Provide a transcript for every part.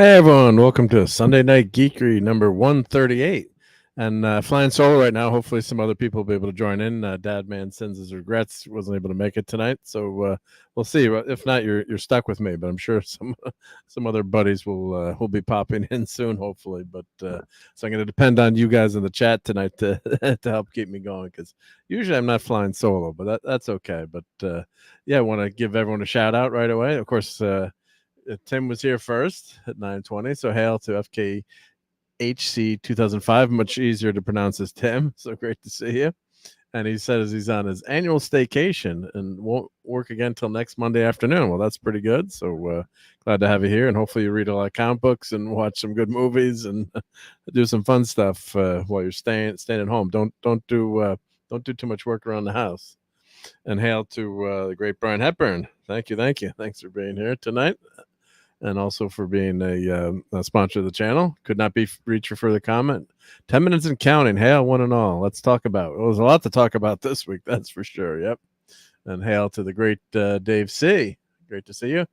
Hey everyone, welcome to Sunday Night Geekery number 138. And flying solo right now. Hopefully some other people will be able to join in. Dadman sends his regrets, wasn't able to make it tonight. So we'll see. If not, you're stuck with me, but I'm sure some other buddies will be popping in soon, hopefully. But so I'm going to depend on you guys in the chat tonight to to help keep me going, because usually I'm not flying solo, but that's okay. But yeah, I want to give everyone a shout out right away. Of course, Tim was here first at 9:20, so hail to FKHC 2005. Much easier to pronounce as Tim, so great to see you. And he says he's on his annual staycation and won't work again till next Monday afternoon. Well, that's pretty good. So glad to have you here, and hopefully you read a lot of comic books and watch some good movies and do some fun stuff while you're staying at home. Don't do too much work around the house. And hail to the great Brian Hepburn. Thank you. Thanks for being here tonight, and also for being a sponsor of the channel. Could not be reached for further comment. 10 minutes and counting. Hail one and all. Let's talk about. Well, there's a lot to talk about this week, that's for sure. Yep. And hail to the great Dave C. Great to see you.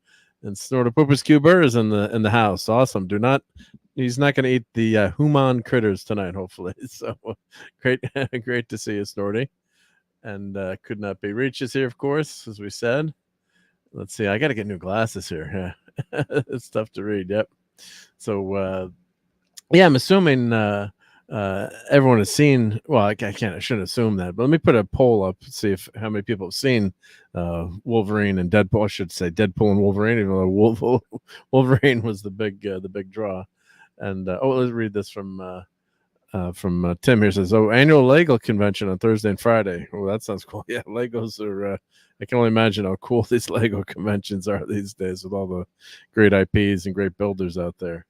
And Snorter Poopers Cuber is in the house. Awesome. He's not going to eat the human critters tonight, hopefully. So great to see you, Snorty. And could not be reached is here, of course, as we said. Let's see. I got to get new glasses here. Yeah. It's tough to read. Yep. So, yeah, I'm assuming everyone has seen. Well, I shouldn't assume that, but let me put a poll up to see how many people have seen Wolverine and Deadpool. I should say Deadpool and Wolverine, even though Wolverine was the big draw. And let's read this from Tim here. Says, annual Lego convention on Thursday and Friday. Oh, that sounds cool. Yeah, Legos are I can only imagine how cool these Lego conventions are these days with all the great IPs and great builders out there.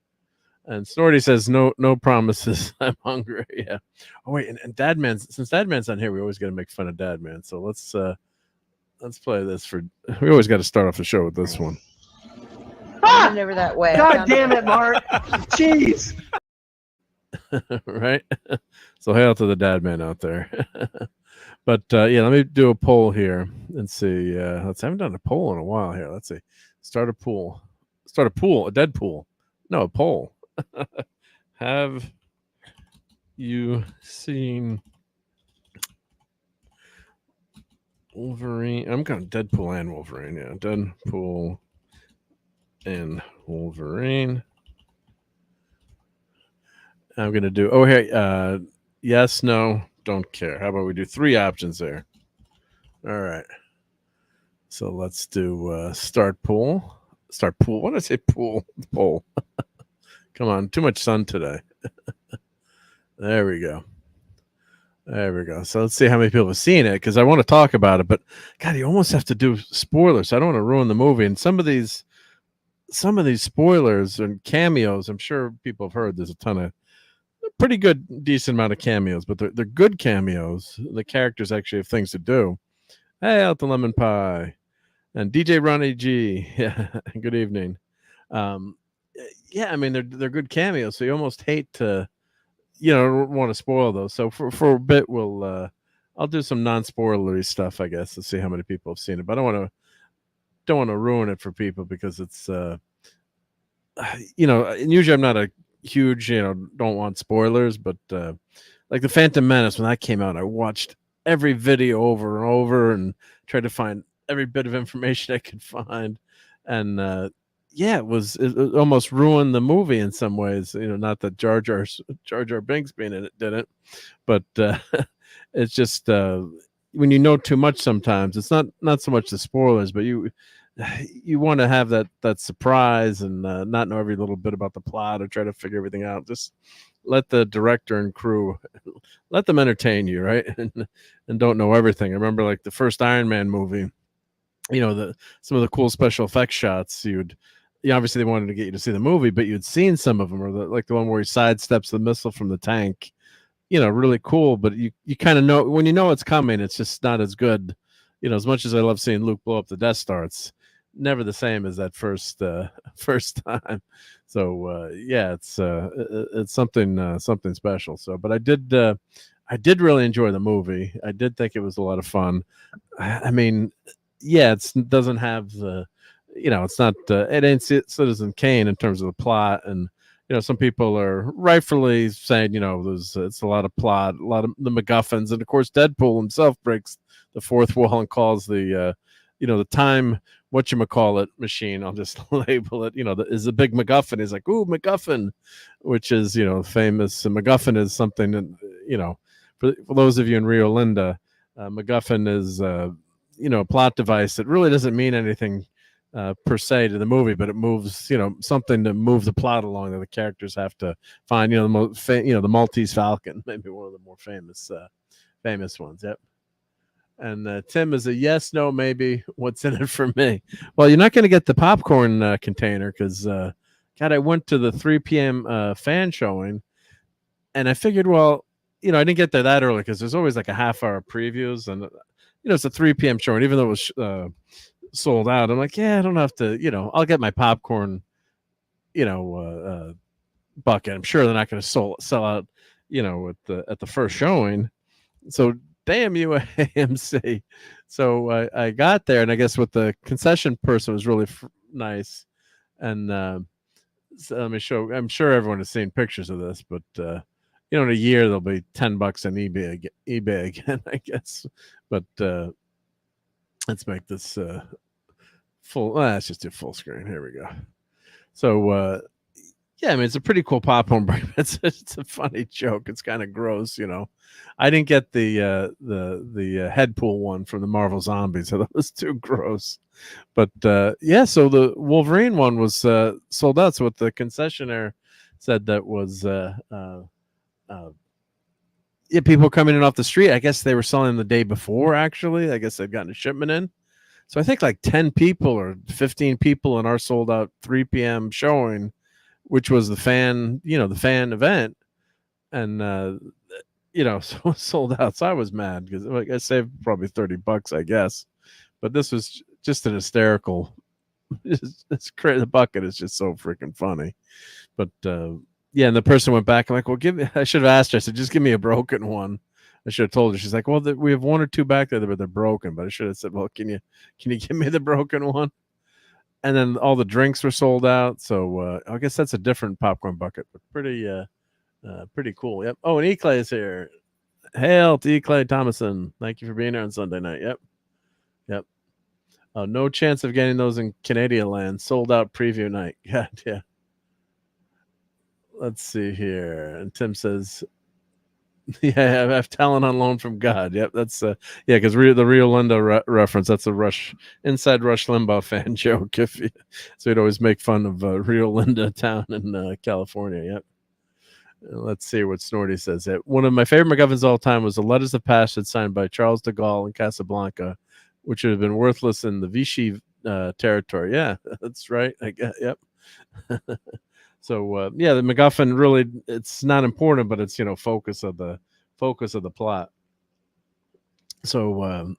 And Snorty says, no promises. I'm hungry. Yeah. Oh wait, and since Dadman's on here, we always got to make fun of Dadman. So let's play this we always got to start off the show with this one. Never that way. God damn it, Mark. Jeez. Right. So hail to the Dadman out there. But yeah, let me do a poll here and see. I haven't done a poll in a while here. Let's see. Start a pool. A dead pool. No, a poll. Have you seen Wolverine? I'm going Deadpool and Wolverine. Yeah, Deadpool and Wolverine. I'm going to do, hey, yes, no, don't care. How about we do 3 options there? All right. So let's do start pool. What did I say? Poll. Come on, too much sun today. There we go. So let's see how many people have seen it, because I want to talk about it. But God, you almost have to do spoilers. I don't want to ruin the movie. And some of these spoilers and cameos, I'm sure people have heard. There's a ton of pretty good, decent amount of cameos, but they're good cameos. The characters actually have things to do. Hey, out the lemon pie, and DJ Ronnie G. Yeah, good evening. Yeah, I mean they're good cameos, so you almost hate to, want to spoil those. So for a bit, I'll do some non-spoilery stuff, I guess, to see how many people have seen it. But I don't want to ruin it for people, because it's usually I'm not a huge, don't want spoilers, but like the Phantom Menace, when that came out, I watched every video over and over and tried to find every bit of information I could find. And yeah, it almost ruined the movie in some ways. Not that Jar Jar Binks being in it didn't, but it's just when you know too much, sometimes it's not so much the spoilers, but you want to have that surprise and not know every little bit about the plot or try to figure everything out. Just let the director and crew, let them entertain you, right? And don't know everything. I remember like the first Iron Man movie, some of the cool special effects shots, obviously they wanted to get you to see the movie, but you'd seen some of them, or like the one where he sidesteps the missile from the tank, really cool. But you kind of know, when you know it's coming, it's just not as good. As much as I love seeing Luke blow up the Death Star, it's never the same as that first time. So yeah, it's something special. So, but I did really enjoy the movie. I did think it was a lot of fun. I mean, yeah, it doesn't have the it's not it ain't Citizen Kane in terms of the plot. And some people are rightfully saying it's a lot of plot, a lot of the MacGuffins, and of course Deadpool himself breaks the fourth wall and calls the the time whatchamacallit machine, I'll just label it, is a big MacGuffin. He's like, ooh, MacGuffin, which is famous. And MacGuffin is something that for those of you in Rio Linda, MacGuffin is a plot device that really doesn't mean anything per se to the movie, but it moves something to move the plot along that the characters have to find. The Maltese Falcon, maybe one of the more famous ones. Yep. And Tim is a yes, no, maybe. What's in it for me? Well, you're not going to get the popcorn container because, God, I went to the 3 p.m. Fan showing, and I figured, well, I didn't get there that early because there's always like a half-hour previews, and it's a 3 p.m. showing, even though it was sold out. I'm like, yeah, I don't have to, I'll get my popcorn, bucket. I'm sure they're not going to sell out, at the first showing. So damn you, AMC. So I got there, and I guess what the concession person was really nice. And so let me show. I'm sure everyone has seen pictures of this, but in a year there'll be $10 on eBay again, I guess. But let's make this full. Let's just do full screen. Here we go. So yeah, I mean, it's a pretty cool popcorn break. It's a funny joke. It's kind of gross, I didn't get the Headpool one from the Marvel Zombies, so that was too gross. But yeah, so the Wolverine one was sold out. So what the concessionaire said, that was yeah, people coming in off the street. I guess they were selling the day before. Actually, I guess they'd gotten a shipment in. So I think like 10 people or 15 people in our sold out 3 p.m. showing, which was the fan event, and so sold out. So I was mad because I saved probably $30, I guess. But this was just an hysterical. It's crazy. The bucket is just so freaking funny. But yeah, and the person went back. I'm like, well, I should have asked her. I said, just give me a broken one. I should have told her. She's like, well, we have one or two back there, but they're broken. But I should have said, well, can you give me the broken one? And then all the drinks were sold out. So I guess that's a different popcorn bucket, but pretty cool. Yep. Oh, and E-Clay is here. Hail to E-Clay Thomason. Thank you for being here on Sunday night. Yep. No chance of getting those in Canadian land. Sold out preview night. God, yeah. Let's see here. And Tim says, yeah, I have talent on loan from God. Yep, that's yeah, because the Rio Linda reference. That's a inside Rush Limbaugh fan joke. So he'd always make fun of Rio Linda town in California. Yep. Let's see what Snorty says. One of my favorite MacGuffins of all time was the Letters of Passion signed by Charles de Gaulle in Casablanca, which would have been worthless in the Vichy territory. Yeah, that's right. I guess. Yep. So yeah, the MacGuffin really, it's not important, but it's focus of the plot. So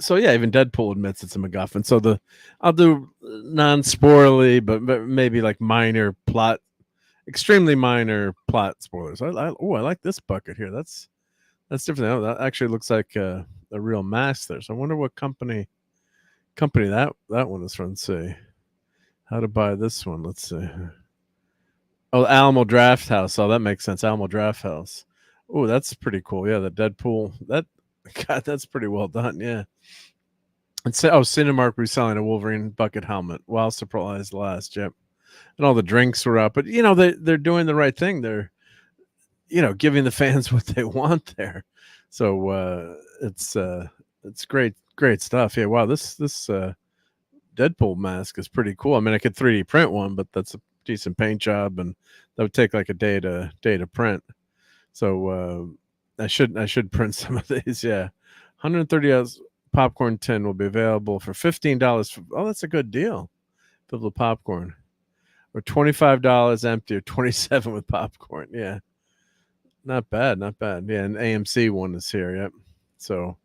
so yeah, even Deadpool admits it's a MacGuffin. So I'll do non-spoilerly, but maybe like extremely minor plot spoilers. I like this bucket here. That's different. That actually looks like a real mask there. So I wonder what company that one is from. Let's see how to buy this one. Let's see. Oh, Alamo Draft House. Oh, that makes sense. Alamo Draft House. Oh, that's pretty cool. Yeah, the Deadpool. God, that's pretty well done. Yeah. And Cinemark reselling a Wolverine bucket helmet while supplies last. Yep. And all the drinks were up, but they're doing the right thing. They're giving the fans what they want there. So it's great stuff. Yeah. Wow. This Deadpool mask is pretty cool. I mean, I could 3D print one, but that's a decent paint job, and that would take like a day to print. So I should print some of these. Yeah, 130 ounce popcorn tin will be available for $15. Oh, that's a good deal. Filled with popcorn, or $25 empty, or $27 with popcorn. Yeah, not bad. Yeah, and AMC one is here. Yep. So,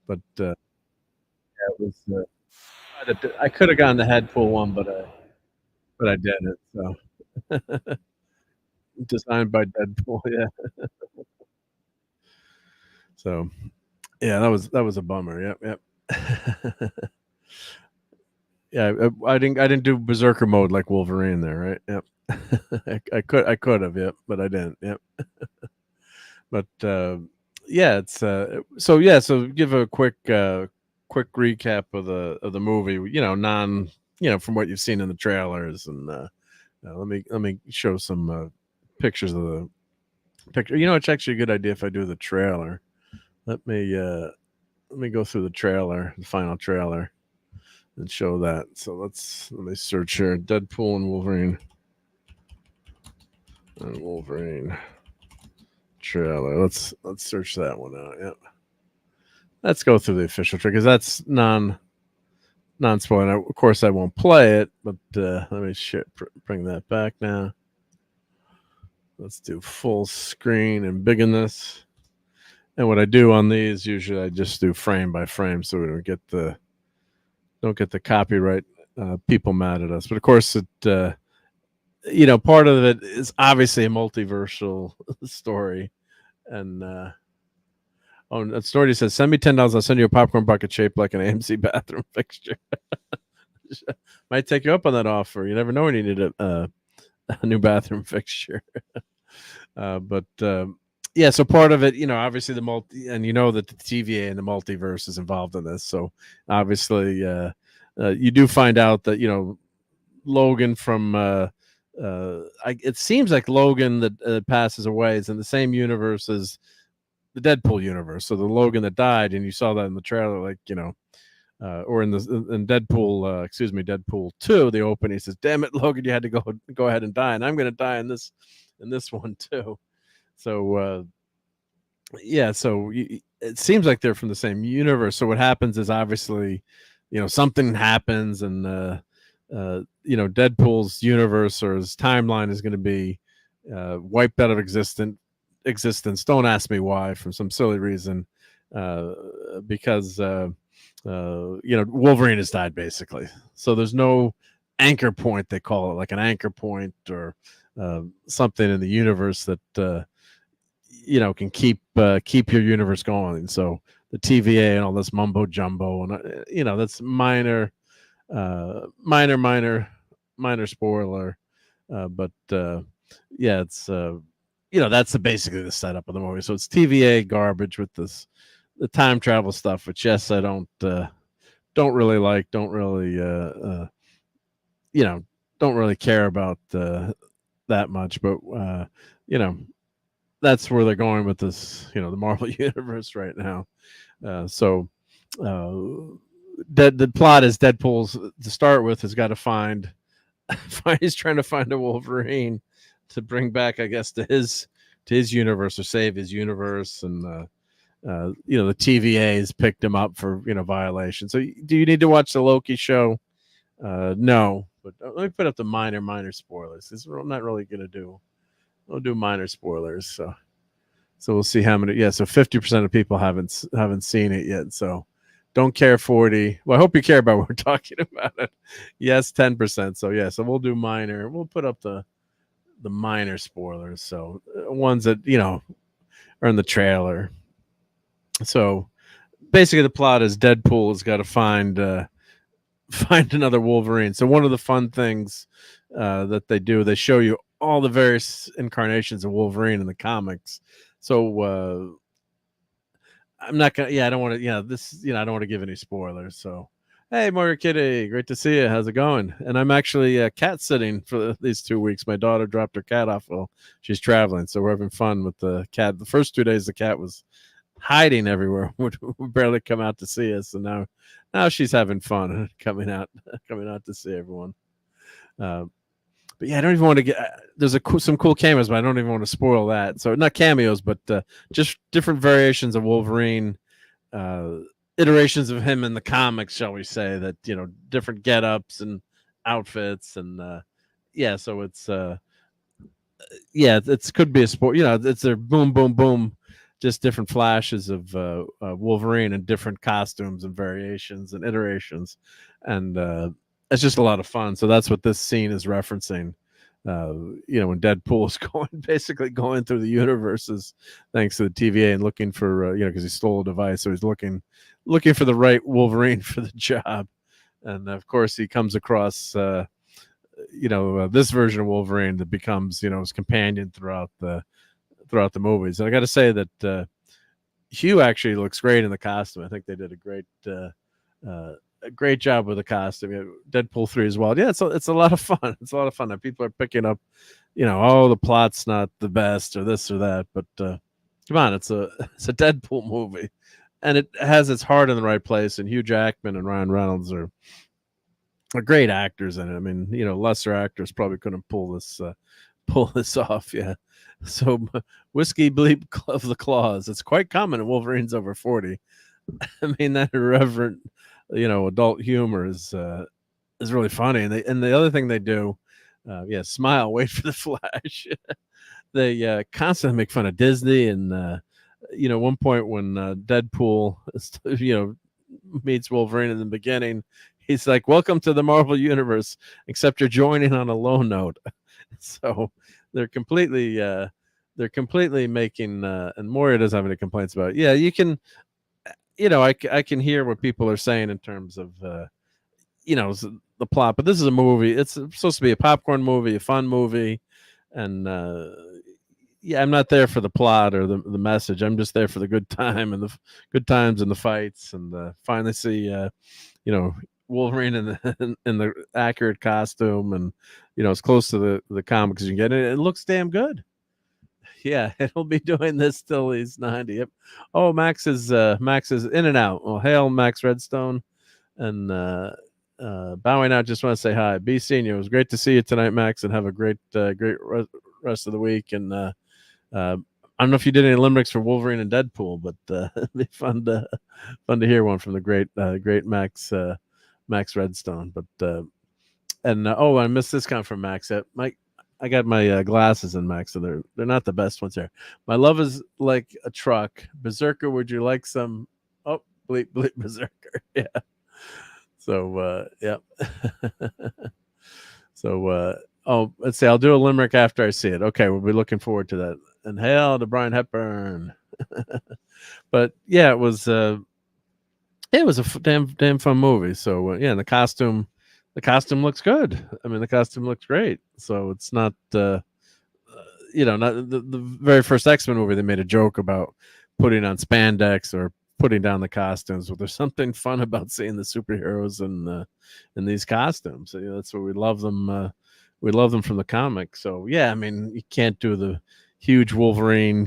but yeah, it was. I could have gone the Headpool one, but I didn't. So designed by Deadpool, yeah. So yeah, that was a bummer. Yep. Yeah, I didn't do berserker mode like Wolverine there, right? Yep. I could have, yep, but I didn't. Yep. But yeah, it's so give a quick recap of the movie, from what you've seen in the trailers, and let me show some pictures of the picture. It's actually a good idea if I do the trailer. Let me go through the trailer, the final trailer, and show that. So let me search here: Deadpool and Wolverine trailer. Let's search that one out. Yep. Let's go through the official trailer because that's non-spoiler. Of course, I won't play it, but let me bring that back now. Let's do full screen and big in this. And what I do on these, usually I just do frame by frame, so we don't get the copyright people mad at us. But of course, it part of it is obviously a multiversal story. And Snorty says, "Send me $10. I'll send you a popcorn bucket shaped like an AMC bathroom fixture." Might take you up on that offer. You never know when you need a new bathroom fixture. But yeah, so part of it, obviously that the TVA and the multiverse is involved in this. So obviously, you do find out that Logan from it seems like Logan that passes away is in the same universe as the Deadpool universe. So the Logan that died, and you saw that in the trailer, or in Deadpool, Deadpool 2, the opening, he says, "Damn it, Logan, you had to go ahead and die, and I'm going to die in this one too." So yeah, so it seems like they're from the same universe. So what happens is obviously, something happens, and Deadpool's universe or his timeline is going to be wiped out of existence. Don't ask me why, for some silly reason, because Wolverine has died basically. So there's no anchor point, they call it, like an anchor point or something in the universe that can keep your universe going. So the TVA and all this mumbo jumbo, and that's minor spoiler, but yeah, it's that's basically the setup of the movie. So it's TVA garbage with the time travel stuff, which yes, I don't really like, don't really care about that much, but that's where they're going with this, the Marvel universe right now. So the plot is Deadpool's, to start with, has got to find he's trying to find a Wolverine to bring back, I guess, to his universe, or save his universe. And the TVA has picked him up for violation. So do you need to watch the Loki show? No, but let me put up the minor spoilers. This is what I'm not really gonna do. We'll do minor spoilers. So we'll see how many. Yeah, so 50% of people haven't seen it yet. So don't care 40. Well, I hope you care about what we're talking about. It. Yes, 10%. So yeah, so we'll do minor. We'll put up the minor spoilers. So ones that are in the trailer. So basically, the plot is Deadpool has got to find another Wolverine. So one of the fun things that they do, they show you all the various incarnations of Wolverine in the comics. So I'm not gonna. Yeah, I don't want to. I don't want to give any spoilers. So hey, Mario Kitty, great to see you. How's it going? And I'm actually cat sitting for these 2 weeks. My daughter dropped her cat off while she's traveling, so we're having fun with the cat. The first 2 days, the cat was hiding everywhere, would barely come out to see us, and now she's having fun coming out to see everyone. But yeah, I don't even want to get. There's some cool cameos, but I don't even want to spoil that. So not cameos, but just different variations of Wolverine, iterations of him in the comics, shall we say? That different get-ups and outfits, and yeah. So it's it could be a sport. It's their boom, boom, boom. Just different flashes of Wolverine and different costumes and variations and iterations, and it's just a lot of fun. So that's what this scene is referencing. When Deadpool is basically going through the universes, thanks to the TVA, and looking for because he stole a device, so he's looking for the right Wolverine for the job. and of course he comes across this version of Wolverine that becomes his companion throughout the movies. And I got to say that Hugh actually looks great in the costume. I think they did a great job with the costume. Deadpool 3 as well. Yeah, it's a lot of fun. It's a lot of fun. And people are picking up, the plot's not the best or this or that, but come on, it's a Deadpool movie, and it has its heart in the right place. And Hugh Jackman and Ryan Reynolds are great actors in it. I mean, lesser actors probably couldn't pull this off. Yeah. So whiskey bleep of the claws. It's quite common in Wolverine's over 40. I mean, that irreverent, adult humor is really funny. And the other thing they do, smile, wait for the flash. They constantly make fun of Disney. And, one point when Deadpool, meets Wolverine in the beginning, he's like, "Welcome to the Marvel Universe, except you're joining on a low note." So they're completely making, and Moria doesn't have any complaints about it. Yeah, you can, I can hear what people are saying in terms of, the plot, but this is a movie. It's supposed to be a popcorn movie, a fun movie. And, I'm not there for the plot or the message. I'm just there for the good time and the good times and the fights, and finally see, Wolverine in the accurate costume, and as close to the comics as you can get. It looks damn good. Yeah, he'll be doing this till he's 90. Yep. Oh, Max is in and out. Well, hail Max Redstone, and bowing out. Just want to say hi. Be seeing you. It was great to see you tonight, Max, and have a great rest of the week. And I don't know if you did any limericks for Wolverine and Deadpool, but it'd be fun to hear one from the great Max Redstone. But I missed this comment from Max. Mike, I got my glasses in, Max, so they're not the best ones here. My love is like a truck. Berserker, would you like some? Oh, bleep bleep Berserker. Yeah. So yeah. So let's see. I'll do a limerick after I see it. Okay, we'll be looking forward to that. And hail to Brian Hepburn. But yeah, it was a damn fun movie. So and the costume looks good. I mean, the costume looks great. So it's not not the very first X-Men movie. They made a joke about putting on spandex or putting down the costumes, but there's something fun about seeing the superheroes in these costumes. So, that's what we love them. We love them from the comic. So yeah, I mean, you can't do the huge Wolverine,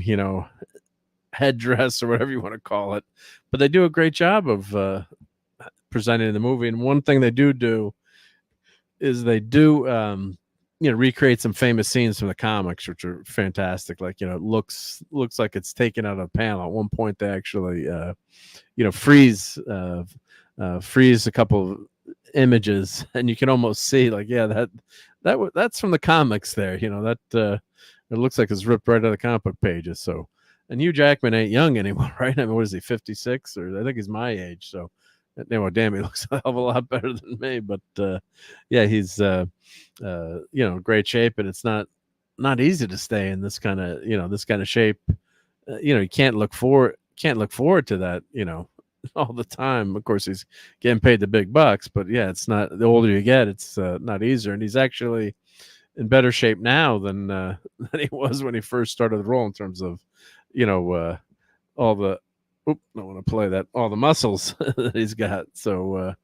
headdress or whatever you want to call it, but they do a great job of presenting the movie. And one thing they do is they do recreate some famous scenes from the comics, which are fantastic. Like, it looks like it's taken out of a panel. At one point they actually freeze a couple of images, and you can almost see, like, that's from the comics there. That it looks like it's ripped right out of the comic book pages. So, and Hugh Jackman ain't young anymore, right? I mean, what is he, 56? Or I think he's my age. So, damn, he looks a hell of a lot better than me. But he's great shape, and it's not easy to stay in this kind of shape. You can't look forward to that, all the time. Of course, he's getting paid the big bucks, but yeah, it's not. The older you get, it's not easier. And he's actually in better shape now than he was when he first started the role, in terms of all the I want to play that, all the muscles that he's got. So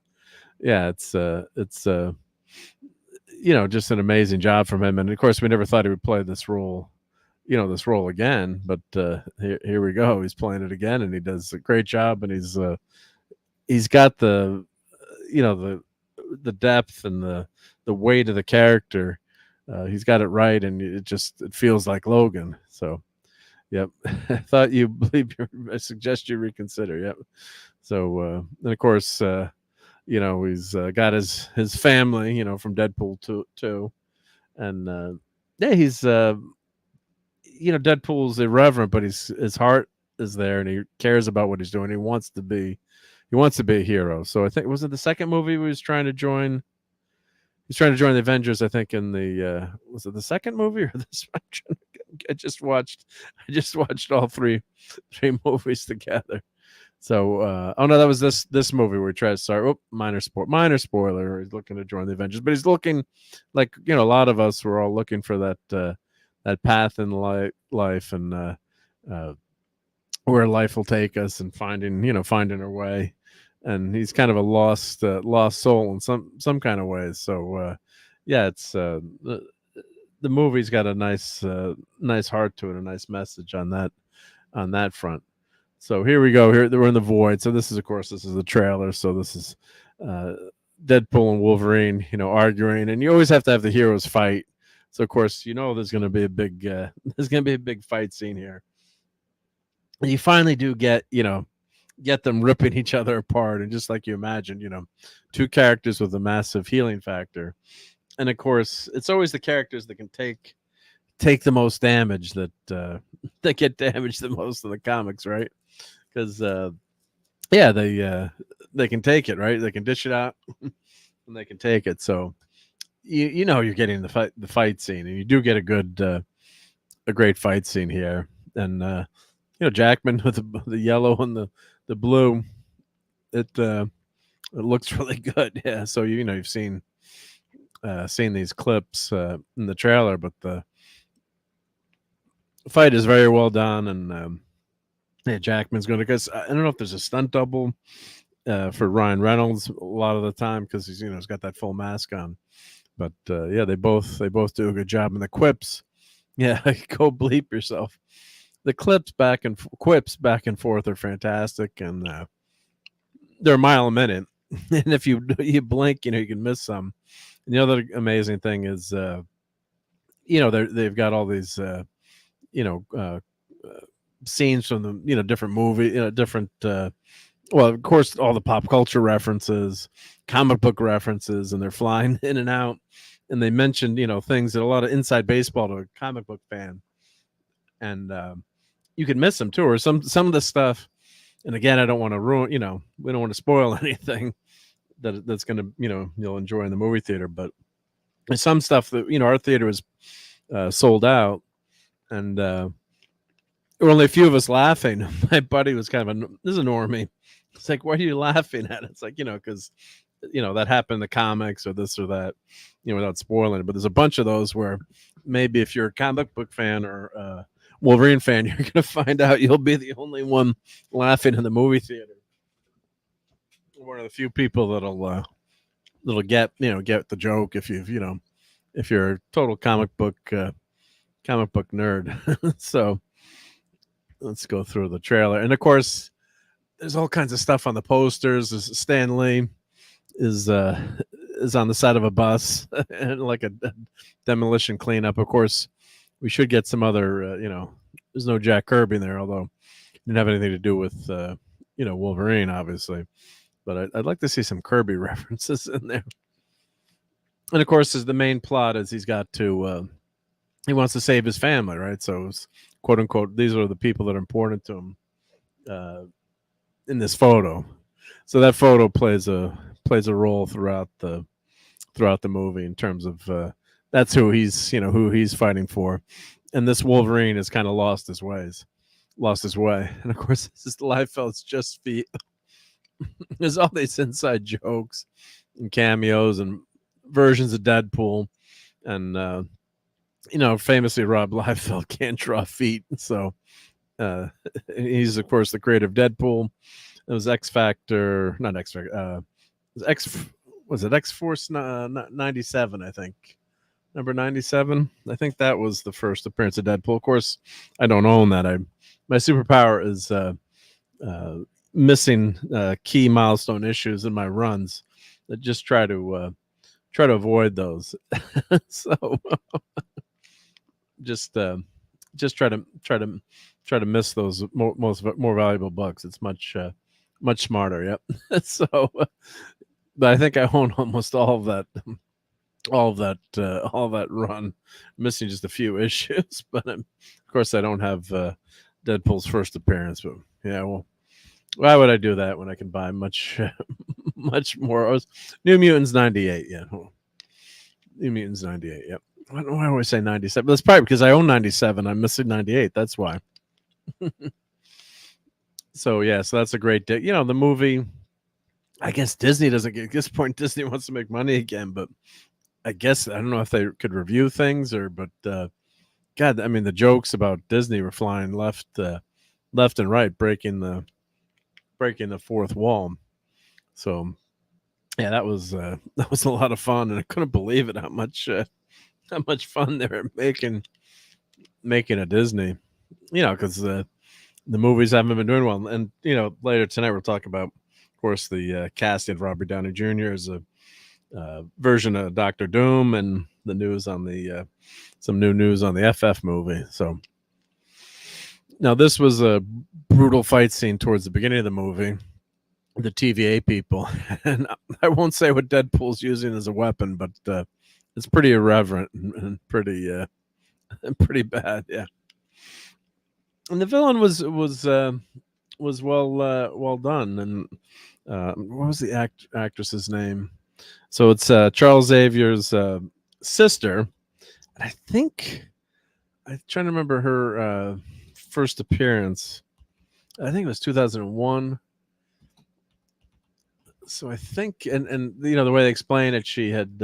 it's just an amazing job from him. And of course, we never thought he would play this role again, but here we go. He's playing it again, and he does a great job. And he's got the depth and the weight of the character. He's got it right, and it feels like Logan. So, yep. I thought you believe. I suggest you reconsider. Yep. So, and of course, he's got his family, from Deadpool too, and he's Deadpool's irreverent, but his heart is there, and he cares about what he's doing. He wants to be a hero. So I think, was it the second movie he was trying to join? He's trying to join the Avengers, I think, in the was it the second movie or this one? I just watched all three movies together. So, oh no, that was this movie where he tries to start. Oh, minor spoiler. He's looking to join the Avengers, but he's looking like a lot of us were all looking for that path in life and where life will take us and finding our way. And he's kind of a lost soul in some kind of ways. So yeah, it's the movie's got a nice heart to it, a nice message on that front. So here we go. Here we're in the void. So this is the trailer. So this is Deadpool and Wolverine, arguing, and you always have to have the heroes fight. So of course, there's going to be a big fight scene here. And you finally do get them ripping each other apart, and just like you imagined, two characters with a massive healing factor. And of course, it's always the characters that can take the most damage that get damaged the most in the comics, right? Because they can take it, right? They can dish it out and they can take it. So you're getting the fight scene, and you do get a great fight scene here. And Jackman with the yellow and the blue, it looks really good. Yeah. So you've seen these clips in the trailer, but the fight is very well done. And Jackman's going to, because I don't know if there's a stunt double for Ryan Reynolds a lot of the time, because he's got that full mask on. But they both do a good job. And the quips, go bleep yourself. The quips back and forth are fantastic, and they're a mile a minute. And if you blink, you can miss some. And the other amazing thing is, they've got all these, scenes from the different movie, different. Well, of course, all the pop culture references, comic book references, and they're flying in and out. And they mentioned things that a lot of inside baseball to a comic book fan, and you could miss them too, or some of the stuff. And again, I don't want to ruin, we don't want to spoil anything that's going to, you'll enjoy in the movie theater. But there's some stuff that, our theater was sold out, and there were only a few of us laughing. My buddy was kind of this is a normie. It's like, why are you laughing at it? It's like, because, that happened in the comics or this or that, without spoiling it. But there's a bunch of those where maybe if you're a comic book fan or Wolverine fan, you're going to find out you'll be the only one laughing in the movie theater. One of the few people that'll get the joke if if you're a total comic book nerd. So let's go through the trailer. And of course, there's all kinds of stuff on the posters. Stan Lee is on the side of a bus and like a demolition cleanup. Of course, we should get some other, there's no Jack Kirby in there, although it didn't have anything to do with, Wolverine, obviously. But I'd like to see some Kirby references in there. And of course, the main plot is he's got to, he wants to save his family, right? So, it's, quote unquote, these are the people that are important to him in this photo. So that photo plays a role throughout the movie in terms of that's who he's fighting for. And this Wolverine has kind of lost his way. And of course, this is Liefeld's just feet. There's all these inside jokes and cameos and versions of Deadpool. And, famously, Rob Liefeld can't draw feet. So he's, of course, the creator of Deadpool. It was X-Factor, not X-Factor. Was it X-Force 97, I think. Number 97. I think that was the first appearance of Deadpool. Of course, I don't own that. My superpower is missing key milestone issues in my runs. I just try to avoid those. So just try to miss those more valuable books. It's much smarter. Yep. So, but I think I own almost all of that run, missing just a few issues. But of course, I don't have Deadpool's first appearance. But yeah, well, why would I do that when I can buy much more? New Mutants 98. Yeah, New Mutants 98. Yep. Why do I always say 97? That's probably because I own 97. I'm missing 98. That's why. So yeah, so that's a great day. The movie. I guess Disney doesn't get at this point. Disney wants to make money again, but I guess I don't know if they could review things but God, I mean the jokes about Disney were flying left and right, breaking the fourth wall. So yeah, that was that was a lot of fun, and I couldn't believe it how much fun they were making a Disney. Because the movies haven't been doing well, and later tonight we'll talk about, of course, the casting of Robert Downey Jr. as a version of Doctor Doom, and the news on the some new news on the FF movie. So now this was a brutal fight scene towards the beginning of the movie. The TVA people, and I won't say what Deadpool's using as a weapon, but it's pretty irreverent and pretty pretty bad. Yeah, and the villain was well done. And what was the actress's name? So it's Charles Xavier's sister. And I think I'm trying to remember her first appearance. I think it was 2001. So I think, and the way they explain it, she had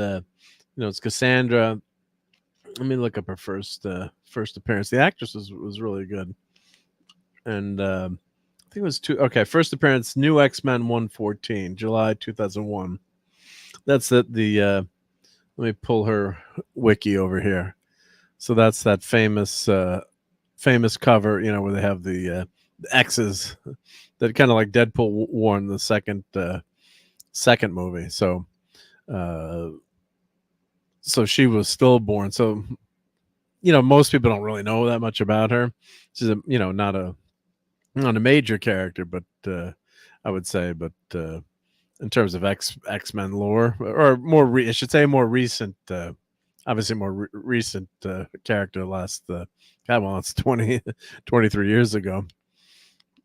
it's Cassandra. Let me look up her first appearance. The actress was really good, and I think it was first appearance, New X-Men 114, July 2001. That's it. Let me pull her wiki over here. So that's that famous cover, where they have the X's that kind of like Deadpool wore in the second movie. So so she was stillborn. So most people don't really know that much about her. She's not a major character, but I would say, but in terms of X-Men lore, or I should say more recent, obviously more recent character last it's 23 years ago.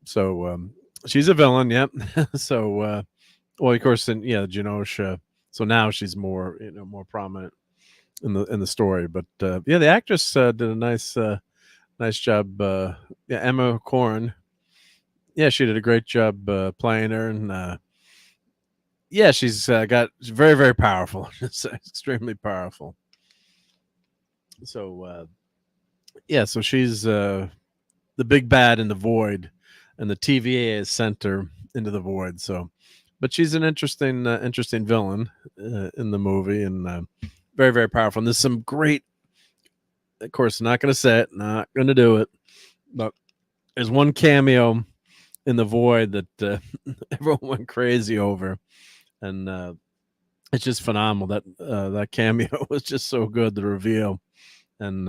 So she's a villain, yep. So well, of course, in Genosha. So now she's more prominent in the story. But the actress did a nice job. Emma Corrin. Yeah, she did a great job playing her, and she's very, very powerful. Extremely powerful. So so she's the big bad in the void, and the TVA is sent her into the void. So, but she's an interesting villain in the movie, and very, very powerful. And there's some great, of course, not going to say it, not going to do it, but there's one cameo in the void that everyone went crazy over, and it's just phenomenal. That cameo was just so good, the reveal, and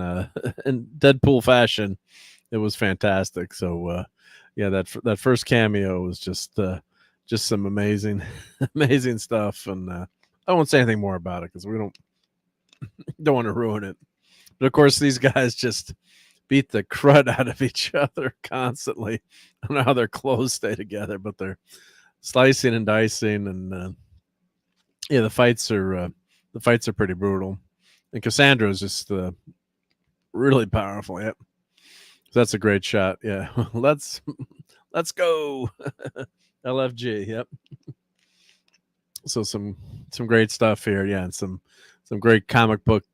in Deadpool fashion, it was fantastic. So that first cameo was just some amazing amazing stuff, and I won't say anything more about it because we don't want to ruin it. But of course, these guys just beat the crud out of each other constantly. I don't know how their clothes stay together, but they're slicing and dicing, and the fights are pretty brutal. And Cassandra is just really powerful. Yep. So that's a great shot. Yeah. let's go. LFG. Yep. So some great stuff here. Yeah, and some great comic book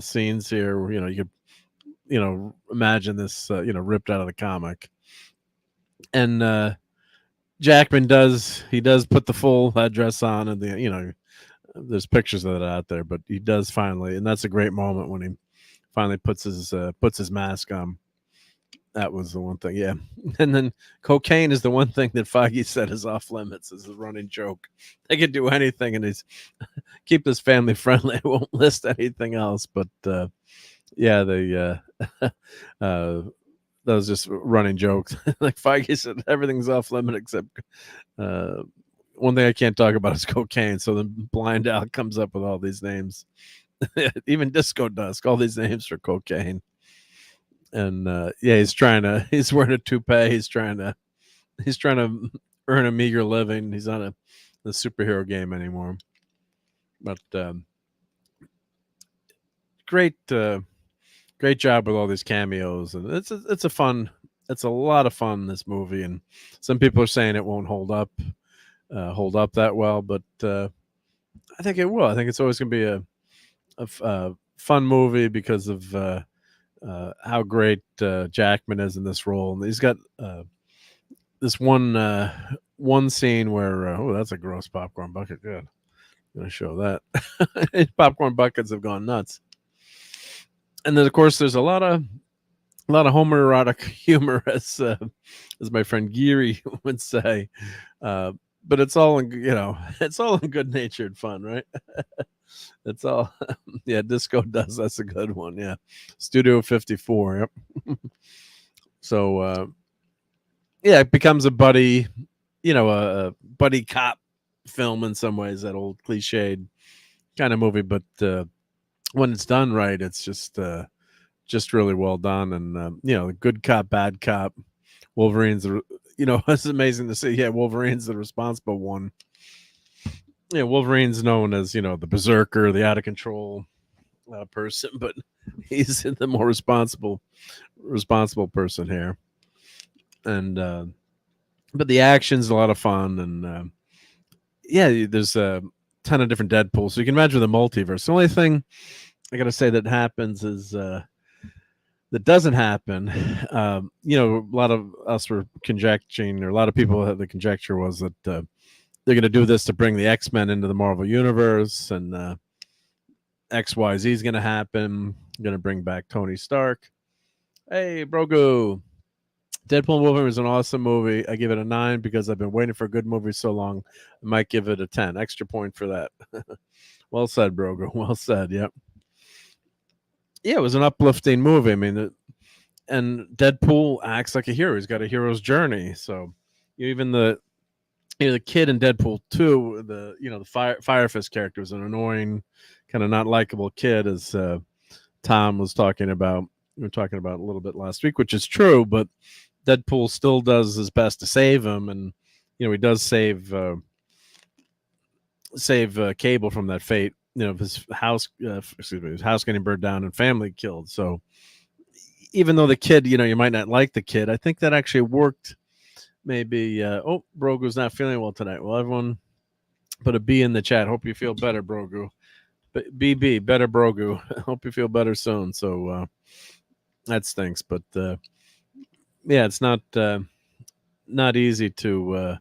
scenes here where you could imagine this ripped out of the comic. And Jackman does put the full headdress on, and there's pictures of it out there, but he does finally, and that's a great moment when he finally puts his mask on. That was the one thing, yeah. And then cocaine is the one thing that Feige said is off limits, is a running joke. They could do anything, and he's keep this family friendly. I won't list anything else, but they that was just running jokes. Like Feige said, everything's off limit except one thing I can't talk about is cocaine. So then Blind Al comes up with all these names. Even Disco Dusk, all these names for cocaine. And he's wearing a toupee. He's trying to earn a meager living. He's not a superhero game anymore. But great job with all these cameos, and it's a fun it's a lot of fun, this movie, and some people are saying it won't hold up that well, but I think it will. I think it's always going to be a fun movie because of how great Jackman is in this role. And he's got this one scene where that's a gross popcorn bucket. Good, I'm going to show that. Popcorn buckets have gone nuts. And then of course there's a lot of homoerotic humor, as my friend Geary would say. But it's all in, it's all in good natured fun, right? It's all, yeah. Disco does. That's a good one. Yeah, Studio 54. Yep. So yeah, it becomes a buddy, a buddy cop film in some ways. That old cliched kind of movie, but when it's done right, it's just really well done. And good cop, bad cop. Wolverine's it's amazing to see. Yeah, Wolverine's the responsible one. Yeah, Wolverine's known as the berserker, the out of control person, but he's the more responsible person here. And but the action's a lot of fun, and yeah, there's a ton of different Deadpools, so you can imagine the multiverse. The only thing I gotta say that happens is that doesn't happen. A lot of us were conjecturing, or a lot of people had the conjecture was that they're going to do this to bring the X-Men into the Marvel Universe, and XYZ is going to happen. Going to bring back Tony Stark. Hey, Brogu. Deadpool and Wolverine is an awesome movie. I give it a 9 because I've been waiting for a good movie so long. I might give it a 10. Extra point for that. Well said, Brogu. Well said. Yep. Yeah, it was an uplifting movie. I mean, and Deadpool acts like a hero. He's got a hero's journey. So even the kid in Deadpool 2, the Fire Fist character was an annoying, kind of not likable kid, as Tom was talking about. We were talking about a little bit last week, which is true, but Deadpool still does his best to save him, and he does save Cable from that fate. His house, his house getting burned down and family killed. So even though the kid, you might not like the kid, I think that actually worked. Maybe, Brogu's not feeling well tonight. Well, everyone put a B in the chat. Hope you feel better, Brogu. BB, better Brogu. Hope you feel better soon. So that stinks. But yeah, it's not easy to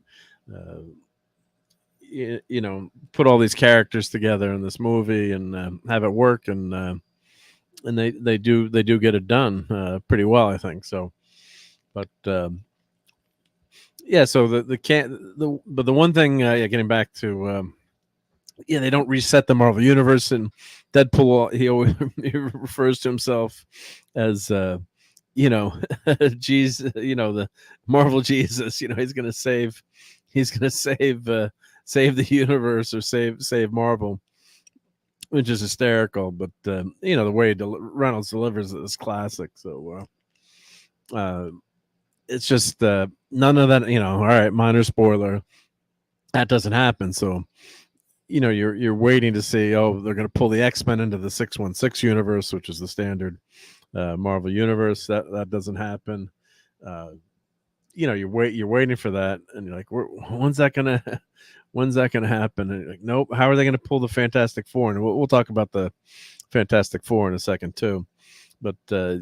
put all these characters together in this movie and have it work, and they do get it done pretty well, I think. So, but yeah, so but the one thing, getting back to they don't reset the Marvel Universe, and Deadpool, he always he refers to himself as Jesus, the Marvel Jesus. He's gonna save the universe, or save Marvel, which is hysterical. But the way Reynolds delivers it is classic. So it's just none of that. All right, minor spoiler, that doesn't happen. So you're waiting to see, they're going to pull the X-Men into the 616 universe, which is the standard Marvel universe. That doesn't happen. You're waiting for that, and you're like, when's that gonna happen? And you're like, nope. How are they gonna pull the Fantastic Four? And we'll talk about the Fantastic Four in a second too. But I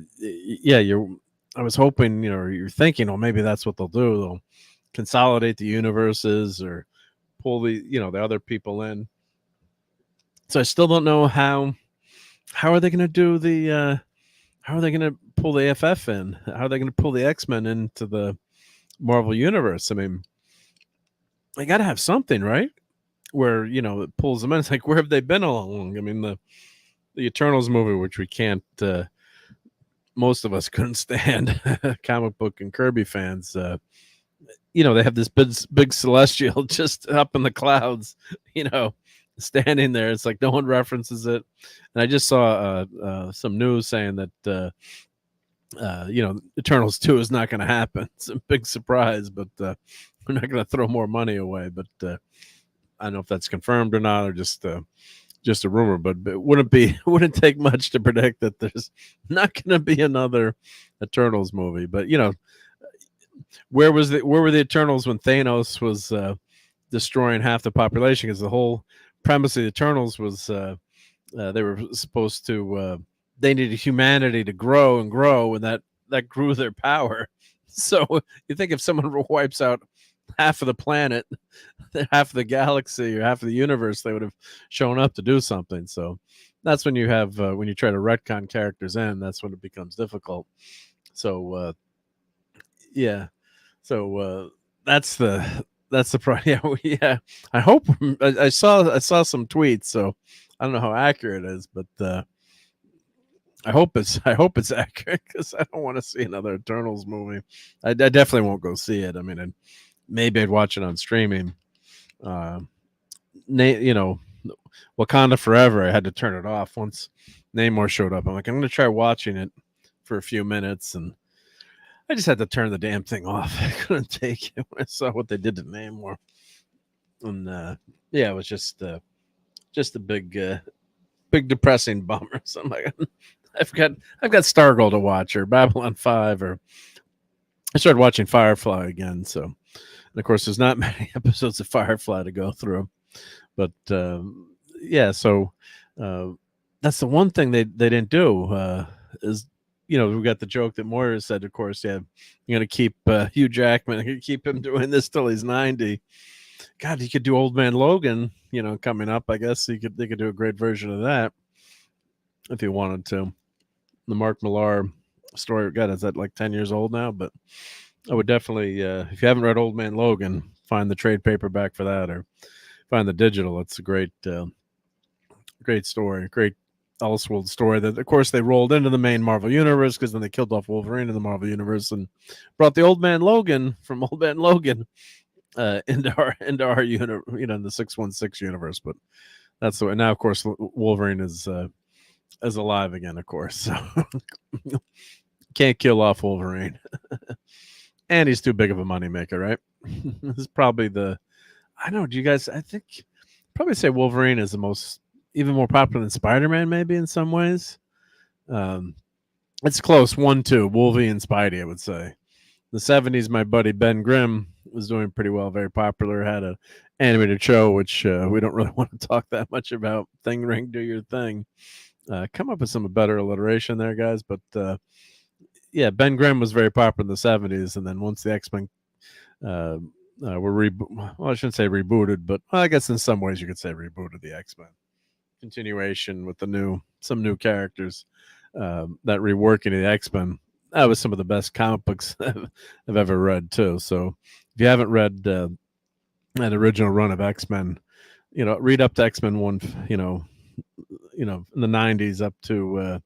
was hoping, you're thinking, well, maybe that's what they'll do. They'll consolidate the universes, or pull the the other people in. So I still don't know how are they going to do the how are they going to pull the FF in? How are they going to pull the X-Men into the Marvel Universe? I mean, they got to have something, right? Where it pulls them in. It's like, where have they been all along? I mean, the Eternals movie, which we can't, most of us couldn't stand, comic book and Kirby fans. They have this big celestial just up in the clouds, standing there. It's like no one references it. And I just saw some news saying that Eternals 2 is not going to happen. It's a big surprise, but we're not going to throw more money away. But I don't know if that's confirmed or not, or just a rumor. But it wouldn't take much to predict that there's not going to be another Eternals movie. But where were the Eternals when Thanos was destroying half the population? Because the whole premise of the Eternals was they were supposed to they needed humanity to grow and grow, and that grew their power. So you think if someone wipes out half of the planet, half of the galaxy, or half of the universe, they would have shown up to do something. So that's when you have when you try to retcon characters in, that's when it becomes difficult. So yeah, so that's the yeah. I hope I saw some tweets, so I don't know how accurate it is, but I hope it's accurate, because I don't want to see another Eternals movie. I definitely won't go see it. I mean, maybe I'd watch it on streaming. Wakanda Forever, I had to turn it off once Namor showed up. I'm like, I'm going to try watching it for a few minutes, and I just had to turn the damn thing off. I couldn't take it when I saw what they did to Namor. And yeah, it was just a big depressing bummer. So I'm like, I've got Stargirl to watch, or Babylon 5, or I started watching Firefly again. So, and of course, there's not many episodes of Firefly to go through, but yeah. So that's the one thing they didn't do is, we got the joke that Moira said. Of course, yeah, you're gonna keep Hugh Jackman. You keep him doing this till he's 90. God, you could do Old Man Logan, coming up. I guess they could do a great version of that if you wanted to. The Mark Millar story, God, is that like 10 years old now? But I would definitely, if you haven't read Old Man Logan, find the trade paperback for that, or find the digital. It's a great story, great Elseworld story that, of course, they rolled into the main Marvel universe, because then they killed off Wolverine in the Marvel universe and brought the Old Man Logan from Old Man Logan into our universe, in the 616 universe. But that's the way. Now, of course, Wolverine is alive again, of course. So can't kill off Wolverine. And he's too big of a moneymaker, right? This is probably I don't know, do you guys, I think probably say Wolverine is the most, even more popular than Spider-Man, maybe, in some ways. It's close, 1-2, Wolverine and Spidey, I would say. The 70s, my buddy Ben Grimm was doing pretty well, very popular, had an animated show, which we don't really want to talk that much about. Thing Ring, Do Your Thing. Come up with some better alliteration there, guys. But yeah, Ben Grimm was very popular in the 70s, and then once the X-Men were I shouldn't say rebooted, but I guess in some ways you could say rebooted the X-Men. Continuation with some new characters, that reworking of the X-Men. That was some of the best comic books I've ever read too. So if you haven't read that original run of X-Men, read up to X-Men 1, in the 90s up to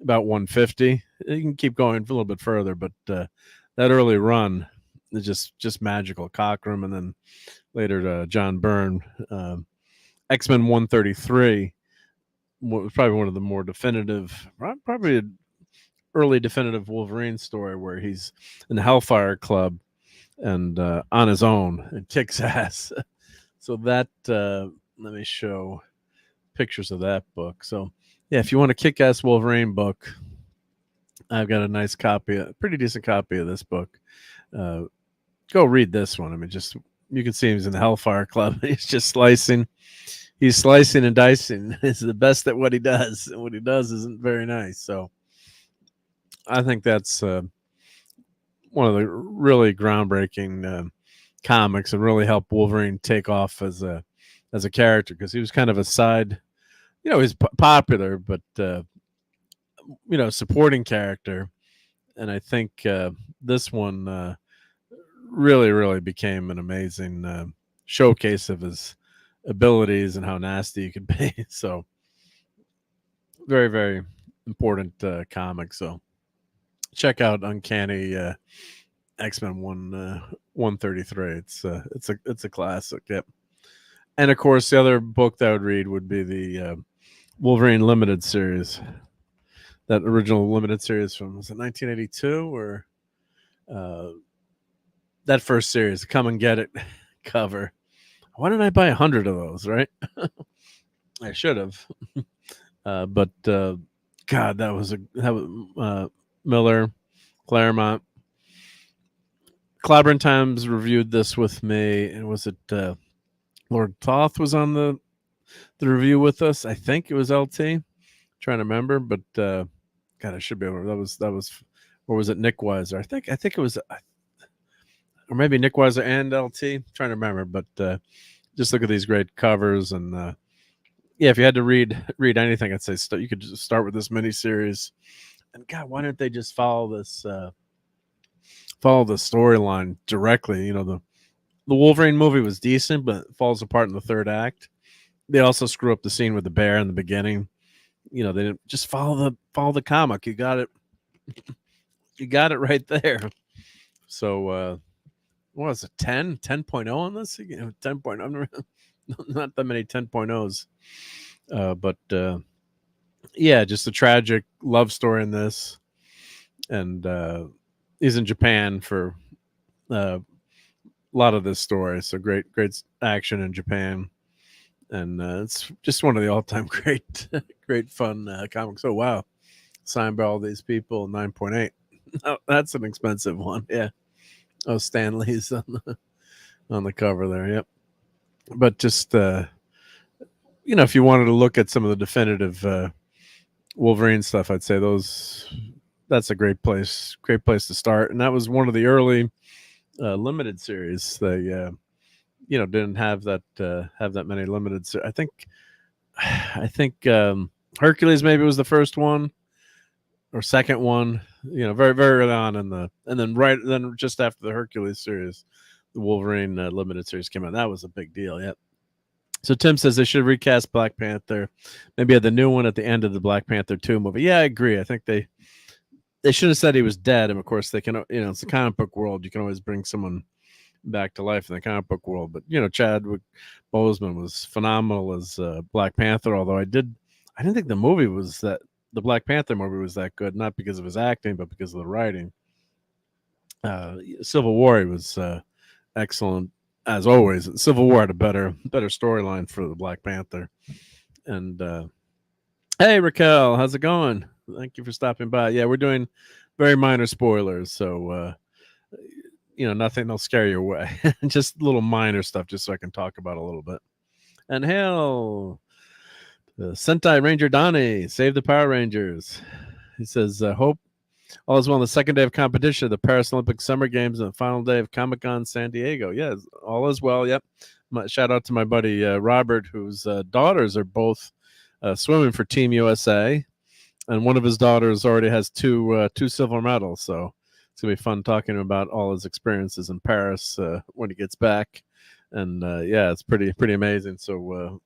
about 150. You can keep going a little bit further, but that early run is just magical. Cockrum, and then later John Byrne. X-Men 133 was probably one of the more definitive, probably an early definitive Wolverine story, where he's in the Hellfire Club and on his own and kicks ass. So that let me show pictures of that book. So yeah, if you want a kick-ass Wolverine book, I've got a nice copy, a pretty decent copy of this book. Go read this one. I mean, just, you can see he's in the Hellfire Club. He's just slicing. He's slicing and dicing. He's the best at what he does, and what he does isn't very nice. So I think that's one of the really groundbreaking comics, and really helped Wolverine take off as a character, because he was kind of a side. He's popular, but supporting character. And I think this one really became an amazing showcase of his abilities and how nasty he could be. So very important comic. So check out Uncanny X-Men 133. It's a classic. Yep. And of course, the other book that I would read would be the Wolverine Limited series. That original limited series from, was it 1982, or that first series, Come and Get It cover. Why didn't I buy 100 of those, right? I should have. But God, that was Miller, Claremont. Clobberin Times reviewed this with me, and was it Lord Thoth was on the review with us? I think it was LT. Trying to remember, but God, I should be able. That was, or was it Nick Weiser? I think it was, or maybe Nick Weiser and LT. Trying to remember, but just look at these great covers, and yeah, if you had to read anything, I'd say you could just start with this miniseries. And God, why didn't they just follow the storyline directly? You know, the Wolverine movie was decent, but it falls apart in the third act. They also screw up the scene with the bear in the beginning. You know, they didn't just follow the comic. You got it right there. So what was it, 10.0 on this? 10.0, not that many 10.0s. But yeah, just a tragic love story in this. And he's in Japan for a lot of this story. So great action in Japan. And it's just one of the all-time great fun comics. Oh, wow. Signed by all these people, 9.8. Oh, that's an expensive one. Yeah. Oh, Stan Lee's on the cover there. Yep. But just, if you wanted to look at some of the definitive Wolverine stuff, I'd say that's a great place to start. And that was one of the early limited series. They, didn't have that many limited. I think Hercules maybe was the first one or second one. Very very early on and then just after the Hercules series, the Wolverine limited series came out. That was a big deal. Yep. So Tim says they should recast Black Panther. Maybe have the new one at the end of the Black Panther 2 movie. Yeah, I agree. I think they should have said he was dead. And of course they can. It's a comic book world. You can always bring someone back to life in the comic book world. But Chadwick Boseman was phenomenal as Black Panther. Although I didn't think the Black Panther movie was that good, not because of his acting, but because of the writing. Civil War was excellent as always. Civil War had a better storyline for the Black Panther. And hey Raquel, how's it going? Thank you for stopping by. Yeah, we're doing very minor spoilers, so nothing will scare you away. Just little minor stuff, just so I can talk about a little bit. And hell, Sentai Ranger Donnie, save the Power Rangers. He says, hope all is well on the second day of competition of the Paris Olympic Summer Games and the final day of Comic-Con San Diego. Yeah, all is well. Yep. Shout out to my buddy Robert, whose daughters are both swimming for Team USA. And one of his daughters already has two silver medals. So it's going to be fun talking about all his experiences in Paris when he gets back. And yeah, it's pretty amazing. So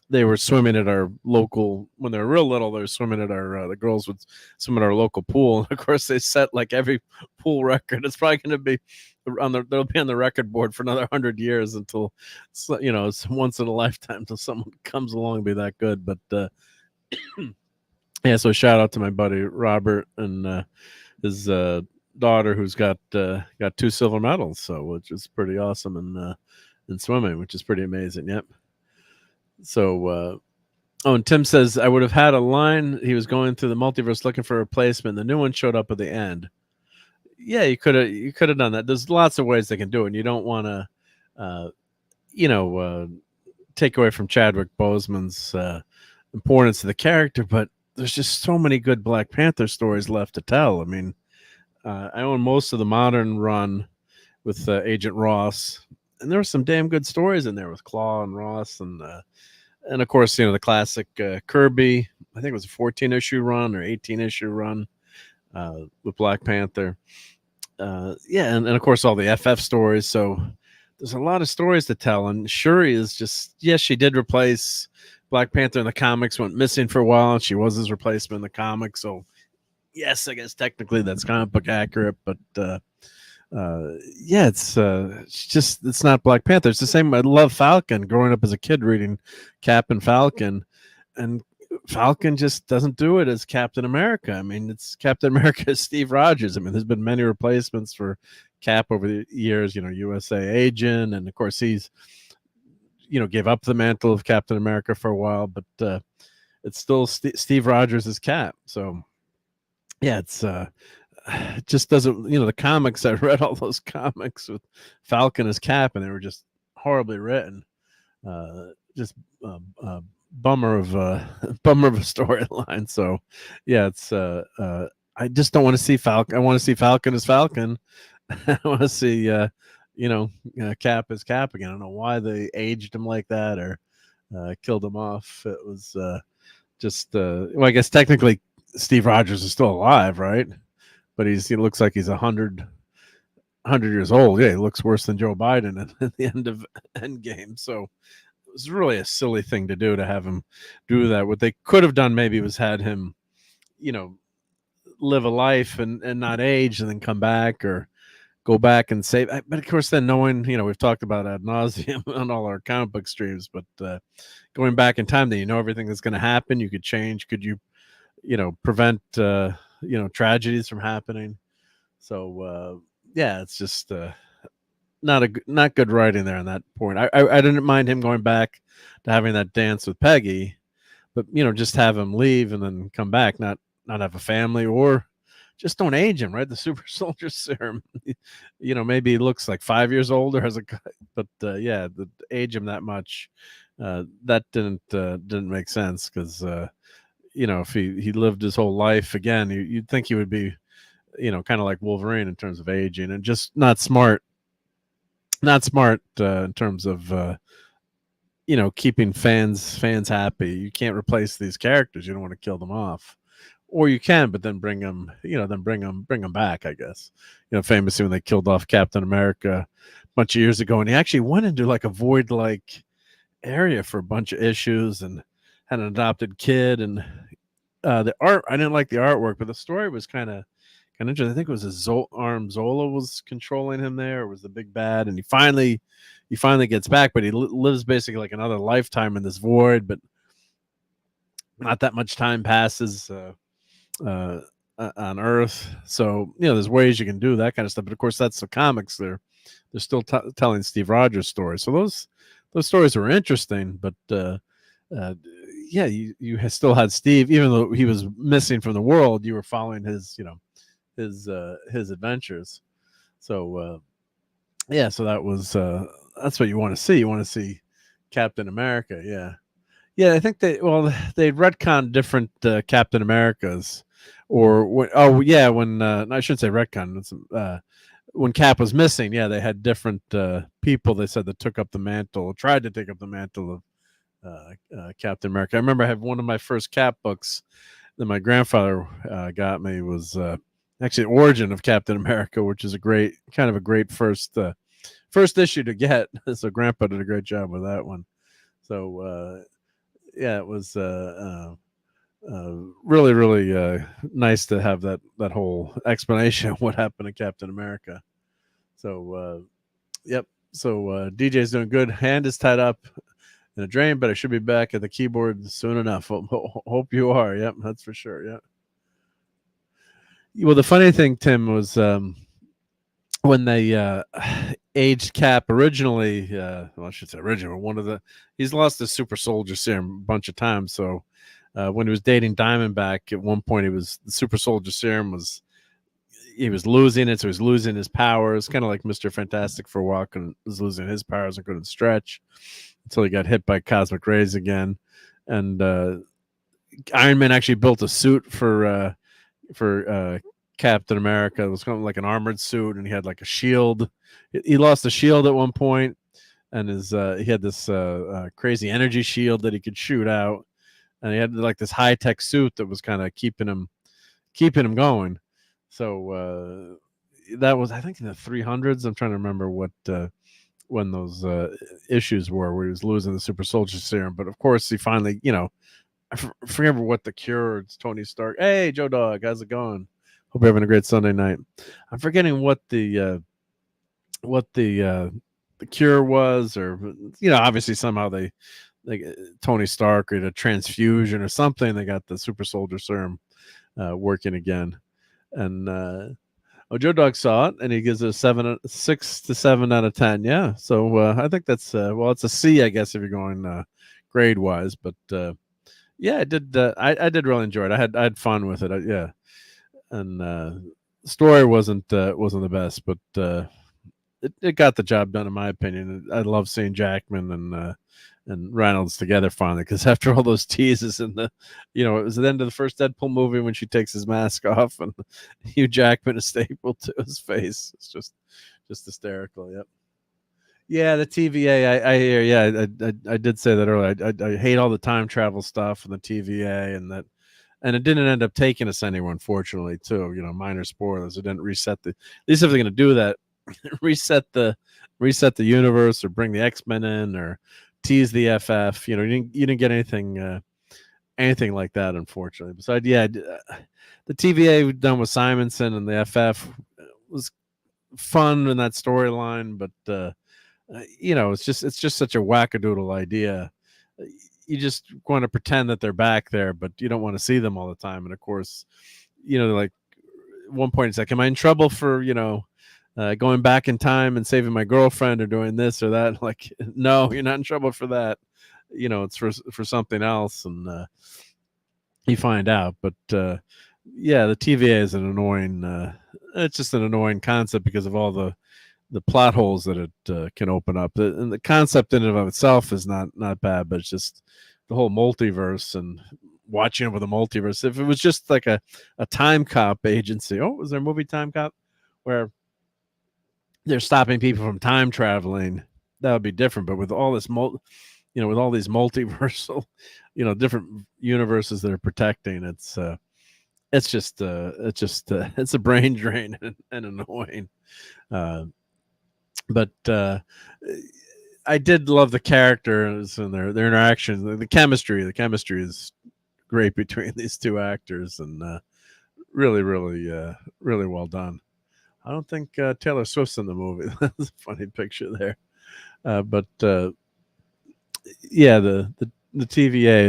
they were swimming at our local, when they were real little, they were swimming at our, the girls would swim at our local pool. And of course they set like every pool record. It's probably going to be they'll be on the record board for another 100 years until, it's once in a lifetime until someone comes along and be that good. But yeah, so shout out to my buddy Robert and his daughter, who's got 2 silver medals, so which is pretty awesome in swimming, which is pretty amazing. Yep. So, and Tim says I would have had a line. He was going through the multiverse looking for a replacement. The new one showed up at the end. Yeah, you could have done that. There's lots of ways they can do it. And you don't want to, take away from Chadwick Boseman's importance to the character, but there's just so many good Black Panther stories left to tell. I mean, I own most of the modern run with Agent Ross, and there were some damn good stories in there with Claw and Ross, and of course, the classic Kirby. I think it was a 14-issue run or 18-issue run with Black Panther. Yeah, and of course all the FF stories. So there's a lot of stories to tell, and Shuri is just, yes, she did replace Black Panther in the comics, went missing for a while, and she was his replacement in the comics. So yes, I guess technically that's comic book accurate, but yeah, it's not Black Panther. It's the same. I love Falcon. Growing up as a kid reading Cap and Falcon just doesn't do it as Captain America. I mean, it's Captain America is Steve Rogers. I mean, there's been many replacements for Cap over the years, USA agent, and of course he's gave up the mantle of Captain America for a while, but it's still Steve Rogers as Cap. So yeah, it's it just doesn't. The comics, I read all those comics with Falcon as Cap, and they were just horribly written. Just bummer of bummer of a storyline. So yeah, it's I just don't want to see Falcon. I want to see Falcon as Falcon. I want to see Cap as Cap again. I don't know why they aged him like that or killed him off. It was well, I guess technically Steve Rogers is still alive, right? But he looks like he's 100 years old. Yeah, he looks worse than Joe Biden at the end of Endgame. So it was really a silly thing to do, to have him do that. What they could have done maybe was had him, live a life and not age and then come back, or go back and save. But of course, then knowing, we've talked about ad nauseum on all our comic book streams, but going back in time, that everything that's going to happen, you could change. Could you, prevent tragedies from happening? So yeah, it's just not good writing there on that point. I didn't mind him going back to having that dance with Peggy, but just have him leave and then come back, not have a family, or just don't age him, right? The super soldier serum, maybe he looks like 5 years older as a guy, but yeah, the age him that much, that didn't make sense, because if he lived his whole life again, you'd think he would be, kind of like Wolverine in terms of aging, and just not smart in terms of keeping fans happy. You can't replace these characters. You don't want to kill them off. Or you can, but then bring them back, I guess. Famously when they killed off Captain America a bunch of years ago, and he actually went into like a void-like area for a bunch of issues, and had an adopted kid. And the art, I didn't like the artwork, but the story was kind of interesting. I think it was Zola was controlling him there, or was the big bad, and he finally gets back, but he lives basically like another lifetime in this void, but not that much time passes on Earth. So there's ways you can do that kind of stuff, but of course that's the comics. They're still telling Steve Rogers stories, so those stories were interesting, but yeah, you still had Steve, even though he was missing from the world. You were following his his adventures. So yeah, so that was that's what you want to see. You want to see Captain America. Yeah, I think they retconned different Captain Americas, or when I shouldn't say retcon. When Cap was missing, yeah, they had different people. They said that tried to take up the mantle of Captain America. I remember I had one of my first Cap books that my grandfather got me was actually Origin of Captain America, which is a great first issue to get. So Grandpa did a great job with that one. So yeah, it was really, really nice to have that whole explanation of what happened to Captain America. So yep. So DJ's doing good. Hand is tied up in a drain, but I should be back at the keyboard soon enough. Hope you are. Yep, that's for sure. Yeah. Well, the funny thing, Tim, was when they aged Cap originally, well, I should say original, he's lost his super soldier serum a bunch of times. So when he was dating Diamondback, at one point the super soldier serum he was losing it, so he was losing his powers, kind of like Mr. Fantastic for a while, and was losing his powers and couldn't stretch until he got hit by cosmic rays again. And Iron Man actually built a suit for Captain America. It was kind of like an armored suit, and he had like a shield. He lost a shield at one point, and he had this crazy energy shield that he could shoot out, and he had like this high-tech suit that was kind of keeping him going. So that was, I think, in the 300s. I'm trying to remember what when those issues were where he was losing the super soldier serum. But of course, he finally, I forget what the cure. It's Tony Stark. Hey, Joe Dog, how's it going? Hope you're having a great Sunday night. I'm forgetting what the cure was, or obviously somehow they Tony Stark or a transfusion or something. They got the super soldier serum working again, and Joe Dog saw it and he gives it a 6 to 7 out of 10. Yeah, so I think that's it's a C, I guess, if you're going grade wise, but yeah, I did really enjoy it. I had fun with it. Yeah. And story wasn't the best, but it got the job done in my opinion. I love seeing Jackman and Reynolds together finally, because after all those teases and it was the end of the first Deadpool movie when she takes his mask off and Hugh Jackman is stapled to his face. It's just hysterical. Yep. Yeah, the TVA. I hear. Yeah, I did say that earlier. I hate all the time travel stuff and the TVA and that. And it didn't end up taking us anywhere, unfortunately, too. Minor spoilers. It didn't reset at least if they're going to do that, reset the universe or bring the X-Men in or tease the FF. You didn't get anything like that, unfortunately. Besides, the TVA done with Simonson and the FF was fun in that storyline, but it's just such a wackadoodle idea. You just want to pretend that they're back there, but you don't want to see them all the time. And of course, like at one point it's like, am I in trouble for going back in time and saving my girlfriend or doing this or that? Like, no, you're not in trouble for that. It's for something else, and you find out. But the TVA is an annoying. It's just an annoying concept because of all the plot holes that it can open up. And the concept in and of itself is not bad, but it's just the whole multiverse and watching over the multiverse. If it was just like a time cop agency, was there a movie Time Cop where they're stopping people from time traveling, that would be different. But with all this with all these multiversal, different universes that are protecting, it's a brain drain and annoying. But I did love the characters and their interactions, the chemistry. The chemistry is great between these two actors, and really well done. I don't think Taylor Swift's in the movie. That's a funny picture there. But the TVA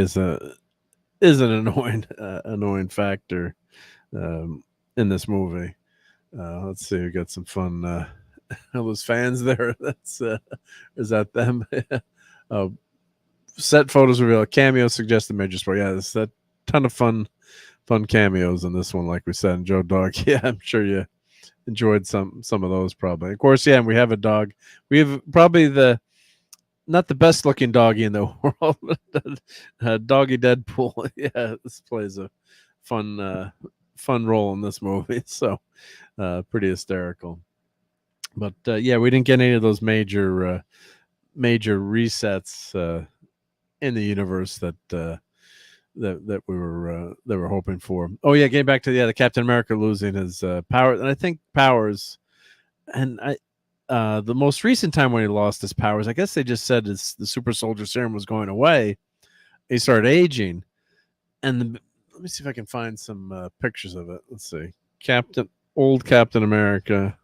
is an annoying factor in this movie. Let's see, we got some fun. All those fans there. That's is that them? Set photos reveal a cameo suggested major sport. Yeah, there's a ton of fun cameos in this one, like we said. And Joe Dog. Yeah, I'm sure you enjoyed some of those probably. Of course, yeah. And we have a dog. We have probably not the best looking doggy in the world. Doggy Deadpool. Yeah, this plays a fun role in this movie. So pretty hysterical. But we didn't get any of those major resets in the universe that we were hoping for. Oh yeah, getting back to the Captain America losing his power, and I think powers, and the most recent time when he lost his powers, I guess they just said the super soldier serum was going away. He started aging, and let me see if I can find some pictures of it. Let's see, old Captain America.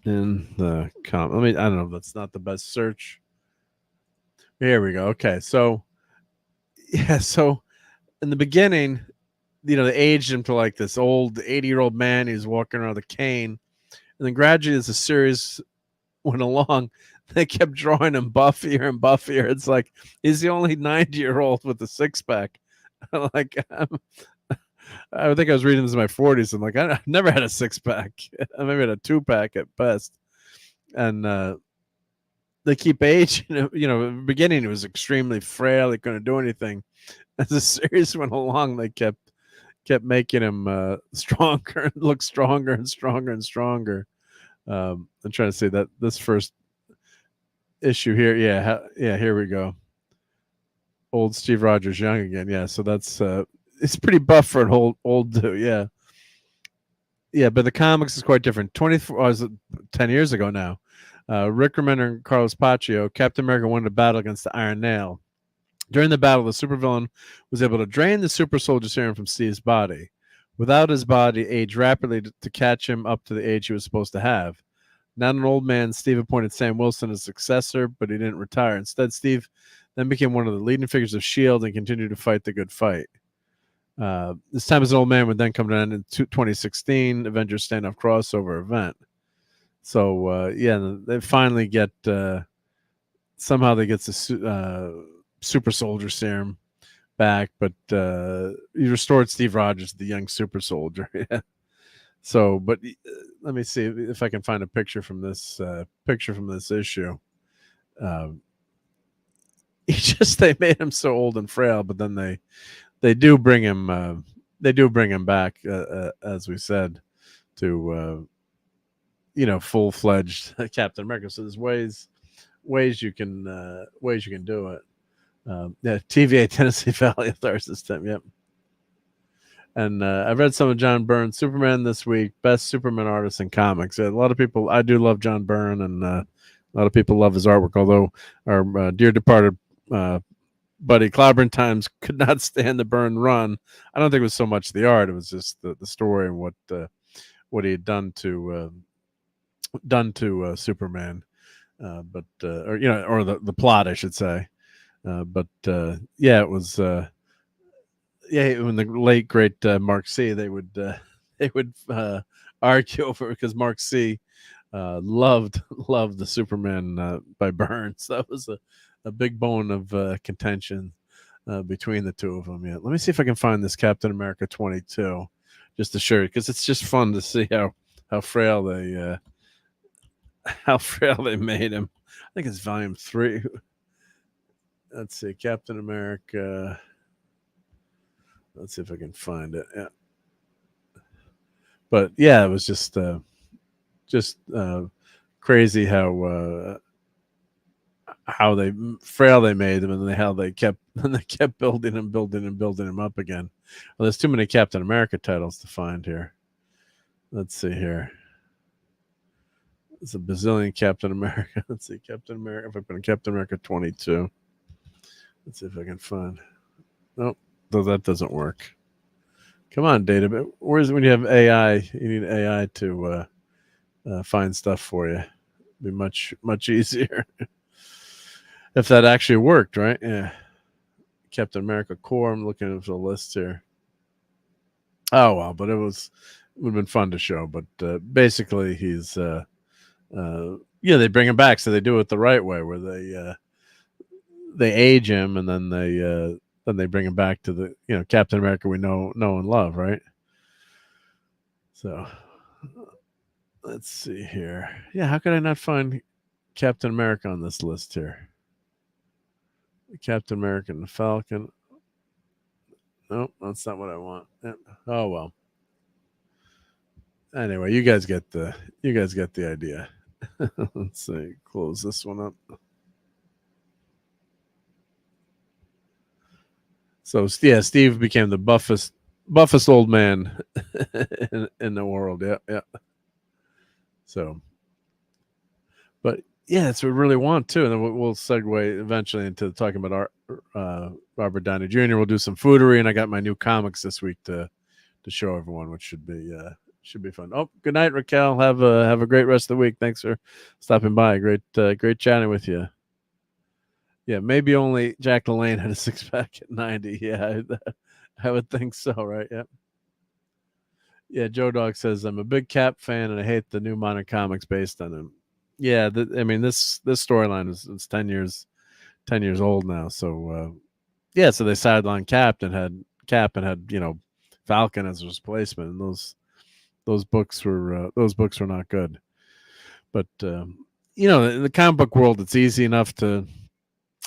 In the I don't know. That's not the best search. Here we go. Okay, so in the beginning, they aged him to like this old 80-year-old man. He's walking around with a cane, and then gradually, as the series went along, they kept drawing him buffier and buffier. It's like he's the only 90-year-old with a six-pack. Like I think I was reading this in my 40s. I'm like, I never had a six-pack. I maybe had a two-pack at best. And they keep aging. In the beginning, it was extremely frail. He couldn't do anything. As the series went along, they kept making him stronger, look stronger and stronger and stronger. I'm trying to say that this first issue here, here we go. Old Steve Rogers, young again. Yeah, so that's it's pretty buff for an old dude. Yeah, but the comics is quite different. 10 years ago now. Rick Remender and Carlos Paccio, Captain America won a battle against the Iron Nail. During the battle, the supervillain was able to drain the super soldier serum from Steve's body. Without his body, aged rapidly to catch him up to the age he was supposed to have. Not an old man, Steve appointed Sam Wilson as successor, but he didn't retire. Instead, Steve then became one of the leading figures of S.H.I.E.L.D. and continued to fight the good fight. This time as an old man would then come to an end in 2016 Avengers standoff crossover event. So they finally get somehow they get the super soldier serum back, but he restored Steve Rogers, the young super soldier. Yeah. So, but let me see if I can find a picture from this issue. They made him so old and frail, but then they do bring him back, as we said, to full-fledged Captain America. So there's ways you can do it. Yeah, TVA Tennessee Valley Authority System. Yep. And I've read some of John Byrne's Superman this week. Best Superman artist in comics. A lot of people. I do love John Byrne, and a lot of people love his artwork. Although our dear departed buddy Clobberin Times could not stand the Byrne run. I don't think it was so much the art; it was just the story and what he had done to Superman. Or the plot, I should say. Yeah, it was. When the late great Marc C, they would argue over, because Marc C loved the Superman by Byrne. So that was a big bone of contention between the two of them. Yeah, let me see if I can find this Captain America 22 just to show you, because it's just fun to see how frail they made him. I think it's volume 3. Let's see, Captain America. Let's see if I can find it. Yeah. But yeah, it was just crazy how frail they made them, and how they kept building him up again. Well, there's too many Captain America titles to find here. Let's see here. It's a bazillion Captain America. Let's see, Captain America. If I put in Captain America 22, let's see if I can find. Nope. Though that doesn't work. Come on, data. Where's when you have AI? You need AI to find stuff for you. It'd be much easier if that actually worked, right? Yeah. Captain America Core. I'm looking at the list here. Oh well, but it would have been fun to show. But basically, he's they bring him back, so they do it the right way, where they age him, and then they bring him back to the Captain America we know and love, right? So let's see here. Yeah, how could I not find Captain America on this list here? Captain America and the Falcon. Nope, that's not what I want. Oh well. Anyway, you guys get the idea. Let's see. Close this one up. So yeah, Steve became the buffest old man in the world. Yeah. So, but yeah, that's what we really want too. And then we'll segue eventually into talking about our Robert Downey Jr. We'll do some foodery, and I got my new comics this week to show everyone, which should be fun. Oh, good night, Raquel. Have a great rest of the week. Thanks for stopping by. Great chatting with you. Yeah, maybe only Jack LaLanne had a 6-pack at 90. Yeah, I would think so, right? Yep. Yeah, Joe Dog says, I'm a big Cap fan, and I hate the new modern comics based on him. Yeah, this storyline is 10 years old now. So, so they sidelined Cap and had Falcon as a replacement, and those books were not good. But in the comic book world, it's easy enough to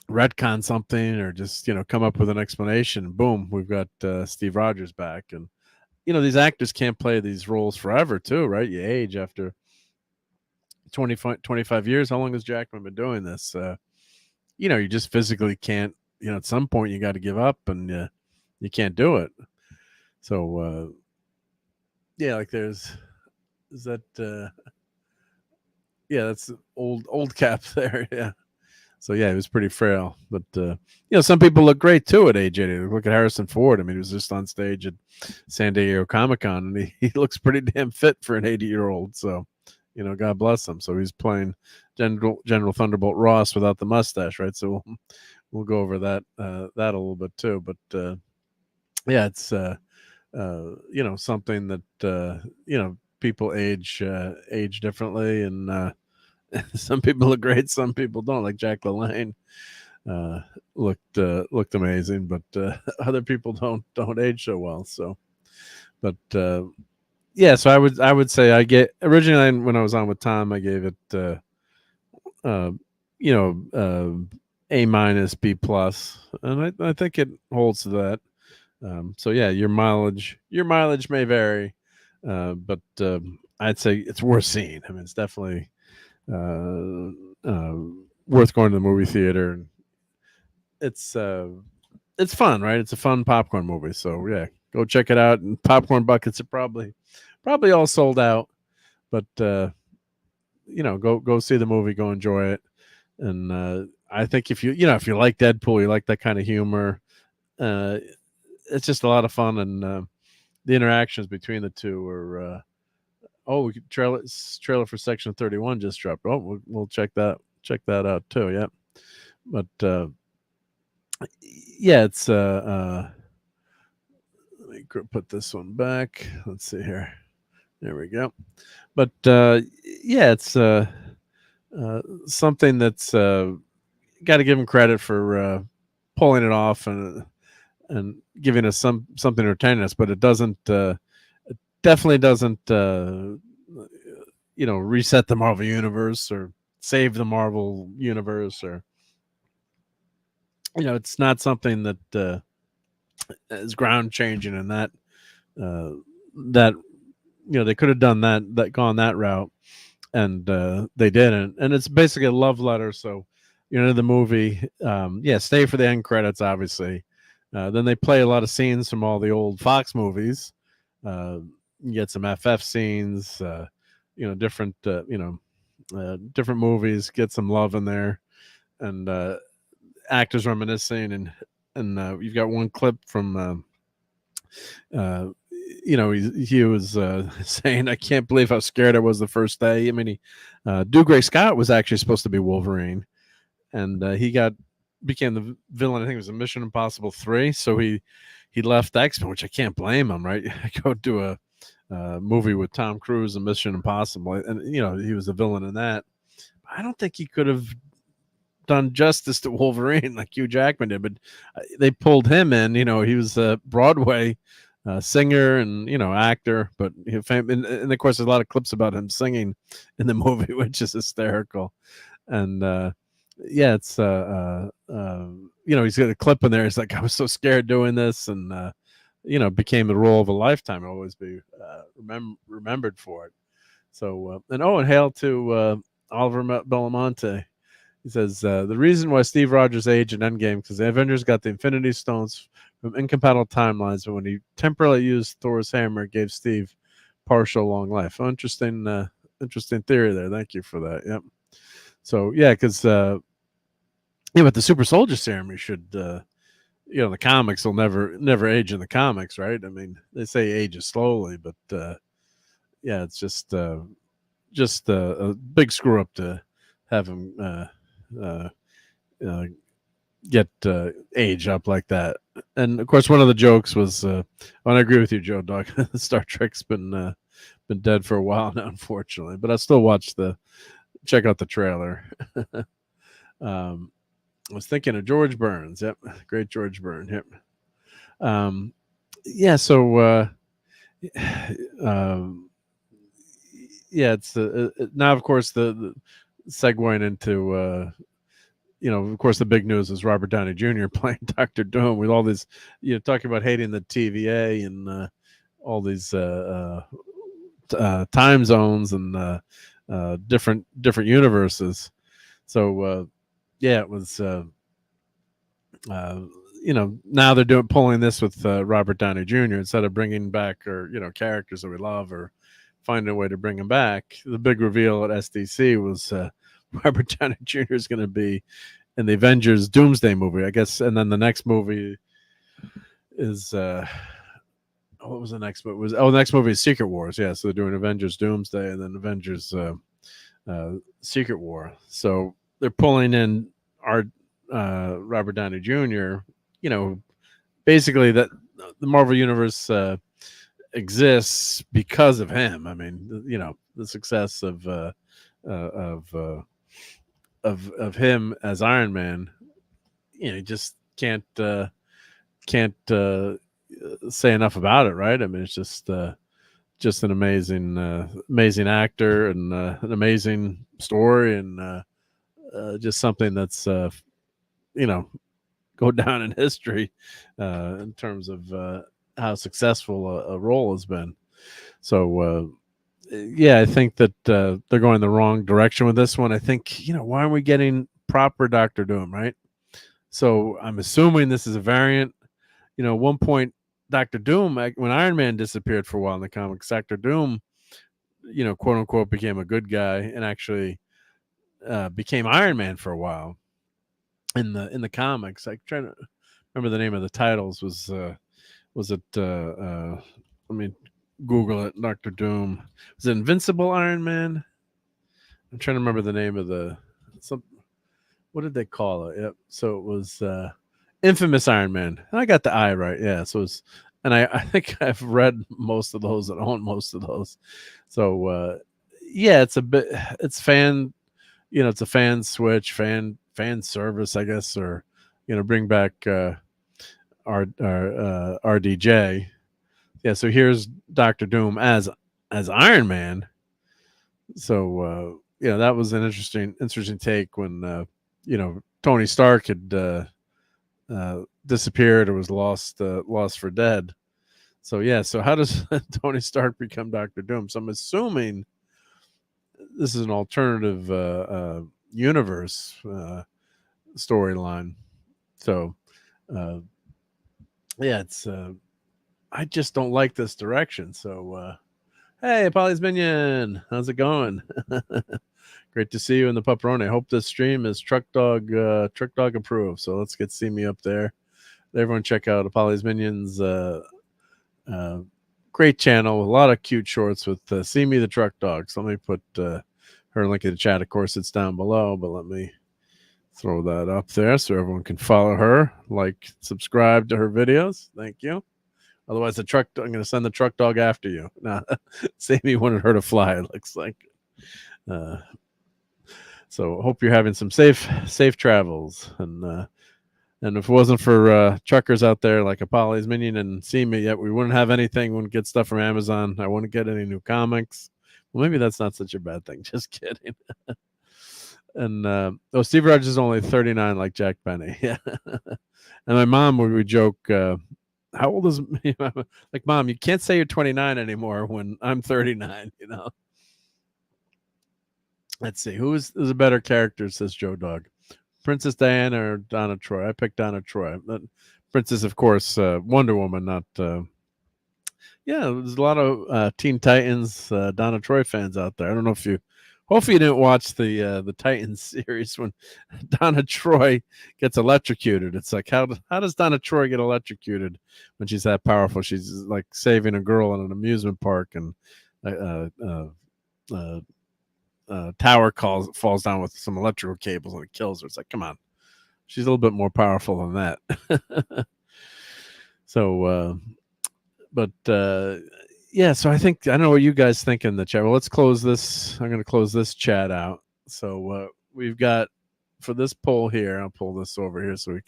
retcon something or just come up with an explanation. Boom, we've got Steve Rogers back. And these actors can't play these roles forever too, right? You age after 25 years. How long has Jackman been doing this? You just physically can't. At some point you got to give up, and you can't do it. So like is that that's old Cap there. Yeah. So yeah, he was pretty frail, but some people look great too at age 80. Look at Harrison Ford. I mean, he was just on stage at San Diego Comic-Con, and he looks pretty damn fit for an 80-year-old. So, God bless him. So he's playing General Thunderbolt Ross without the mustache, right? So we'll go over that a little bit too. But it's something that people age differently, and some people look great, some people don't, like Jack LaLanne. looked amazing, but other people don't age so well. So, but yeah, so I would say I get originally when I was on with Tom, I gave it you know A minus B plus, and I think it holds to that. So yeah, your mileage may vary, but I'd say it's worth seeing. I mean, it's definitely uh, uh, worth going to the movie theater. And it's fun, right? It's a fun popcorn movie. So yeah, go check it out. And popcorn buckets are probably all sold out, but go see the movie, go enjoy it. And I think if if you like Deadpool, you like that kind of humor. It's just a lot of fun, and the interactions between the two are. Oh, trailer for Section 31 just dropped. Oh, we'll check that out too. Yeah, but yeah, it's let me put this one back. Let's see here. There we go. But yeah, it's something that's got to give him credit for pulling it off and giving us something to entertain us. But it doesn't. It definitely doesn't. Reset the Marvel universe or save the Marvel universe, or it's not something that is ground changing, and that they could have done that gone that route, and they didn't. And it's basically a love letter. So the movie, stay for the end credits, obviously. Then they play a lot of scenes from all the old Fox movies. You get some FF scenes, different different movies, get some love in there, and actors reminiscing, and you've got one clip from he was saying, I can't believe how scared I was the first day. I mean, Dougray Scott was actually supposed to be Wolverine, and he became the villain. I think it was in Mission Impossible 3. So he left X-Men, which I can't blame him, right? Go do a movie with Tom Cruise and Mission Impossible, and he was a villain in that. I don't think he could have done justice to Wolverine like Hugh Jackman did, but they pulled him in. He was a Broadway singer and actor, but and of course there's a lot of clips about him singing in the movie, which is hysterical. And it's he's got a clip in there. He's like, I was so scared doing this, and became the role of a lifetime. I'll always be remembered for it. So and hail to Oliver Belamonte. He says, the reason why Steve Rogers aged in Endgame because the Avengers got the Infinity Stones from incompatible timelines, but when he temporarily used Thor's hammer, it gave Steve partial long life. Oh, interesting theory there. Thank you for that. Yep. So, yeah, because, but the super soldier serum, you should, the comics will never age in the comics, right? I mean, they say ages slowly, but, yeah, it's just a big screw up to have him get age up like that. And of course, one of the jokes was, and I agree with you, Joe Dog. Star Trek's been dead for a while now, unfortunately. But I still check out the trailer. I was thinking of George Burns. Yep, great George Burns. Yep. Yeah. So it's now, of course, the segueing into of course the big news is Robert Downey Jr. playing Dr. Doom with all this talking about hating the TVA and all these time zones and different universes. So it was now they're pulling this with Robert Downey Jr. instead of bringing back or characters that we love or finding a way to bring them back. The big reveal at SDC was Robert Downey Jr. is going to be in the Avengers Doomsday movie, I guess, and then the next movie is what was the next movie? The next movie is Secret Wars. Yeah, so they're doing Avengers Doomsday and then Avengers Secret War. So they're pulling in our Robert Downey Jr. Basically that the Marvel Universe exists because of him. I mean, the success of him as Iron Man you just can't say enough about it, right? I mean, it's just an amazing actor and an amazing story, and just something that's go down in history in terms of how successful a role has been. So yeah, I think that they're going the wrong direction with this one. I think, why aren't we getting proper Doctor Doom, right? So I'm assuming this is a variant. At one point, Doctor Doom, when Iron Man disappeared for a while in the comics, Doctor Doom, quote unquote, became a good guy and actually became Iron Man for a while in the comics. I'm trying to remember the name of the titles. Was it? Let me Google it. Doctor Doom. Was it Invincible Iron Man? I'm trying to remember the name of what did they call it? Yep. So it was Infamous Iron Man. I got the I right. Yeah. So it's, and I think I've read most of those and own most of those. So yeah, it's fan, it's a fan switch, fan service, I guess, or bring back RDJ. Yeah. So here's Doctor Doom as Iron Man. So that was an interesting take when Tony Stark had disappeared or was lost for dead. So yeah, so how does Tony Stark become Doctor Doom? So I'm assuming this is an alternative universe storyline. So yeah, it's I just don't like this direction. So hey, Polly's Minion, how's it going? Great to see you in the Pupperoni. I hope this stream is Truck Dog approved. So let's see me up there. Everyone check out Polly's Minions. Great channel, a lot of cute shorts with See Me the Truck Dog. So let me put her link in the chat. Of course, it's down below, but let me throw that up there so everyone can follow her, like, subscribe to her videos. Thank you. Otherwise, I'm going to send the Truck Dog after you. Nah, Sammy wanted her to fly, it looks like. So hope you're having some safe travels. And if it wasn't for truckers out there like Polly's Minion and See Me, yet we wouldn't have anything. Wouldn't get stuff from Amazon. I wouldn't get any new comics. Well, maybe that's not such a bad thing. Just kidding. And Steve Rogers is only 39, like Jack Benny. Yeah. And my mom would joke, how old is like, Mom, you can't say you're 29 anymore when I'm 39, Let's see. Who's a better character, says Joe Dog. Princess Diana or Donna Troy? I picked Donna Troy. Princess, of course, Wonder Woman, not yeah, there's a lot of Teen Titans, Donna Troy fans out there. I don't know if you hopefully you didn't watch the Titans series when Donna Troy gets electrocuted. It's like, how does Donna Troy get electrocuted when she's that powerful? She's like saving a girl in an amusement park, and tower falls down with some electrical cables and it kills her. It's like, come on, she's a little bit more powerful than that. So but yeah, so I don't know what you guys think in the chat. Well, let's close this. I'm going to close this chat out. So we've got, for this poll here, I'll pull this over here so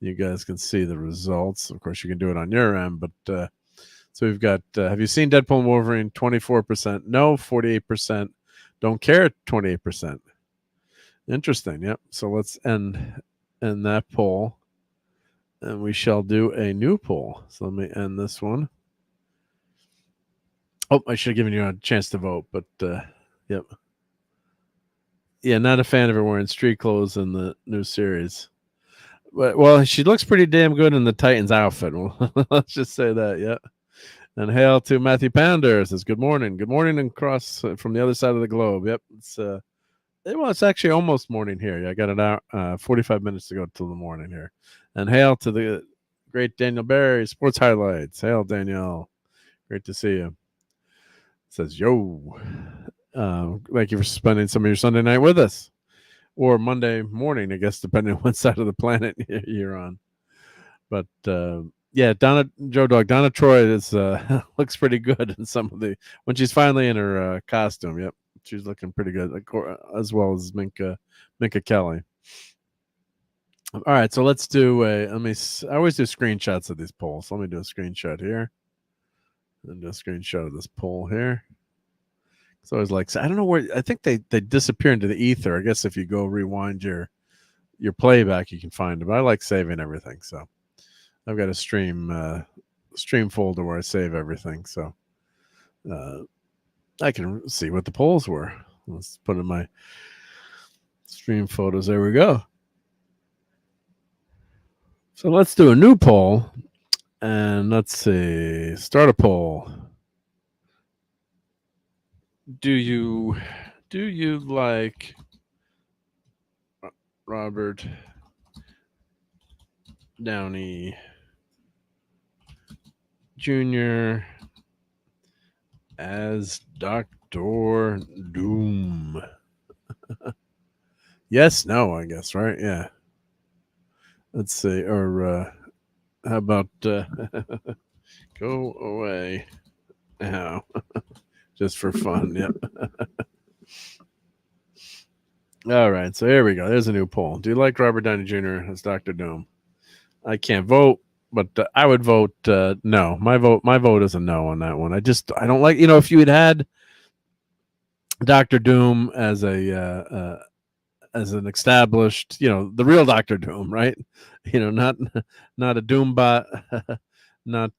you guys can see the results. Of course, you can do it on your end, but so we've got, have you seen Deadpool and Wolverine? 24% no, 48% don't care, 28%. Interesting. Yep. So let's end that poll, and we shall do a new poll. So let me end this one. Oh, I should have given you a chance to vote, but yep. Yeah, not a fan of her wearing street clothes in the new series. But, well, she looks pretty damn good in the Titans outfit. Well, let's just say that, yeah. And hail to Matthew Pounder. Says good morning. Good morning and cross from the other side of the globe. Yep. It's actually almost morning here. I got it out 45 minutes to go till the morning here. And hail to the great Daniel Barry, Sports Highlights. Hail, Danielle. Great to see you. Says, yo. Thank you for spending some of your Sunday night with us. Or Monday morning, I guess, depending on what side of the planet you're on. But yeah, Donna Troy is looks pretty good in some of when she's finally in her costume. Yep, she's looking pretty good, as well as Minka Kelly. All right, so let's do a. I always do screenshots of these polls. So let me do a screenshot here, and do a screenshot of this poll here. It's always like, I don't know where. I think they disappear into the ether. I guess if you go rewind your playback, you can find them. But I like saving everything, so I've got a stream folder where I save everything. So I can see what the polls were. Let's put in my stream photos. There we go. So let's do a new poll, and let's see. Start a poll. Do you like Robert Downey Jr. as Dr. Doom? Yes, no, I guess, right? Yeah. Let's see. Or how about go away now? Just for fun. Yep. All right. So here we go. There's a new poll. Do you like Robert Downey Jr. as Dr. Doom? I can't vote, but I would vote no. My vote is a no on that one. I don't like, if you had Dr. Doom as as an established, the real Dr. Doom, right? Not a Doom bot, not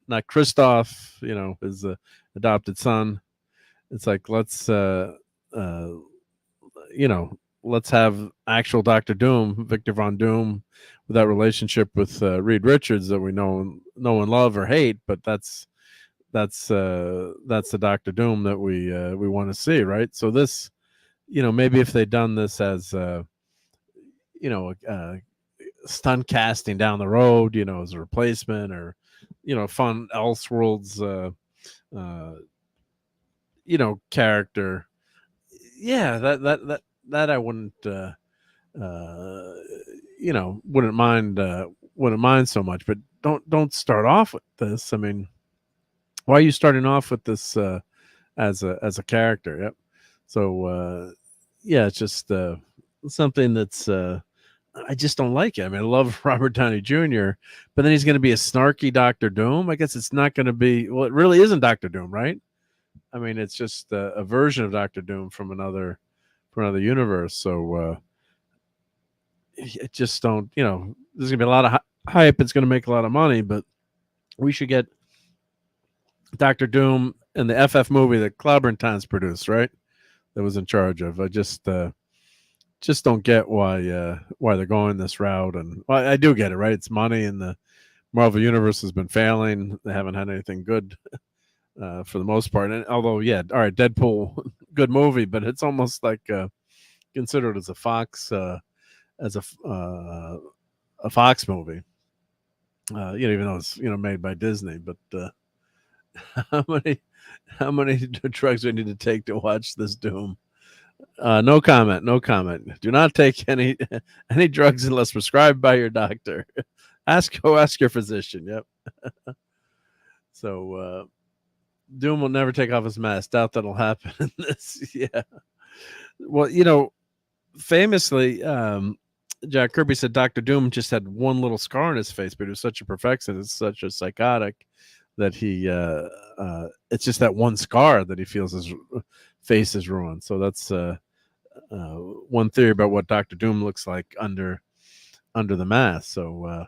not Christoph, his adopted son. It's like, let's have actual Dr. Doom, Victor Von Doom, with that relationship with Reed Richards that we know and love or hate, but that's the Dr. Doom that we want to see, right? So this, maybe if they'd done this as stunt casting down the road, as a replacement, or fun Elseworlds character, yeah, that I wouldn't wouldn't mind so much. But don't start off with this. I mean, why are you starting off with this as a character? Yep. So yeah, it's just something that's I just don't like it. I mean, I love Robert Downey Jr., but then he's going to be a snarky Dr. Doom. I guess it's not going to be. Well, it really isn't Dr. Doom, right? I mean, it's just a version of Dr. Doom from another universe. So it just don't. There's going to be a lot of hype. It's going to make a lot of money, but we should get Dr. Doom in the FF movie that Clobbertines produced, right? That was in charge of. I just don't get why they're going this route. And well, I do get it, right? It's money, and the Marvel Universe has been failing. They haven't had anything good for the most part. And although, yeah, all right, Deadpool, good movie, but it's almost like considered as a Fox Fox movie. Even though it's made by Disney, but how many drugs do I need to take to watch this Doom? No comment. No comment. Do not take any drugs unless prescribed by your doctor. Go ask your physician. Yep. So Doom will never take off his mask. Doubt that'll happen in this. Yeah. Well, famously, Jack Kirby said Dr. Doom just had one little scar on his face, but he was such a perfectionist, such a psychotic, that he it's just that one scar that he feels his face is ruined. So that's one theory about what Dr. Doom looks like under the mask. So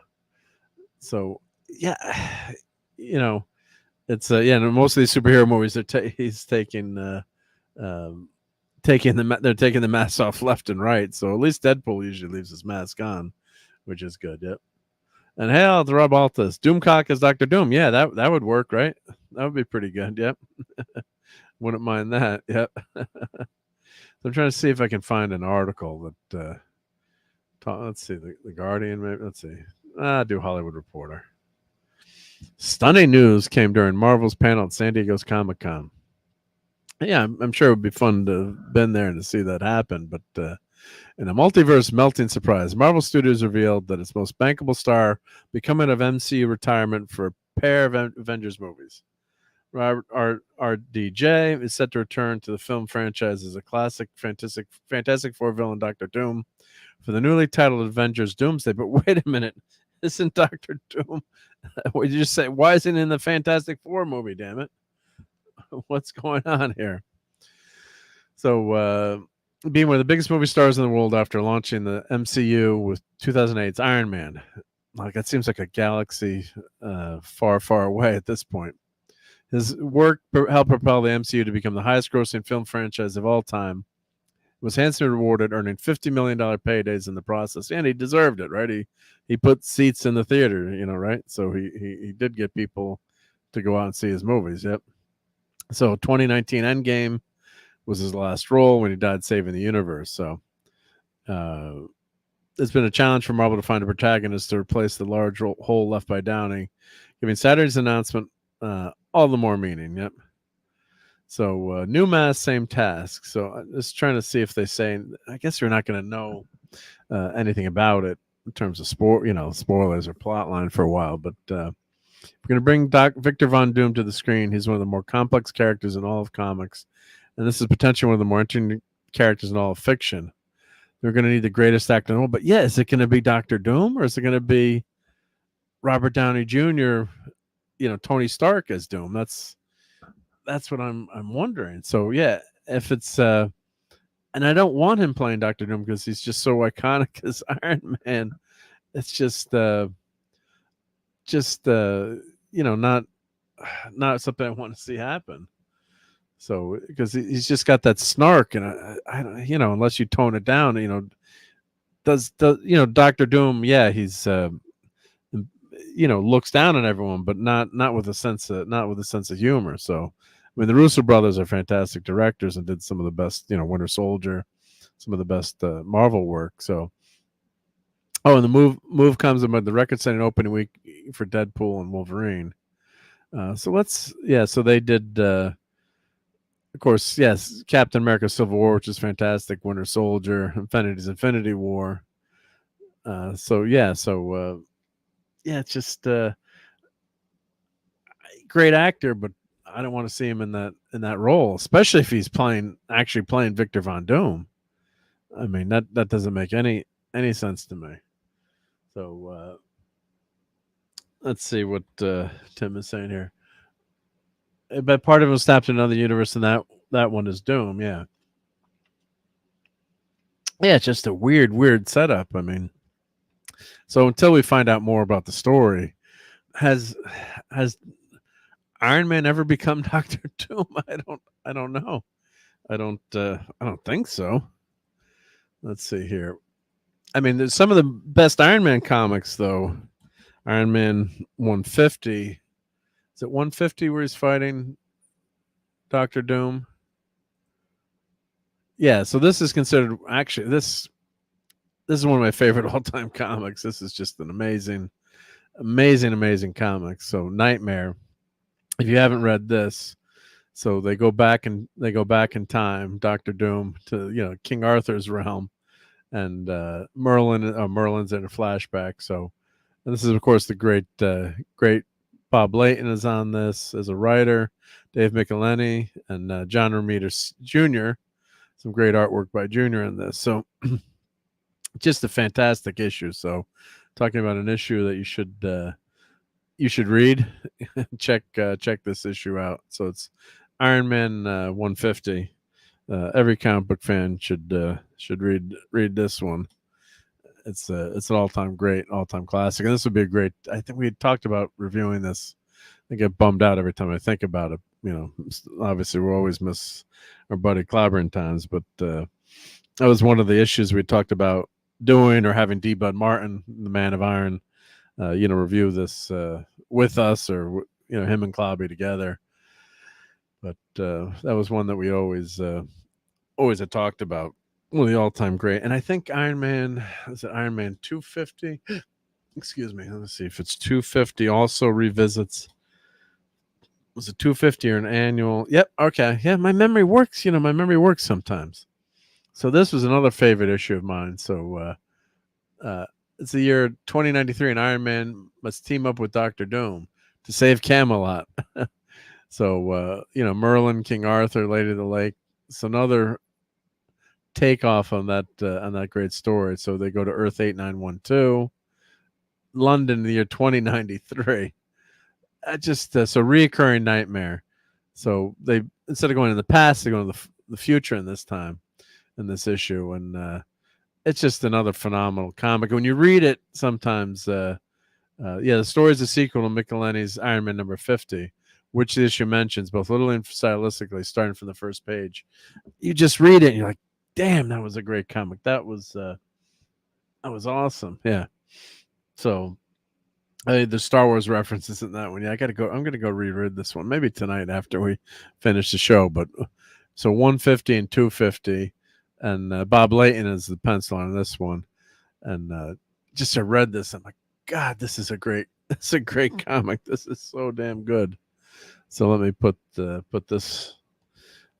yeah, it's most of these superhero movies he's taking the mask off left and right. So at least Deadpool usually leaves his mask on, which is good. Yep. And hail to RobAltis. Doomcock as Dr. Doom. Yeah, that would work, right? That would be pretty good. Yep. Wouldn't mind that. Yep. So I'm trying to see if I can find an article that let's see, the Guardian, maybe. Let's see. Do Hollywood Reporter. Stunning news came during Marvel's panel at San Diego's Comic-Con. Yeah, I'm sure it would be fun to have been there and to see that happen, but in a multiverse melting surprise, Marvel Studios revealed that its most bankable star be coming of MCU retirement for a pair of Avengers movies. Robert RDJ is set to return to the film franchise as a classic Fantastic Four villain, Doctor Doom, for the newly titled Avengers Doomsday. But wait a minute, isn't Doctor Doom? What did you just say? Why isn't he in the Fantastic Four movie? Damn it! What's going on here? So, being one of the biggest movie stars in the world after launching the MCU with 2008's Iron Man, like that seems like a galaxy far, far away at this point. His work helped propel the MCU to become the highest-grossing film franchise of all time. Was handsomely rewarded, earning $50 million paydays in the process, and he deserved it, right? He put seats in the theater, right? So he did get people to go out and see his movies. Yep. So 2019 Endgame was his last role when he died saving the universe. So it's been a challenge for Marvel to find a protagonist to replace the large hole left by Downey, giving Saturday's announcement all the more meaning. Yep. So new mask, same task. So I'm just trying to see if they say. I guess we're not going to know anything about it in terms of spoilers or plot line for a while. But we're going to bring Victor Von Doom to the screen. He's one of the more complex characters in all of comics, and this is potentially one of the more interesting characters in all of fiction. They're going to need the greatest actor in the world. But yeah, is it going to be Doctor Doom, or is it going to be Robert Downey Jr., Tony Stark as Doom? That's what I'm wondering. So yeah, if it's and I don't want him playing Doctor Doom because he's just so iconic as Iron Man. It's just not something I want to see happen. So because he's just got that snark, and I don't, unless you tone it down, does Doctor Doom? Yeah, he's looks down on everyone, but not with a sense of humor. So I mean, the Russo brothers are fantastic directors and did some of the best, Winter Soldier, some of the best Marvel work. So, and the move comes about the record-setting opening week for Deadpool and Wolverine. So they did, of course, yes, Captain America: Civil War, which is fantastic. Winter Soldier, Infinity War. It's just great actor, but I don't want to see him in that role, especially if he's actually playing Victor Von Doom. I mean, that doesn't make any sense to me. So let's see what Tim is saying here. But part of him snapped in another universe, and that one is Doom. Yeah, it's just a weird setup. I mean, so until we find out more about the story, has Iron Man ever become Doctor Doom? I don't know. I don't think so. Let's see here. I mean, there's some of the best Iron Man comics, though. Iron Man 150. Is it 150 where he's fighting Doctor Doom? Yeah. So this is considered actually this is one of my favorite all-time comics. This is just an amazing comic. So Nightmare. If you haven't read this, so they go back in time, Doctor Doom, to King Arthur's realm, and Merlin's in a flashback. So, and this is of course the great Bob Layton is on this as a writer, Dave Michelini and John Romita Jr. Some great artwork by Jr. in this. So, just a fantastic issue. So, talking about an issue that you should read. check this issue out. So it's Iron Man 150. Every comic book fan should read this one. It's an all-time great, all-time classic, and this would be a great. I think we had talked about reviewing this. I get bummed out every time I think about it. Obviously we always miss our buddy Clobberin times, but that was one of the issues we talked about doing, or having D. Bud Martin, the Man of Iron, review this with us, or him and Clobby together. But that was one that we always had talked about. One of the all-time great. And I think Iron Man 250? Excuse me. Let me see if it's 250 also revisits. Was it 250 or an annual? Yep. Okay. Yeah, my memory works. My memory works sometimes. So this was another favorite issue of mine. So it's the year 2093, and Iron Man must team up with Doctor Doom to save Camelot. So Merlin, King Arthur, Lady of the Lake. It's another takeoff on that great story. So they go to Earth 8912, London, the year 2093. Just so reoccurring nightmare. So they, instead of going in the past, they go in the future in this time, in this issue, and it's just another phenomenal comic. When you read it, sometimes, the story is a sequel to Michelenni's Iron Man number 50, which the issue mentions both literally and stylistically, starting from the first page. You just read it, and you're like, "Damn, that was a great comic. That was awesome." Yeah. So the Star Wars references in that one. Yeah, I'm gonna go reread this one maybe tonight after we finish the show. But so 150 and 250, and Bob Layton is the pencil on this one. And just I read this, I'm like, God, this is a great comic. This is so damn good. So let me put this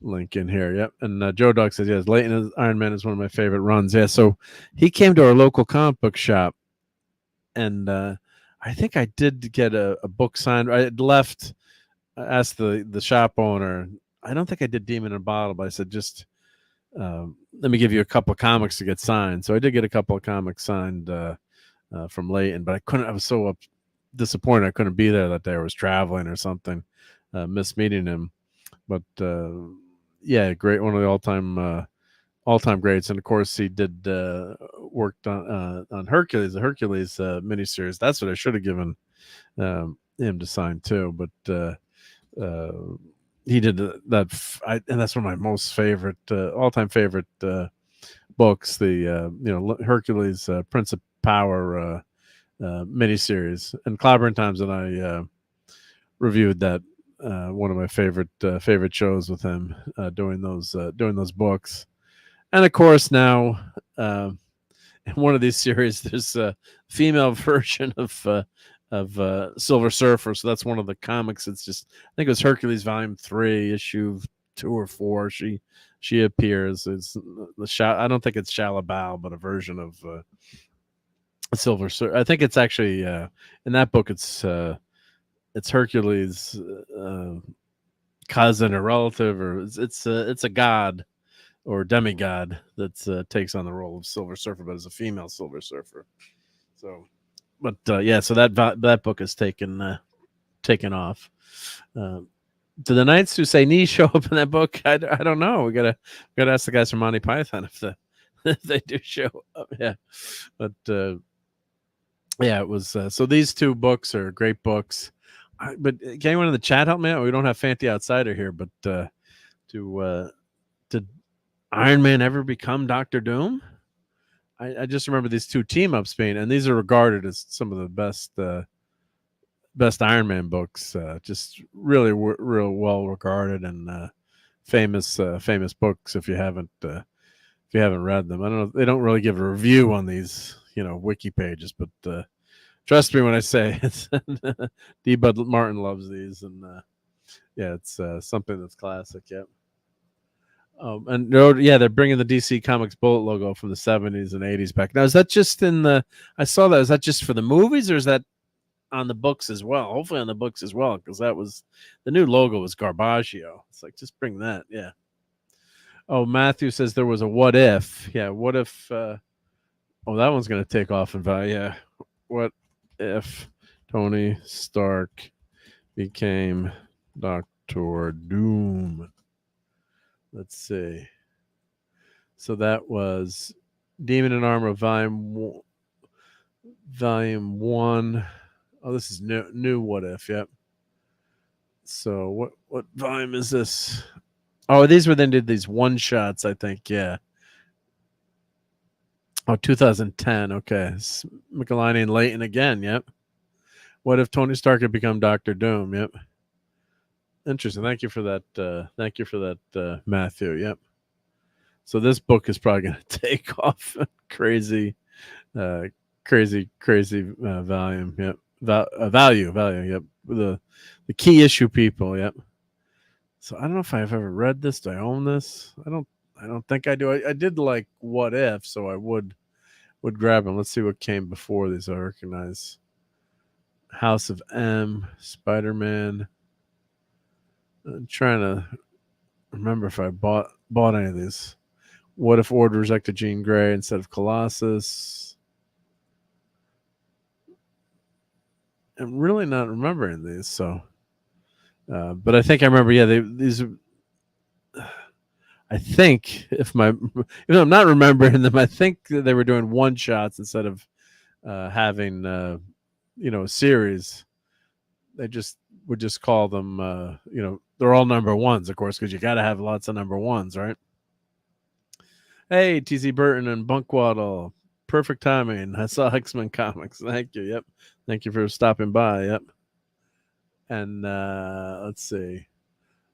link in here. Yep. And Joe Dog says, yes, Layton Iron Man is one of my favorite runs. Yeah. So he came to our local comic book shop, and I think I did get a book signed. I had left, asked the shop owner. I don't think I did Demon in a Bottle, but I said, just let me give you a couple of comics to get signed. So I did get a couple of comics signed from Layton, but I was so disappointed I couldn't be there that day. I was traveling or something, missed meeting him. But yeah, great, one of the all-time greats. And of course he did worked on Hercules, the Hercules miniseries. That's what I should have given him to sign too, but he did that, and that's one of my most favorite all-time favorite books, the Hercules Prince of Power miniseries. And Clobber Times and I reviewed that, one of my favorite shows with him, doing those books. And of course, now in one of these series, there's a female version of Silver Surfer. So that's one of the comics. It's just, I think it was Hercules Volume 3, issue 2 or 4. She appears. It's I don't think it's Shalabal, but a version of Silver Surfer. I think it's actually in that book. It's Hercules' cousin or relative, or it's a god or demigod that takes on the role of Silver Surfer, but as a female Silver Surfer. So, but yeah, so that book is taken off. Do the Knights Who Say Knee show up in that book? I don't know. We gotta ask the guys from Monty Python if they do show up. Yeah, but yeah, it was. So these two books are great books. But can anyone in the chat help me out? We don't have Fanty Outsider here, but did Iron Man ever become Doctor Doom? I just remember these two team ups being, and these are regarded as some of the best Iron Man books. Just really real well regarded and famous books. If you haven't read them, I don't know. They don't really give a review on these wiki pages, but trust me when I say it's D. Bud Martin loves these, and yeah, it's something that's classic. Yep. And yeah, they're bringing the DC Comics Bullet logo from the 70s and 80s back. Now, is that just I saw that. Is that just for the movies, or is that on the books as well? Hopefully on the books as well, because that was the new logo was Garbaggio. It's like, just bring that. Yeah. Oh, Matthew says there was a what if. Yeah, what if that one's going to take off in value. Yeah. What if Tony Stark became Dr. Doom? Let's see. So that was Demon in Armor Volume 1. Oh, this is new what if. Yep. So what volume is this? Oh, these were then did these one shots, I think. Yeah. Oh, 2010. Okay. Michelini and Layton again. Yep. What if Tony Stark had become Dr. Doom? Yep. Interesting. Thank you for that, Matthew. Yep. So this book is probably going to take off crazy volume. Yep. Value. Yep. The key issue people. Yep. So I don't know if I've ever read this. Do I own this? I don't think I do. I did like What If, so I would grab them. Let's see what came before these. I recognize House of M, Spider-Man. I'm trying to remember if I bought any of these. What if Ord rejected Jean Grey instead of Colossus? I'm really not remembering these, so. But I think I remember. Yeah, these. I think if I'm not remembering them, I think that they were doing one shots instead of having a series. They would just call them. They're all number ones, of course, because you got to have lots of number ones, right? Hey, TZ Burton and Bunkwaddle. Perfect timing. I saw X-Men comics. Thank you. Yep. Thank you for stopping by. Yep. And let's see.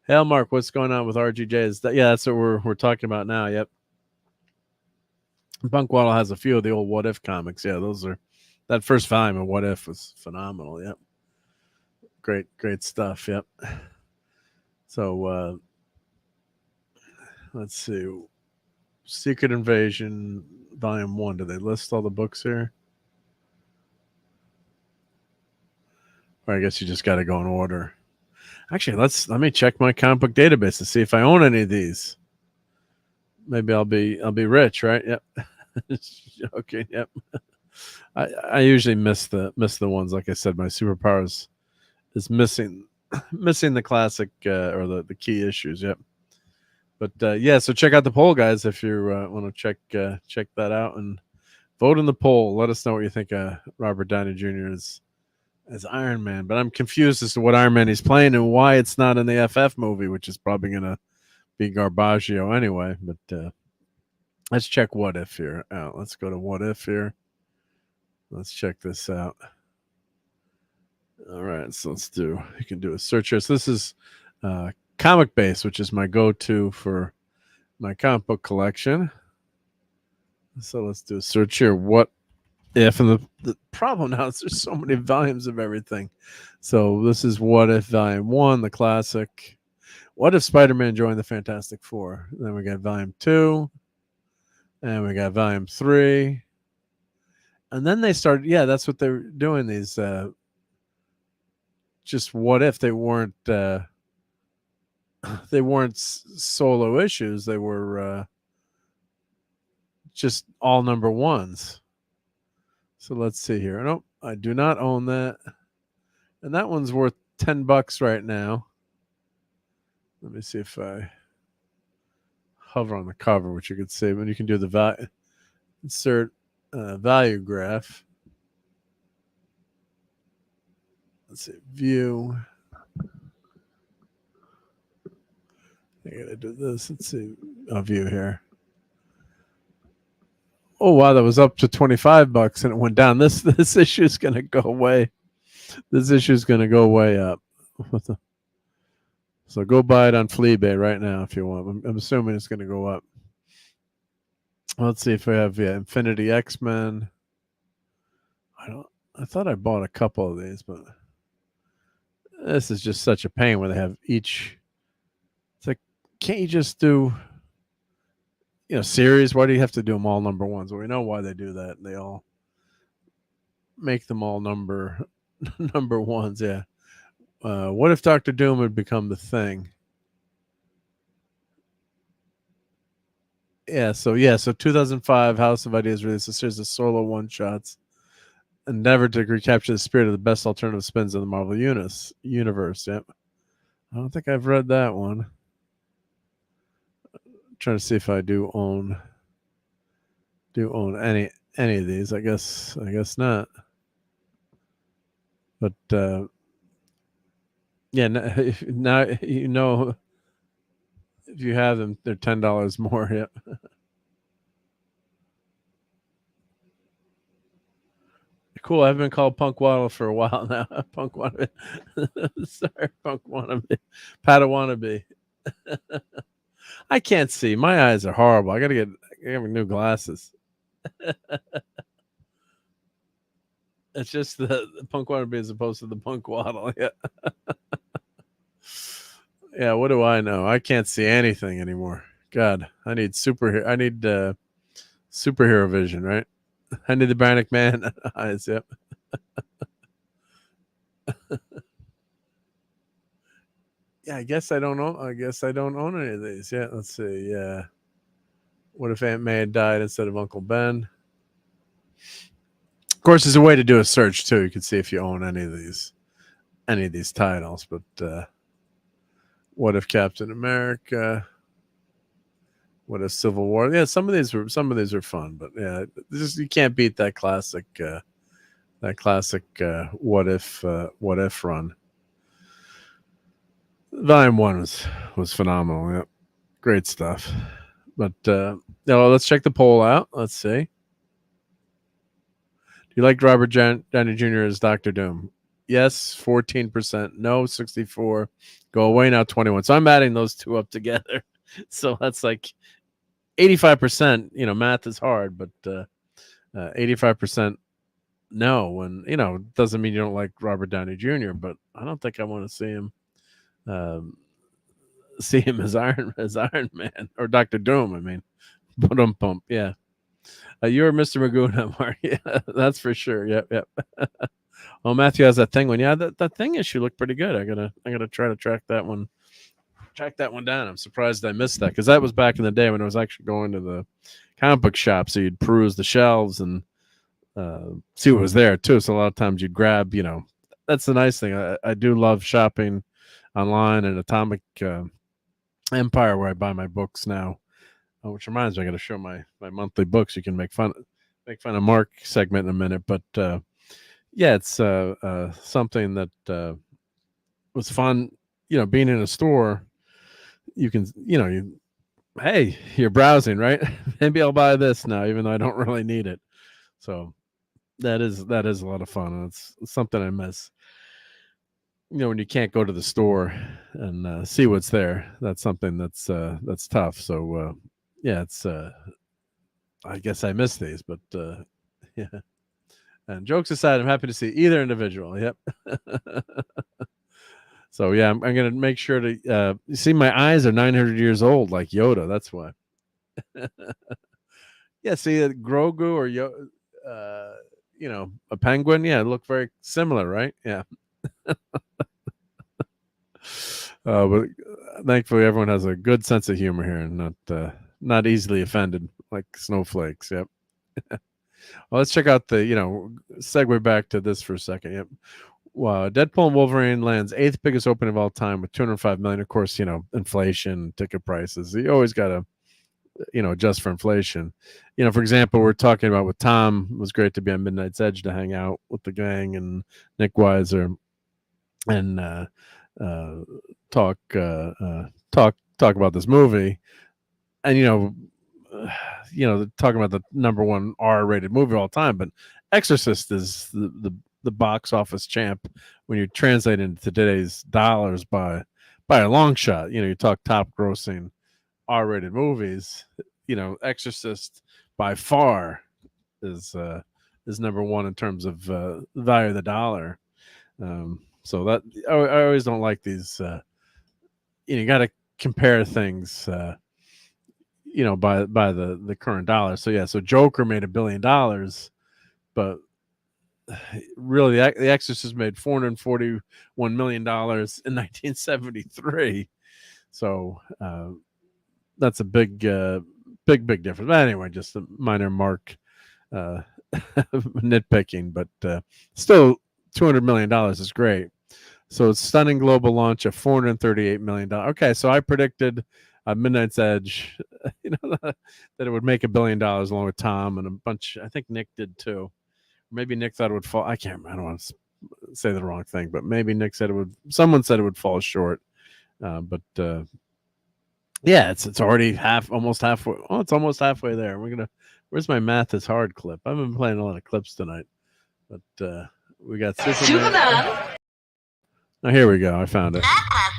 Hail, Mark. What's going on with RGJs? That's what we're talking about now. Yep. Bunkwaddle has a few of the old What If comics. Yeah, that first volume of What If was phenomenal. Yep. Great stuff. Yep. So let's see. Secret Invasion, Volume 1. Do they list all the books here? Or I guess you just got to go in order. Actually, let me check my comic book database to see if I own any of these. Maybe I'll be rich, right? Yep. Okay. Yep. I usually miss the ones. Like I said, my superpowers is missing the classic or the key issues. Yep. But so check out the poll, guys, if you want to check that out and vote in the poll. Let us know what you think Robert Downey Jr. is as Iron Man. But I'm confused as to what Iron Man he's playing and why it's not in the FF movie, which is probably going to be Garbaggio anyway. But let's check What If here. Let's go to What If here. Let's check this out. All right, so you can do a search here. So this is Comic Base, which is my go-to for my comic book collection. So let's do a search here. What If? And the problem now is there's so many volumes of everything. So this is What If Volume 1, the classic. What If Spider-Man joined the Fantastic Four? Then we got Volume 2. And we got Volume 3. And then they started, that's what they were doing, these just what if they weren't solo issues. They were just all number ones. So let's see here. Nope, I do not own that. And that one's worth $10 right now. Let me see if I hover on the cover, which you can see. When you can do the value, insert value graph. Let's see, view. I gotta do this. Let's see, view here. Oh wow, that was up to $25 and it went down. This issue is gonna go away. This issue is gonna go way up. So go buy it on Fleabay right now if you want. I'm assuming it's gonna go up. Let's see if we have Infinity X-Men. I thought I bought a couple of these, but this is just such a pain where they have each. It's like, can't you just do series? Why do you have to do them all number ones? Well, we know why they do that. They all make them all number ones. Yeah. What if Dr. Doom had become the Thing? So 2005 House of Ideas released a series of solo one-shots endeavored to recapture the spirit of the best alternative spins in the Marvel universe. Yep. I don't think I've read that one. I'm trying to see if I do own any of these. I guess not. But now if you have them, they're $10 more. Yep. Cool. I've been called Punk Waddle for a while now. Punk Wannabe. Sorry, Punk Wannabe. Padawannabe. I can't see. My eyes are horrible. I gotta get new glasses. It's just the Punk Wannabe as opposed to the Punk Waddle. Yeah. Yeah. What do I know? I can't see anything anymore. God, I need superhero vision, right? I need the Bionic Man eyes. Yep. Yeah, I guess I don't know. I guess I don't own any of these. Yeah, let's see. Yeah. What if Aunt May had died instead of Uncle Ben? Of course, there's a way to do a search too. You can see if you own any of these titles. But what if Captain America? What if Civil War? Yeah, some of these are fun, but yeah, you can't beat that classic. What if run. Volume 1 was phenomenal. Yeah, great stuff. But let's check the poll out. Let's see. Do you like Robert Downey Jr. as Dr. Doom? Yes, 14%. No, 64%. Go away now, 21%. So I'm adding those two up together. So that's like 85%. Math is hard, but 85% no. And doesn't mean you don't like Robert Downey Jr., but I don't think I want to see him. See him as Iron Man or Dr. Doom. I mean, pump. Yeah. You're Mr. Magoo, Mark. Yeah, that's for sure. Yep. Oh, Matthew has that thing one. Yeah, that thing issue looked pretty good. I gotta try to track that one down. I'm surprised I missed that because that was back in the day when I was actually going to the comic book shop. So you'd peruse the shelves and see what was there too. So a lot of times you'd grab. That's the nice thing. I do love shopping online at Atomic Empire where I buy my books now. Which reminds me, I got to show my monthly books. You can make fun of Mark segment in a minute, but yeah, it's something that was fun. Being in a store, you can hey, you're browsing, right? Maybe I'll buy this now, even though I don't really need it. So that is a lot of fun, and it's something I miss. When you can't go to the store and see what's there, that's something that's tough. So yeah, it's I guess I miss these, but yeah. And jokes aside, I'm happy to see either individual. Yep. So yeah, I'm gonna make sure to you see my eyes are 900 years old, like Yoda. That's why. Yeah, see Grogu or a penguin. Yeah, look very similar, right? Yeah. But thankfully, everyone has a good sense of humor here and not easily offended like snowflakes. Yep. Well, let's check out the segue back to this for a second. Yep. Wow, Deadpool and Wolverine lands 8th biggest opening of all time with 205 million. Of course, inflation, ticket prices. You always got to adjust for inflation. For example, we're talking about with Tom. It was great to be on Midnight's Edge to hang out with the gang and Nick Weiser and talk about this movie, and talking about the number 1 R-rated movie of all time. But Exorcist is the box office champ when you translate into today's dollars by a long shot. You talk top grossing R-rated movies. Exorcist by far is number 1 in terms of value of the dollar. So that I always don't like these. You got to compare things. By the current dollar. So yeah, so Joker made $1 billion, but really the Exorcist made $441 million in 1973. So that's a big difference. But anyway, just a minor Mark nitpicking, but still $200 million is great. So it's stunning global launch of $438 million. Okay, so I predicted Midnight's Edge, that it would make $1 billion along with Tom and a bunch. I think Nick did too. Maybe Nick thought it would fall. I don't want to say the wrong thing, but maybe Nick said it would. Someone said it would fall short. But yeah, it's already almost halfway. Oh, it's almost halfway there. Where's my math is hard clip? I've been playing a lot of clips tonight, but we got Superman. Oh, here we go. I found it. That class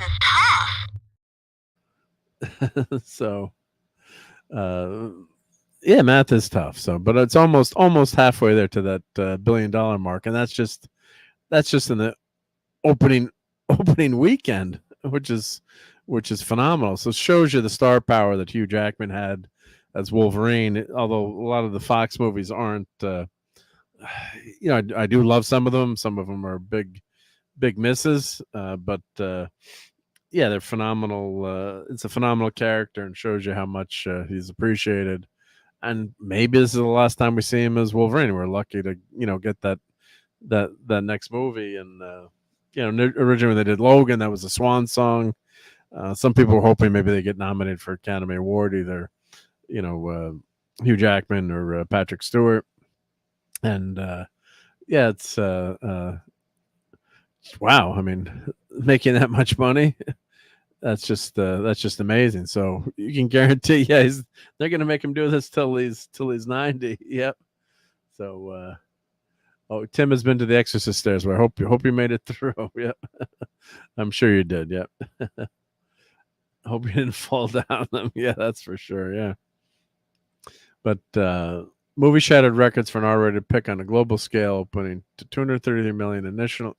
is tough. So, yeah, math is tough. So, but it's almost halfway there to that $1 billion mark, and that's just in the opening weekend, which is phenomenal. So, it shows you the star power that Hugh Jackman had as Wolverine. Although a lot of the Fox movies aren't, I do love some of them. Some of them are big misses, but yeah, they're phenomenal. It's a phenomenal character and shows you how much he's appreciated. And maybe this is the last time we see him as Wolverine. We're lucky to get that next movie. And originally when they did Logan, that was a swan song. Some people were hoping maybe they get nominated for Academy Award, either Hugh Jackman or Patrick Stewart. And yeah, it's wow. I mean, making that much money, that's just amazing. So you can guarantee, yeah, they're going to make him do this till he's 90. Yep. So, oh, Tim has been to the Exorcist stairs. Well, I hope you made it through. Yep. I'm sure you did. Yep. Hope you didn't fall down them. Yeah, that's for sure. Yeah. But movie shattered records for an R-rated pick on a global scale, opening to 233 million internationally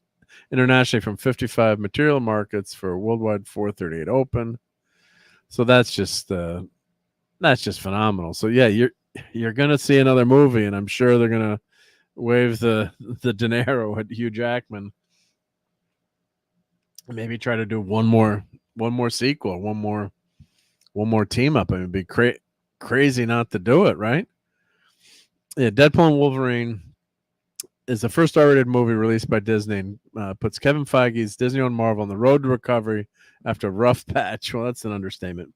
from 55 material markets for a worldwide 438 open. So that's just phenomenal. So yeah, you're gonna see another movie, and I'm sure they're gonna wave the dinero at Hugh Jackman. Maybe try to do one more sequel, one more team up. I mean, it'd be crazy not to do it, right? Yeah, Deadpool and Wolverine is the first R-rated movie released by Disney, and puts Kevin Feige's Disney-owned Marvel on the road to recovery after a rough patch. Well, that's an understatement.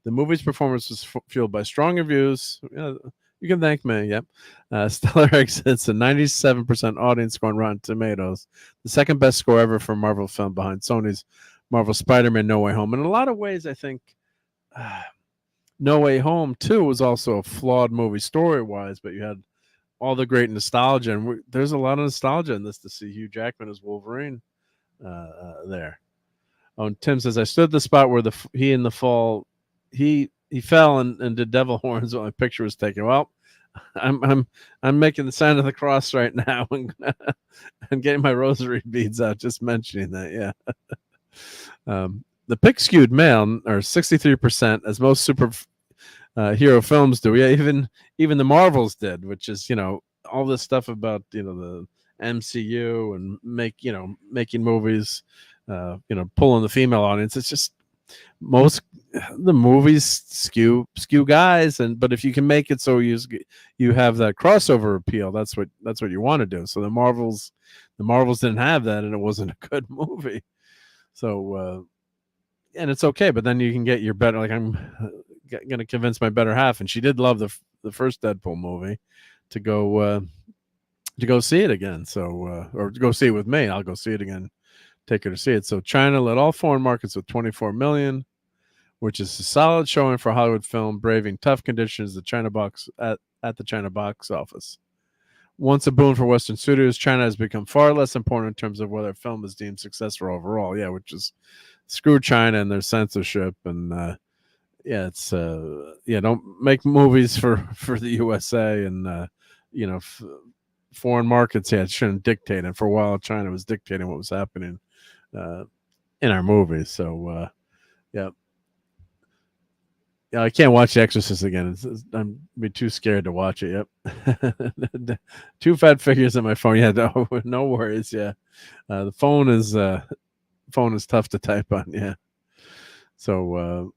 The movie's performance was fueled by strong reviews. You can thank me. Yep. Stellar exits, a 97% audience score on Rotten Tomatoes, the second best score ever for a Marvel film behind Sony's Marvel Spider-Man No Way Home. In a lot of ways, I think No Way Home 2 was also a flawed movie story-wise, but you had all the great nostalgia, and there's a lot of nostalgia in this to see Hugh Jackman as Wolverine there. Oh, and Tim says, I stood at the spot where he in the fall he fell and did devil horns when my picture was taken. Well, I'm making the sign of the cross right now and getting my rosary beads out. Just mentioning that, yeah. The pick skewed male, or 63%, as most super hero films do. Yeah, even the Marvels did, which is all this stuff about the MCU and making movies, pulling the female audience. It's just most the movies skew guys, but if you can make it so you have that crossover appeal, that's what you want to do. So the Marvels didn't have that, and it wasn't a good movie. So and it's okay, but then you can get your better. Like, I'm gonna convince my better half, and she did love the first Deadpool movie, to go see it again. So or to go see it with me. I'll go see it again. Take her to see it. So China led all foreign markets with 24 million, which is a solid showing for a Hollywood film braving tough conditions at the China box office. Once a boon for Western studios, China has become far less important in terms of whether a film is deemed successful overall. Yeah, which is screw China and their censorship. And yeah, it's don't make movies for the USA and foreign markets. Yeah, it shouldn't dictate. And for a while, China was dictating what was happening in our movies. So yeah. Yeah, I can't watch The Exorcist again. I'm be too scared to watch it. Yep. Two fat figures on my phone. Yeah, no worries. Yeah, the phone is tough to type on. Yeah. So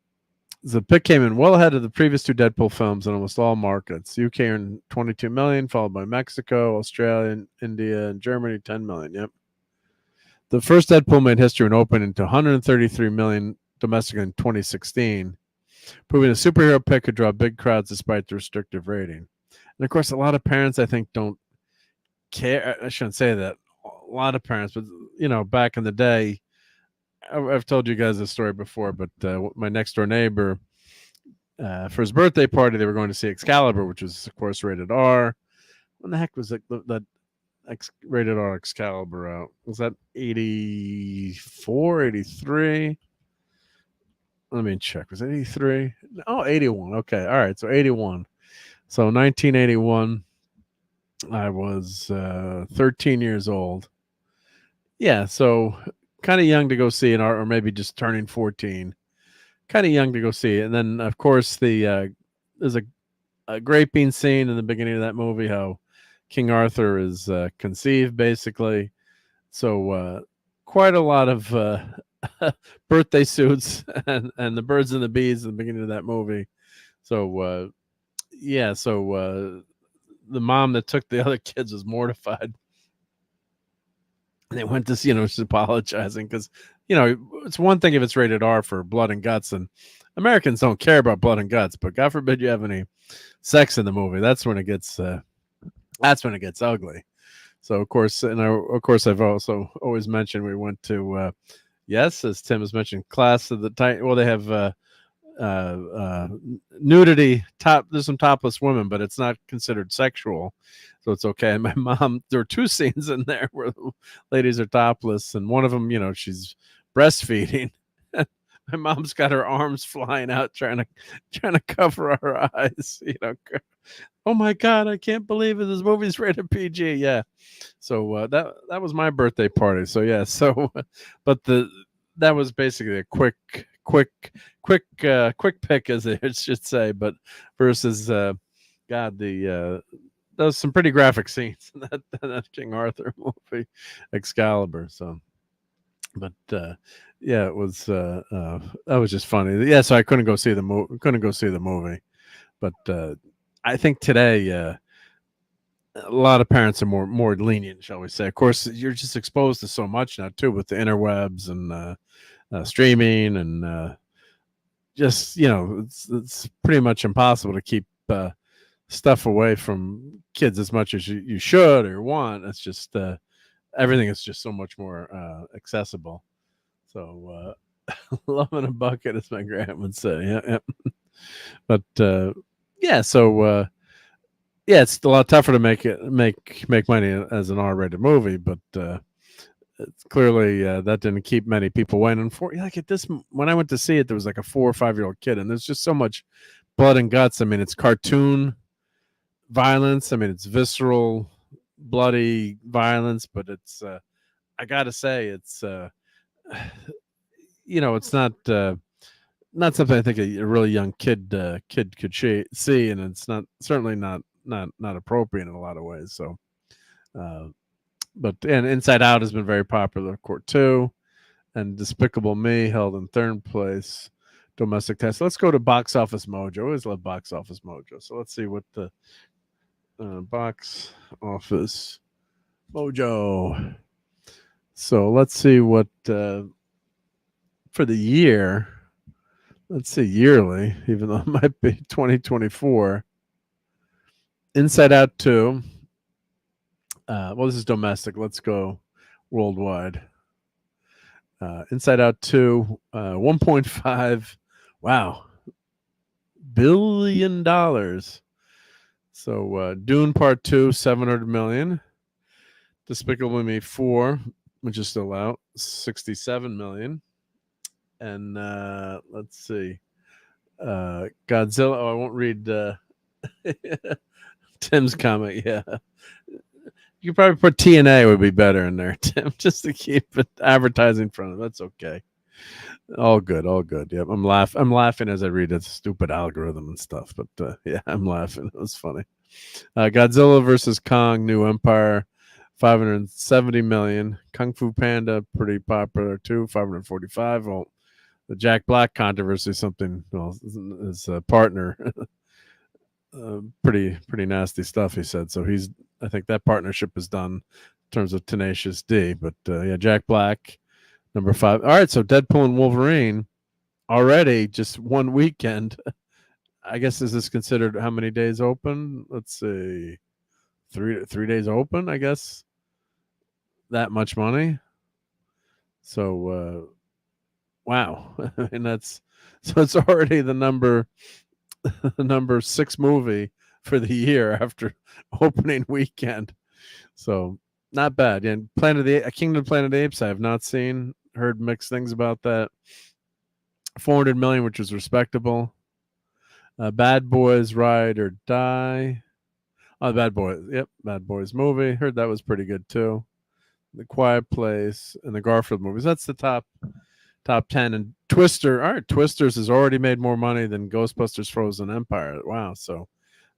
the pick came in well ahead of the previous two Deadpool films in almost all markets. UK earned 22 million, followed by Mexico, Australia, India, and Germany 10 million. Yep. The first Deadpool made history and opened into 133 million domestic in 2016. Proving a superhero pick could draw big crowds despite the restrictive rating. And of course, a lot of parents, I think, don't care. I shouldn't say that. A lot of parents, but back in the day, I've told you guys this story before, but my next door neighbor, for his birthday party, they were going to see Excalibur, which was, of course, rated R. When the heck was that rated R Excalibur out? Was that 84, 83? Let me check. Was it 83? Oh, 81. Okay. All right. So 81. So 1981, I was 13 years old. Yeah. So kind of young to go see an art, or maybe just turning 14. Kind of young to go see it. And then, of course, there's a great bean scene in the beginning of that movie, how King Arthur is conceived, basically. So quite a lot of birthday suits and the birds and the bees at the beginning of that movie. So the mom that took the other kids was mortified. And they went to see, she's apologizing because, it's one thing if it's rated R for blood and guts, and Americans don't care about blood and guts, but God forbid you have any sex in the movie. That's when it gets ugly. So of course, I've also always mentioned we went to, yes, as Tim has mentioned, Class of the Titan. Well, they have nudity. There's some topless women, but it's not considered sexual, so it's okay. And my mom, there are 2 scenes in there where the ladies are topless, and one of them, she's breastfeeding. My mom's got her arms flying out, trying to cover her eyes. Oh my God, I can't believe it. This movie's rated PG. Yeah. So that was my birthday party. So yeah. So, but that was basically a quick pick, as they should say. But versus God, those some pretty graphic scenes in that King Arthur movie, Excalibur. So, but yeah, it was that was just funny. Yeah, so I couldn't go see the movie, but I think today a lot of parents are more lenient, shall we say. Of course, you're just exposed to so much now too with the interwebs and streaming and just it's pretty much impossible to keep stuff away from kids as much as you should or want. It's just everything is just so much more accessible. So love in a bucket, as my grandma would say. Yeah. But yeah, so it's a lot tougher to make money as an R-rated movie, but it's clearly that didn't keep many people away. And like at this, when I went to see it, there was like a 4 or 5 year old kid, and there's just so much blood and guts. I mean, it's cartoon violence. I mean, it's visceral, bloody violence, but it's I gotta say, it's it's not something I think a really young kid could see, and it's certainly not appropriate in a lot of ways. So, but Inside Out has been very popular, of course, too, and Despicable Me held in 3rd place. Domestic test. Let's go to Box Office Mojo. I always love Box Office Mojo. So let's see what the Box Office Mojo. So let's see what for the year. Let's see yearly, even though it might be 2024. Inside Out 2. Well, this is domestic. Let's go worldwide. Inside Out 2, 1.5. Wow. $1 billion. So Dune Part 2, 700 million. Despicable Me 4, which is still out, 67 million. And let's see. Godzilla. Oh, I won't read Tim's comment. Yeah. You could probably put TNA would be better in there, Tim, just to keep it advertising front of it. That's okay. All good. Yep. I'm laughing as I read that stupid algorithm and stuff. But yeah, I'm laughing. It was funny. Godzilla versus Kong, New Empire, 570 million. Kung Fu Panda, pretty popular too, 545. Well, the Jack Black controversy, something. Well, his partner. Pretty nasty stuff, he said. So I think that partnership is done in terms of Tenacious D. But yeah, Jack Black, number 5. All right, so Deadpool and Wolverine already just one weekend. I guess is this considered how many days open? Let's see, 3 days open. I guess that much money. So wow, and it's already the number 6 movie for the year after opening weekend. So not bad. And Kingdom of Planet of the Apes, I have not seen. Heard mixed things about that. 400 million, which was respectable. Bad Boys Ride or Die. Oh, Bad Boys. Yep, Bad Boys movie. Heard that was pretty good too. The Quiet Place and the Garfield movies. That's the top 10. And Twister. All right, Twisters has already made more money than Ghostbusters Frozen Empire. Wow. So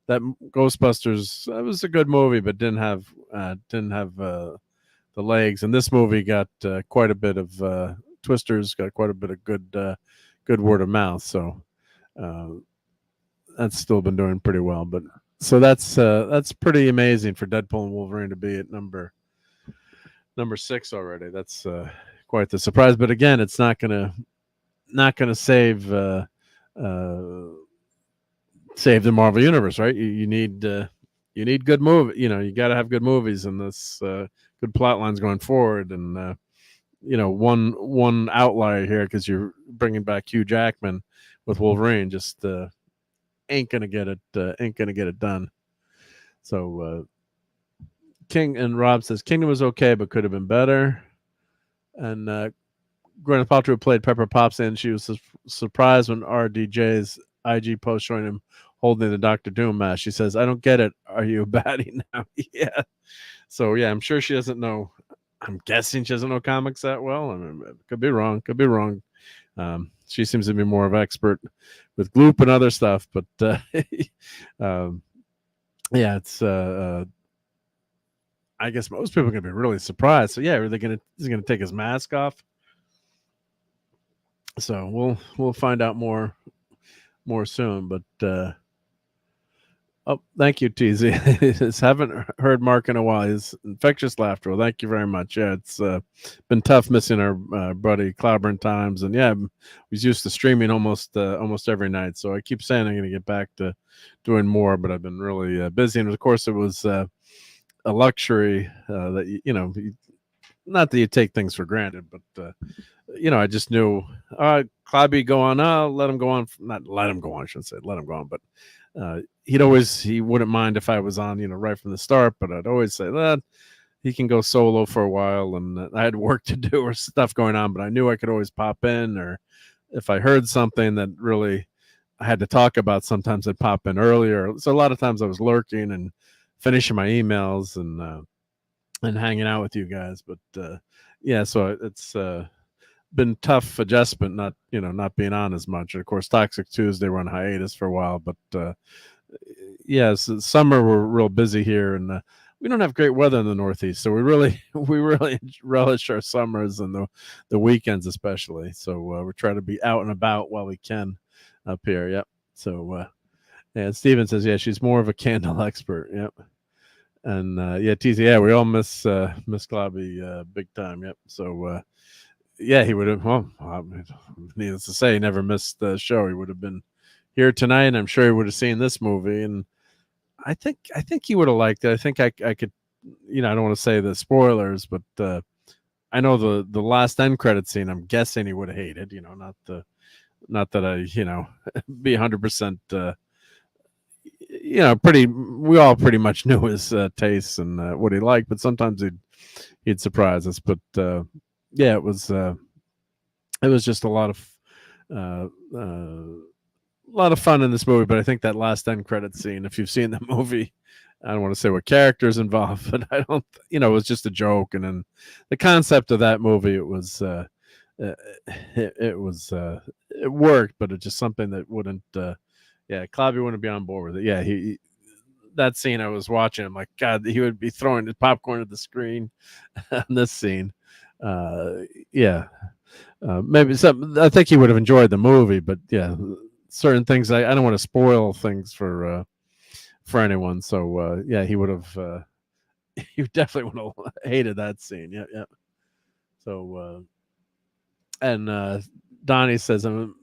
that Ghostbusters, that was a good movie, but didn't have the legs. And this movie got quite a bit of Twister's got quite a bit of good word of mouth. So that's still been doing pretty well. But so that's pretty amazing for Deadpool and Wolverine to be at number 6 already. That's quite the surprise. But again, it's not gonna save save the Marvel universe, right? You need good movie. You got to have good movies and this good plot lines going forward. And one outlier here, because you're bringing back Hugh Jackman with Wolverine, just ain't gonna get it done. So King and Rob says Kingdom was okay, but could have been better. And Gwyneth Paltrow played Pepper Potts, and she was surprised when RDJ's IG post showing him holding the Doctor Doom mask. She says, "I don't get it. Are you a baddie now?" Yeah. So yeah, I'm sure she doesn't know. I'm guessing she doesn't know comics that well. I mean, could be wrong. She seems to be more of an expert with Gloop and other stuff, but yeah, it's I guess most people are gonna be really surprised. So yeah, is he gonna take his mask off? So we'll find out more soon. But oh, thank you, TZ. Haven't heard Mark in a while. His infectious laughter. Well, thank you very much. Yeah, it's been tough missing our buddy Clobberin times, and yeah, he's used to streaming almost every night. So I keep saying I'm going to get back to doing more, but I've been really busy, and of course it was a luxury that not that you take things for granted, but I just knew Clobby go on. Let him go on. Not let him go on. I shouldn't say let him go on, but. He wouldn't mind if I was on, right from the start, but I'd always say that he can go solo for a while, and I had work to do or stuff going on, but I knew I could always pop in, or if I heard something that really I had to talk about, sometimes I'd pop in earlier. So a lot of times I was lurking and finishing my emails and hanging out with you guys. But yeah, so it's been tough adjustment, not being on as much. And of course, Toxic Tuesday were on hiatus for a while, but yes, summer we're real busy here, and we don't have great weather in the Northeast, so we really relish our summers and the weekends especially. So we're trying to be out and about while we can up here. Yep. So and Steven says, yeah, she's more of a candle expert. Yep. And yeah, TZ, yeah, we all miss Globby big time. Yep. So yeah, he would have. Well, needless to say, he never missed the show. He would have been here tonight, and I'm sure he would have seen this movie. And I think he would have liked it. I think I could, I don't want to say the spoilers, but I know the last end credit scene. I'm guessing he would have hated. Not that I be 100%. We all pretty much knew his tastes and what he liked, but sometimes he'd surprise us. But yeah, it was just a lot of fun in this movie. But I think that last end credit scene, if you've seen the movie, I don't want to say what characters involved, but I don't, it was just a joke. And then the concept of that movie, it worked, but it's just something that wouldn't, Clobby wouldn't be on board with it. Yeah, that scene I was watching, I'm like, God, he would be throwing the popcorn at the screen on this scene. Maybe some. I think he would have enjoyed the movie, but yeah, certain things I don't want to spoil things for anyone. So yeah, he would have. He definitely would have hated that scene. Yeah. So and Donnie says, I'm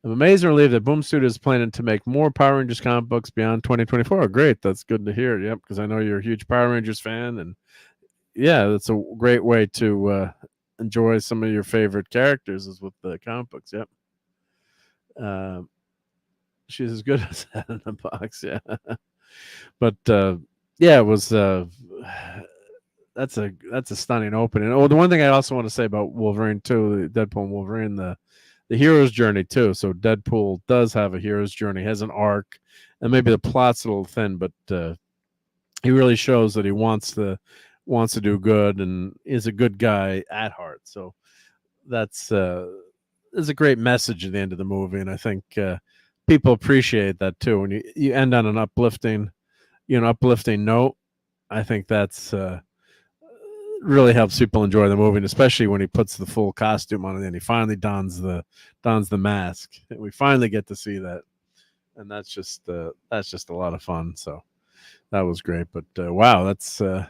amazed and relieved that Boom Studios is planning to make more Power Rangers comic books beyond 2024. Oh, great, that's good to hear. Yep, because I know you're a huge Power Rangers fan, and yeah, that's a great way to enjoy some of your favorite characters is with the comic books. Yep. She's as good as that in the box. Yeah. But yeah, it was that's a stunning opening. Oh, the one thing I also want to say about Wolverine too, Deadpool and Wolverine, the hero's journey too. So Deadpool does have a hero's journey, has an arc, and maybe the plot's a little thin, but he really shows that he wants to do good and is a good guy at heart. So that's is a great message at the end of the movie, and I think people appreciate that too. When you end on an uplifting note, I think that's really helps people enjoy the movie, and especially when he puts the full costume on and he finally dons the mask. We finally get to see that, and that's just a lot of fun. So that was great. But wow, that's I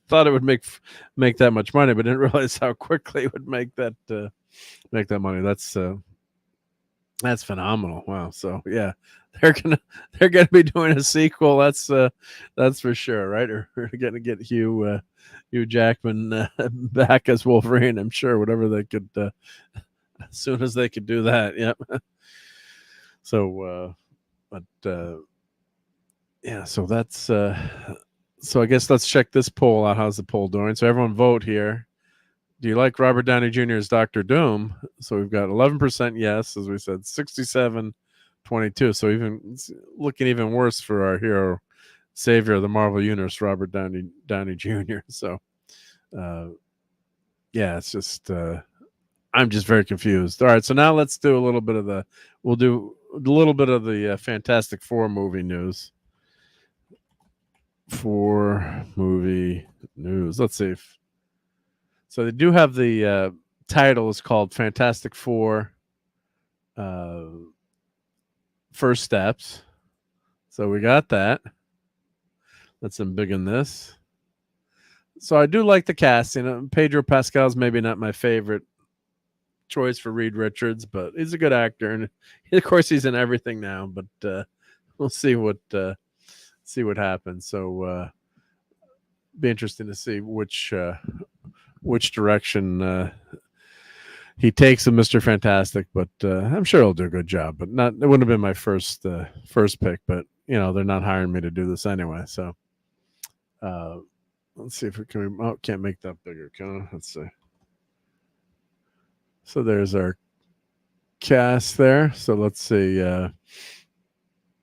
thought it would make that much money, but didn't realize how quickly it would make that money. That's phenomenal. Wow. So yeah, they're gonna be doing a sequel. That's for sure, right? Or we're gonna get Hugh Jackman back as Wolverine. I'm sure. Whatever they could, as soon as they could do that. Yep. So, yeah. So that's so I guess let's check this poll out. How's the poll doing? So everyone vote here. Do you like Robert Downey Jr. as Dr. Doom? So we've got 11% yes, as we said, 67-22. So it's looking even worse for our hero, savior of the Marvel Universe, Robert Downey Jr. So, yeah, it's just I'm just very confused. All right, so now let's do a little bit of the Fantastic Four movie news. Let's see if. So they do have the title is called Fantastic Four First Steps. So we got that. Let's embiggen this. So I do like the casting. Pedro Pascal's maybe not my favorite choice for Reed Richards, but he's a good actor, and of course he's in everything now. But we'll see what happens. So be interesting to see which direction he takes of Mr. Fantastic, but I'm sure he'll do a good job. But it wouldn't have been my first pick, but they're not hiring me to do this anyway. So let's see if we can. Oh, can't make that bigger, can I? Let's see. So there's our cast there. So let's see.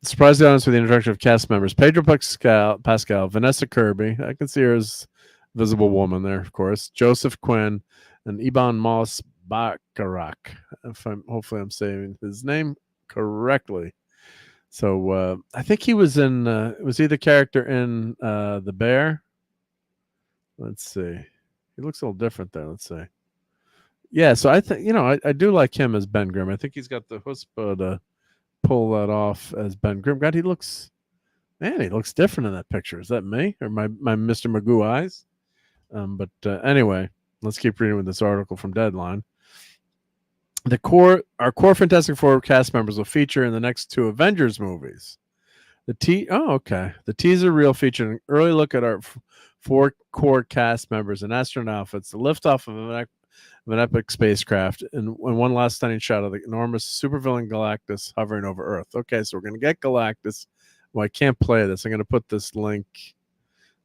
Surprise the audience with the introduction of cast members: Pedro Pascal, Vanessa Kirby. I can see her as Visible Woman there, of course. Joseph Quinn and Ibn Moss Baccarat. Hopefully I'm saying his name correctly. So I think he was in. Was he the character in The Bear? Let's see. He looks a little different there. Let's see. Yeah, so I think I do like him as Ben Grimm. I think he's got the chutzpah to pull that off as Ben Grimm. God, he looks different in that picture. Is that me or my Mr. Magoo eyes? But anyway, let's keep reading with this article from Deadline. Our core Fantastic Four cast members will feature in the next two Avengers movies. The teaser reel featured an early look at our four core cast members in astronaut outfits, the liftoff of an epic spacecraft, and one last stunning shot of the enormous supervillain Galactus hovering over Earth. Okay, so we're going to get Galactus. Well, I can't play this. I'm going to put this link.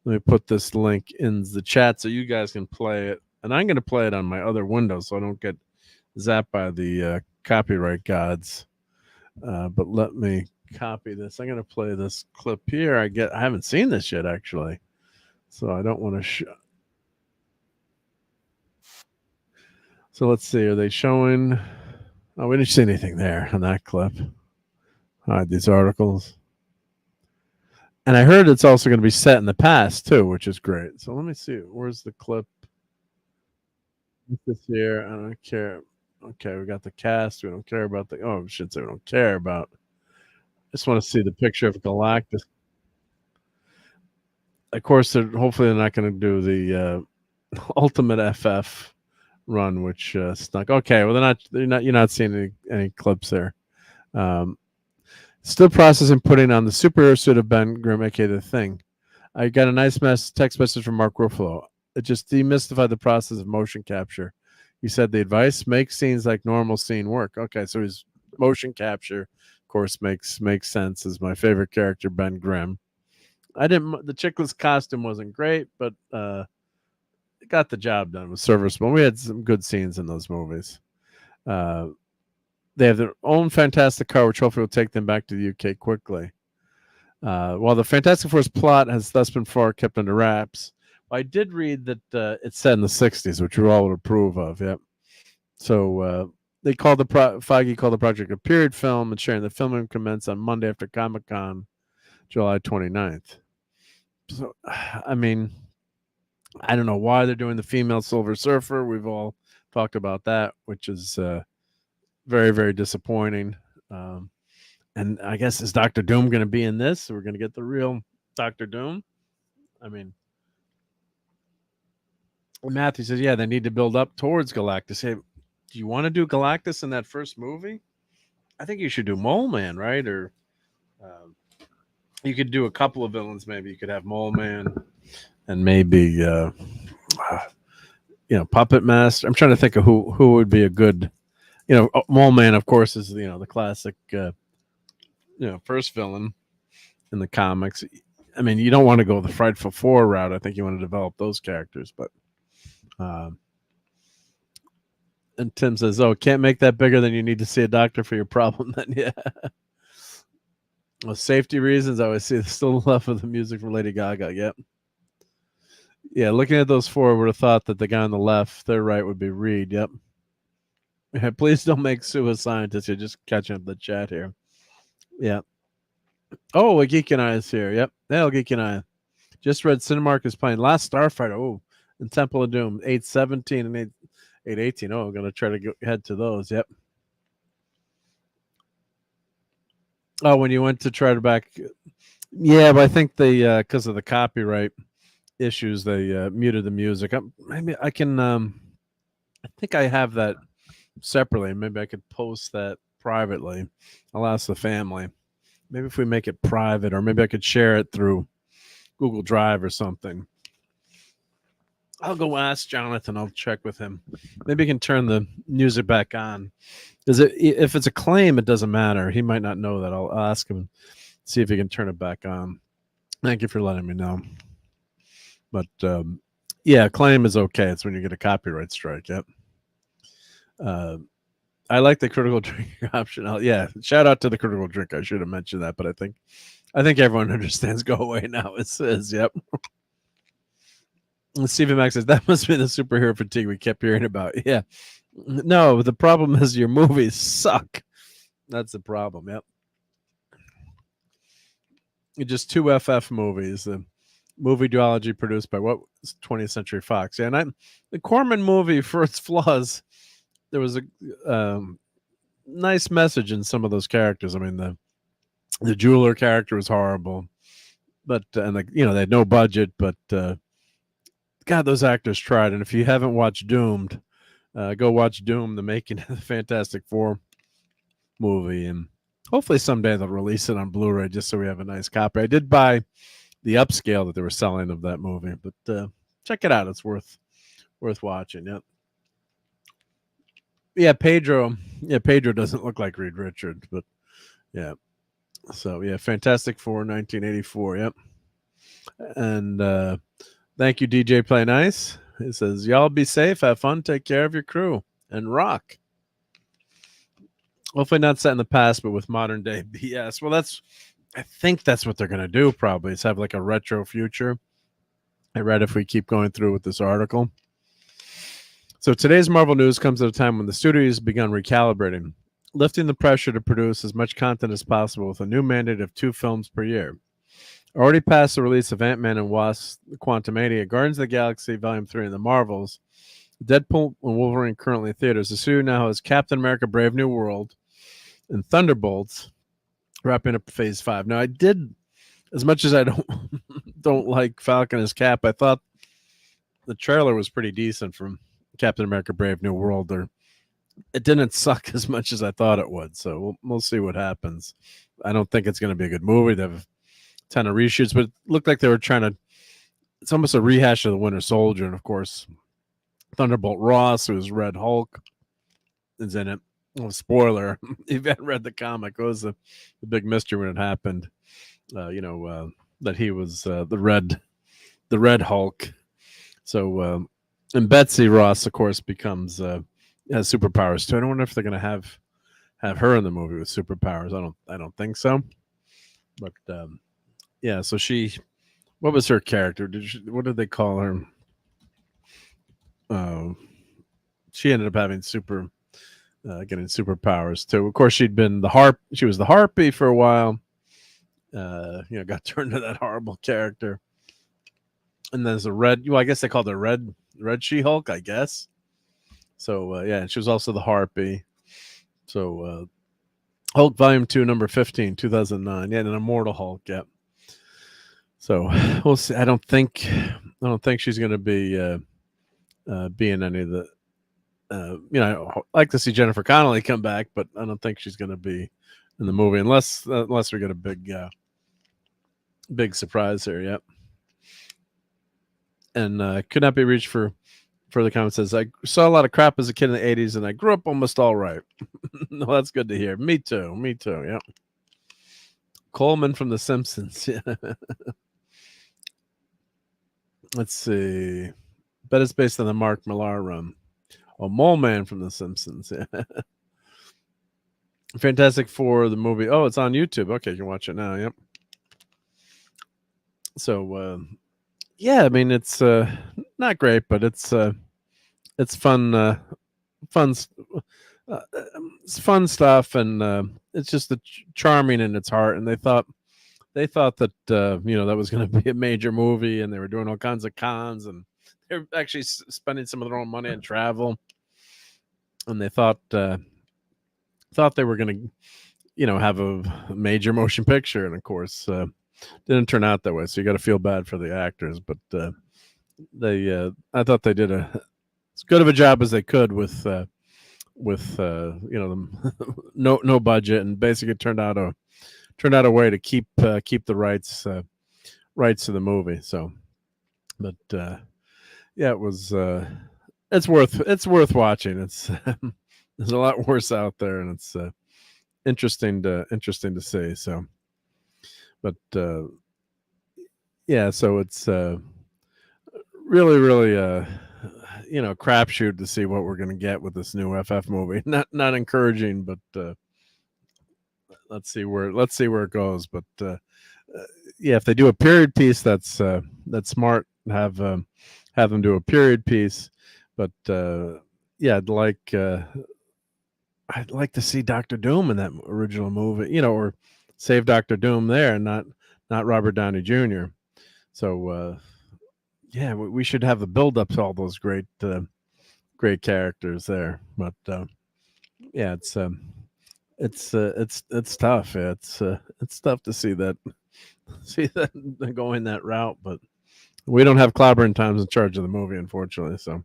Let me put this link in the chat so you guys can play it. And I'm going to play it on my other window so I don't get zapped by the copyright gods. But let me copy this. I'm going to play this clip here. I haven't seen this yet, actually. So I don't want to show. So let's see. Are they showing? Oh, we didn't see anything there on that clip. Hide these articles. And I heard it's also going to be set in the past, too, which is great. So let me see. Where's the clip? This here. I don't care. Okay, we got the cast. We don't care about the... Oh, I should say we don't care about... I just want to see the picture of Galactus. Of course, hopefully they're not going to do the Ultimate FF run, which snuck. Okay, well, you're not seeing any clips there. Still processing putting on the superhero suit of Ben Grimm, aka The Thing. I got a nice text message from Mark Ruffalo. It just demystified the process of motion capture. He said the advice: make scenes like normal scene work. Okay, so his motion capture, of course, makes sense. As my favorite character, Ben Grimm. The chickless costume wasn't great, but it got the job done. It was serviceable. We had some good scenes in those movies. They have their own fantastic car, which hopefully will take them back to the UK quickly. While the Fantastic Four's plot has thus been far kept under wraps, I did read that it's set in the 60s, which we all would approve of. Yep. So they called Feige called the project a period film, and sharing the filming commenced on Monday after Comic-Con, July 29th. So, I mean, I don't know why they're doing the female Silver Surfer. We've all talked about that, which is very, very disappointing. And I guess, is Doctor Doom going to be in this? We're going to get the real Doctor Doom. I mean, Matthew says, yeah, they need to build up towards Galactus. Hey, do you want to do Galactus in that first movie? I think you should do Mole Man, right? Or you could do a couple of villains. Maybe you could have Mole Man and maybe Puppet Master. I'm trying to think of who would be a good, Mole Man, of course, is the classic first villain in the comics. I mean, you don't want to go the Frightful Four route. I think you want to develop those characters, but and Tim says, "Oh, can't make that bigger than you need to see a doctor for your problem." Then, yeah. Well, safety reasons. I always see still left of the music from Lady Gaga. Yep. Yeah, looking at those four, I would have thought that the guy on the left, their right, would be Reed. Yep. Yeah, please don't make Sue a scientist. You're just catching up the chat here. Yeah. Oh, a Geek and I is here. Yep. Hey, Geek and I. Just read Cinemark is playing Last Starfighter. Oh, and Temple of Doom, 8/17 and 8/18. Oh, I'm going to try to head to those. Yep. Oh, when you went to try to back. Yeah, but I think they, because of the copyright issues, they muted the music. Maybe I can, I think I have that separately. Maybe I could post that privately. I'll ask the family. Maybe if we make it private, or maybe I could share it through Google Drive or something. I'll go ask Jonathan. I'll check with him. Maybe he can turn the music back on. If it's a claim, it doesn't matter. He might not know that. I'll ask him, see if he can turn it back on. Thank you for letting me know. But yeah, claim is okay. It's when you get a copyright strike. Yep. I like the critical drinking option. Yeah, shout out to the critical drink. I should have mentioned that, but I think everyone understands. Go away now. It says, yep. Stephen Max says that must be the superhero fatigue we kept hearing about. Yeah. No, the problem is your movies suck. That's the problem. Yep. Just 2 FF movies. The movie duology produced by 20th Century Fox. Yeah, and the Corman movie, for its flaws, there was a nice message in some of those characters. I mean, the jeweler character was horrible, but they had no budget, but God, those actors tried. And if you haven't watched Doomed, go watch Doom, the making of the Fantastic Four movie, and hopefully someday they'll release it on Blu-ray just so we have a nice copy. I did buy the upscale that they were selling of that movie, but check it out. It's worth watching. Yep. Yeah, Pedro. Yeah, Pedro doesn't look like Reed Richards, but yeah. So yeah, Fantastic Four, 1984. Yep. And thank you, DJ Play Nice. It says, y'all be safe, have fun, take care of your crew, and rock. Hopefully not set in the past, but with modern day BS. Well, I think that's what they're going to do probably, is have like a retro future. I read if we keep going through with this article. So today's Marvel news comes at a time when the studio has begun recalibrating, lifting the pressure to produce as much content as possible with a new mandate of 2 films per year. Already past the release of Ant-Man and Wasp, Quantumania, Guardians of the Galaxy Volume 3, and The Marvels, Deadpool and Wolverine currently in theaters, the studio now has Captain America Brave New World and Thunderbolts wrapping up Phase 5. Now, I did, as much as I don't like Falcon as Cap, I thought the trailer was pretty decent from Captain America Brave New World. It didn't suck as much as I thought it would, so we'll see what happens. I don't think it's going to be a good movie. They have a ton of reshoots, but it looked like they were trying to, it's almost a rehash of the Winter Soldier, and of course Thunderbolt Ross, who's Red Hulk, is in it. Oh, spoiler, if you hadn't read the comic, it was the big mystery when it happened, that he was the Red Hulk. So and Betsy Ross, of course, becomes has superpowers too. I don't wonder if they're going to have her in the movie with superpowers. I don't think so. But yeah, so what was her character? What did they call her? She ended up having getting superpowers too. Of course, she'd been she was the Harpy for a while. Got turned into that horrible character. and there's a red. Well, I guess they called her Red She-Hulk, I guess. So yeah, and she was also the Harpy. So Hulk Volume 2, number 15, 2009. Yeah, and an Immortal Hulk. Yeah. So we'll see. I don't think she's going to be in any of the. I'd like to see Jennifer Connelly come back, but I don't think she's going to be in the movie unless we get a big surprise here. Yep. And could not be reached for further comments. Says, I saw a lot of crap as a kid in the 80s, and I grew up almost all right. No, that's good to hear. Me too. Yep. Coleman from The Simpsons. Yeah. Let's see. Bet it's based on the Mark Millar run. Oh, Mole Man from The Simpsons. Yeah. Fantastic Four, the movie. Oh, it's on YouTube. Okay, you can watch it now. Yep. So, yeah, I mean, it's not great, but it's fun. It's fun stuff, and it's just charming in its heart. And they thought that that was going to be a major movie, and they were doing all kinds of cons, and they're actually spending some of their own money on travel. And they thought they were going to, have a major motion picture, and of course, didn't turn out that way. So you got to feel bad for the actors, but I thought they did as good of a job as they could with no budget, and basically turned out a way to keep the rights to the movie. So, but yeah, it was it's worth watching. It's there's a lot worse out there, and it's interesting to see. So, but yeah, so it's really crapshoot to see what we're going to get with this new FF movie. Not encouraging, but let's see where it goes. But yeah, if they do a period piece, that's smart. Have them do a period piece. But yeah, I'd like to see Dr. Doom in that original movie, or save Dr. Doom there, and not Robert Downey Jr. So yeah, we should have the build up to all those great characters there. But yeah, it's tough. Yeah, it's tough to see that going that route. But we don't have Clobber and Times in charge of the movie, unfortunately. So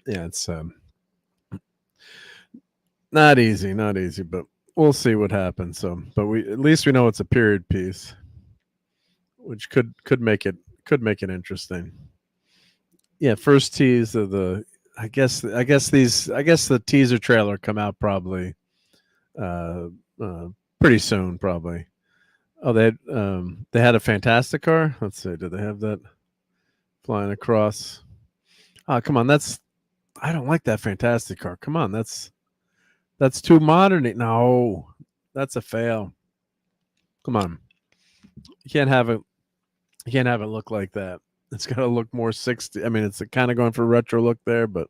yeah, it's not easy, but we'll see what happens. So, but at least we know it's a period piece, which could make it interesting. Yeah, first tease of the I guess the teaser trailer come out probably pretty soon, probably. Oh, they had a Fantastic car. Let's see, did they have that flying across? Oh, come on, I don't like that Fantastic car. Come on, that's too modern. No, that's a fail. Come on, you can't have it look like that. It's got to look more 60. I mean, it's kind of going for a retro look there, but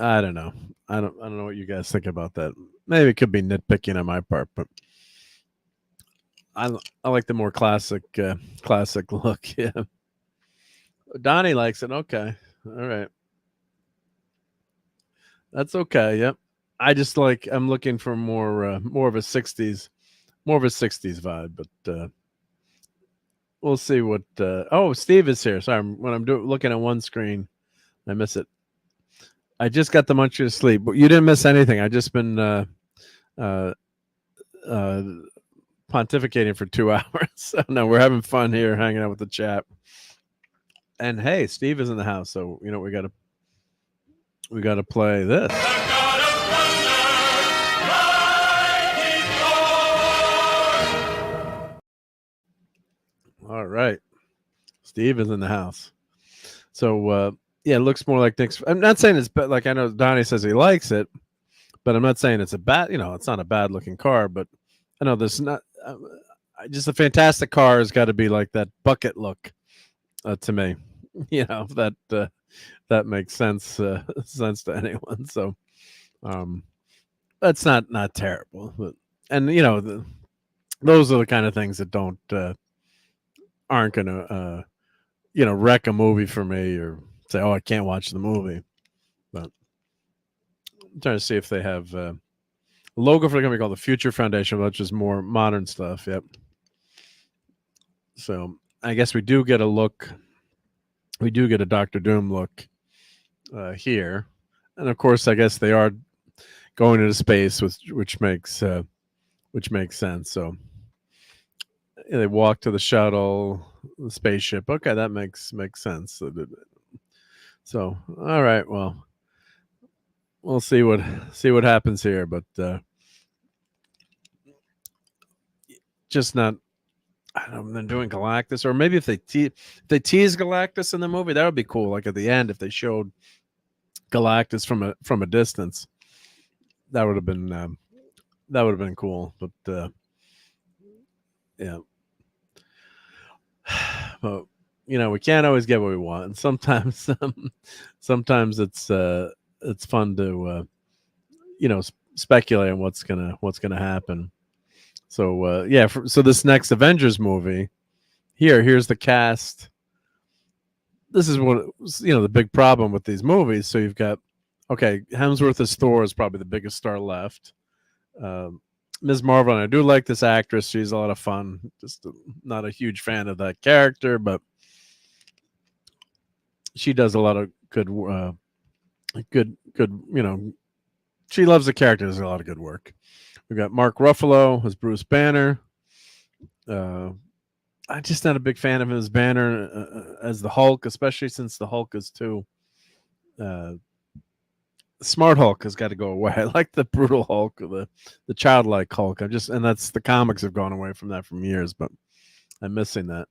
I don't know. I don't know what you guys think about that. Maybe it could be nitpicking on my part, but I like the more classic look. Yeah. Donnie likes it. Okay. All right. That's okay. Yep. I'm looking for more of a 60s vibe, but we'll see what oh, Steve is here. Sorry, when I'm looking at one screen, I miss it. I just got the munchies of sleep, but you didn't miss anything. I just been pontificating for 2 hours. So no, we're having fun here, hanging out with the chat. And hey, Steve is in the house, so we gotta play this. All right, Steve is in the house. So yeah, it looks more like Nick's. I'm not saying it's like, I know Donnie says he likes it, but I'm not saying it's a bad. It's not a bad looking car, but I know there's not. Just a Fantastic car has got to be like that bucket look to me. That makes sense to anyone. So that's not terrible, but those are the kind of things that aren't gonna wreck a movie for me or say, oh, I can't watch the movie. But I'm trying to see if they have a logo for the company called the Future Foundation, which is more modern stuff. Yep. So I guess we do get a look. We do get a Doctor Doom look here, and of course, I guess they are going into space, which makes sense. So they walk to the shuttle, the spaceship. Okay, that makes sense. So all right, well, we'll see what happens here, but just not. I don't know, they're doing Galactus, or maybe if they tease Galactus in the movie, that would be cool. Like at the end, if they showed Galactus from a distance, that would have been cool. But yeah, but we can't always get what we want, and sometimes it's fun to speculate on what's gonna happen. So so this next Avengers movie, here's the cast. This is what the big problem with these movies. So you've got Hemsworth as Thor is probably the biggest star left. Ms. Marvel, and I do like this actress. She's a lot of fun. Just not a huge fan of that character, but she does a lot of good. She loves the character. Does a lot of good work. We've got Mark Ruffalo as Bruce Banner. I'm just not a big fan of him as Banner as the Hulk, especially since the Hulk is too. Smart Hulk has got to go away. I like the brutal Hulk, the childlike Hulk. And that's the comics have gone away from that for years, but I'm missing that.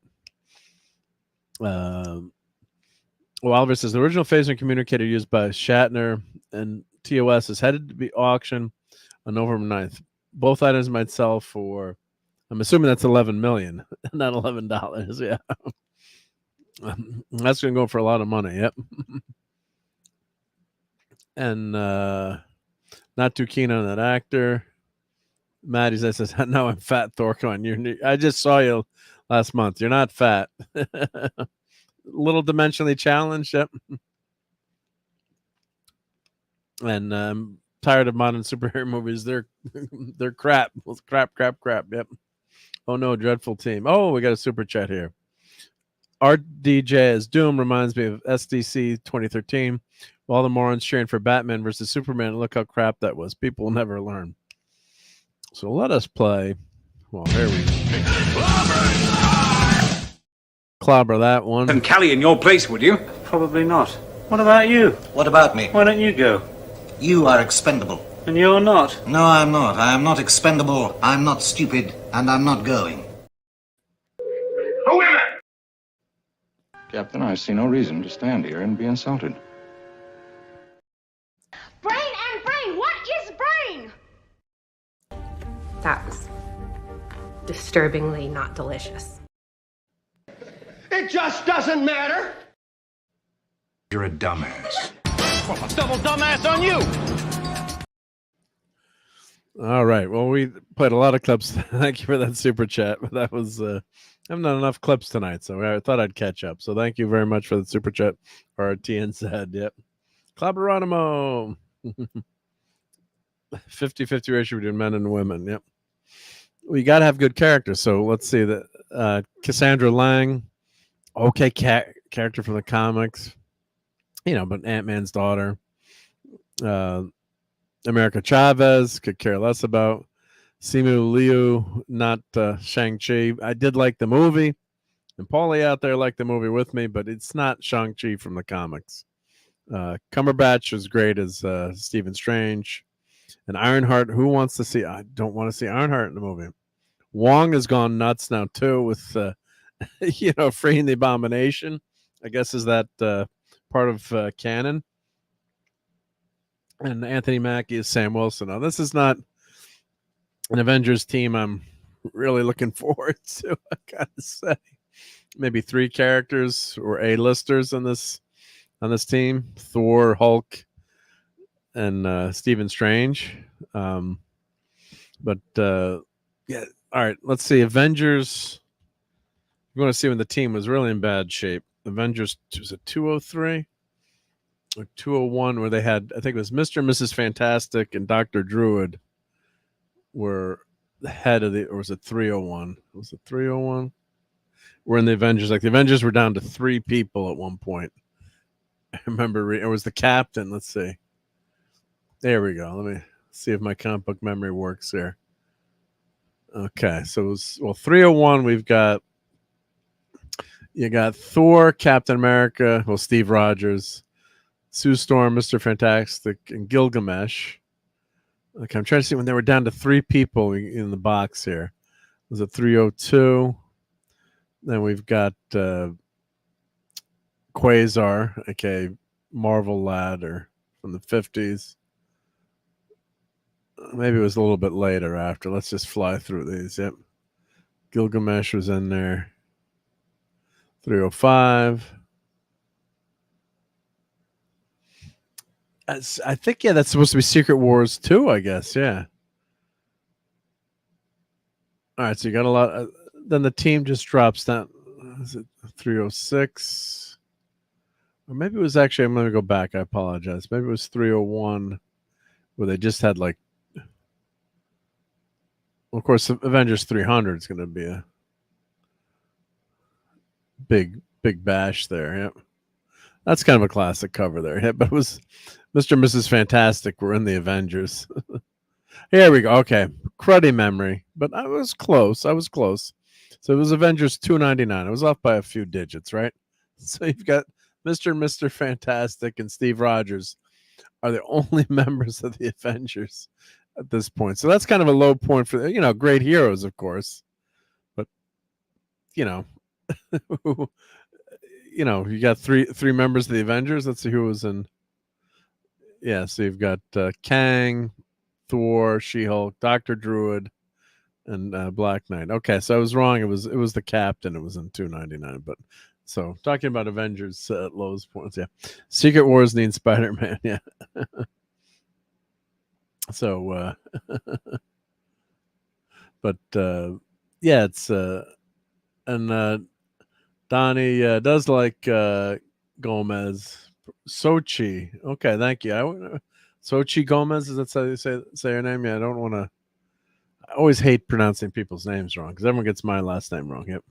Oliver says the original phasing communicator used by Shatner and TOS is headed to be auctioned on November 9th. Both items might sell for, I'm assuming that's $11 million, not $11. Yeah. That's going to go for a lot of money. Yep. And not too keen on that actor. Maddie says, no, I'm fat, Thor. Come on. I just saw you last month. You're not fat. Little dimensionally challenged. Yep. And I'm tired of modern superhero movies. They're crap. Crap. Yep. Oh no, dreadful team. Oh, we got a super chat here. RDJ as Doom reminds me of SDC 2013. All the morons cheering for Batman versus Superman. Look how crap that was. People will never learn. So let us play. Well, here we go. Clobber that one. And Callie in your place, would you? Probably not. What about you? What about me? Why don't you go? You are expendable. And you're not? No, I'm not. I am not expendable. I'm not stupid. And I'm not going. Captain, I see no reason to stand here and be insulted. Brain and brain! What is brain? That was disturbingly not delicious. It just doesn't matter. You're a dumbass. Well, a double dumbass on you. All right. Well, we played a lot of clips. Thank you for that super chat. But that was I haven't done enough clips tonight, so I thought I'd catch up. So thank you very much for the super chat. RTN said, yep. Clobberonimo. 50-50 ratio between men and women. Yep. We got to have good characters. So let's see that Cassandra Lang, okay character from the comics, but Ant-Man's daughter. America Chavez, could care less about. Simu Liu, not Shang-Chi. I did like the movie, and Paulie out there liked the movie with me, but it's not Shang-Chi from the comics. Cumberbatch was great as Stephen Strange. And Ironheart, who wants to see? I don't want to see Ironheart in the movie. Wong has gone nuts now, too, with, freeing the Abomination. I guess is that part of canon. And Anthony Mackie is Sam Wilson. Now, this is not an Avengers team I'm really looking forward to, I gotta say. Maybe 3 characters or A-listers on this team. Thor, Hulk, and Stephen Strange. Yeah. All right, let's see. Avengers. You want to see when the team was really in bad shape. Avengers, was it 203 or 201, where they had, I think it was Mr. and Mrs. Fantastic and Dr. Druid were the head of the, or was it 301? Was it 301? We're in the Avengers. Like the Avengers were down to 3 people at one point. I remember it was the captain. Let's see. There we go. Let me see if my comic book memory works here. Okay, so it was, well, 301, you got Thor, Captain America, well, Steve Rogers, Sue Storm, Mr. Fantastic, and Gilgamesh. Okay, I'm trying to see when they were down to 3 people in the box here. Was it 302? Then we've got Quasar, okay, Marvel Ladder from the 50s. Maybe it was a little bit later after. Let's just fly through these. Yep. Gilgamesh was in there. 305. I think, yeah, that's supposed to be Secret Wars 2, I guess. Yeah. All right, so you got a lot. Then the team just drops down. Is it 306? Or maybe it was actually, I'm going to go back. I apologize. Maybe it was 301 where they just had like, well, of course, Avengers 300 is going to be a big bash there. Yep. That's kind of a classic cover there. Yeah, but it was Mr. and Mrs. Fantastic were in the Avengers. Here we go. Okay. Cruddy memory, but I was close. So it was Avengers 299. I was off by a few digits, right? So you've got Mr. and Mr. Fantastic and Steve Rogers are the only members of the Avengers at this point. So that's kind of a low point for, great heroes, of course. But, you got three members of the Avengers. Let's see who was in. Yeah, so you've got Kang, Thor, She-Hulk, Dr. Druid, and Black Knight. Okay, so I was wrong. It was the Captain. It was in 299. But so talking about Avengers at lowest points, yeah. Secret Wars needs Spider-Man, yeah. So, but yeah, it's and Donnie does like Gomez. Sochi. Okay, thank you. Sochi Gomez, is that how you say her name? Yeah, I don't want to. I always hate pronouncing people's names wrong because everyone gets my last name wrong. Yep.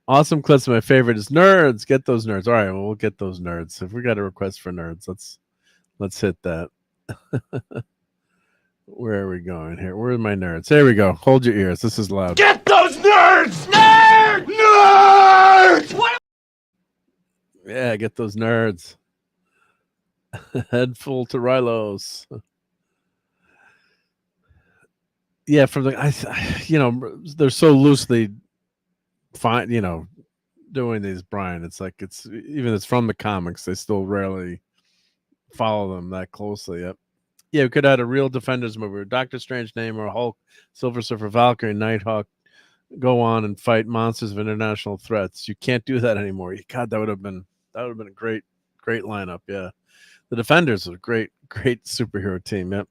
Awesome clips. My favorite is nerds. Get those nerds. All right, well, we'll get those nerds. If we got a request for nerds, let's hit that. Where are we going here? Where are my nerds? There we go. Hold your ears. This is loud. Get those nerds! Nerds! Nerds! What? Yeah, get those nerds. Head full to Rylos. Yeah, from the they're so loosely fine, doing these, Brian. It's like it's from the comics, they still rarely follow them that closely. Yep. Yeah, we could have had a real Defenders movie where Doctor Strange, Namor, Hulk, Silver Surfer, Valkyrie, Nighthawk go on and fight monsters of international threats. You can't do that anymore. God, that would have been a great lineup. Yeah, the Defenders are a great superhero team. Yep,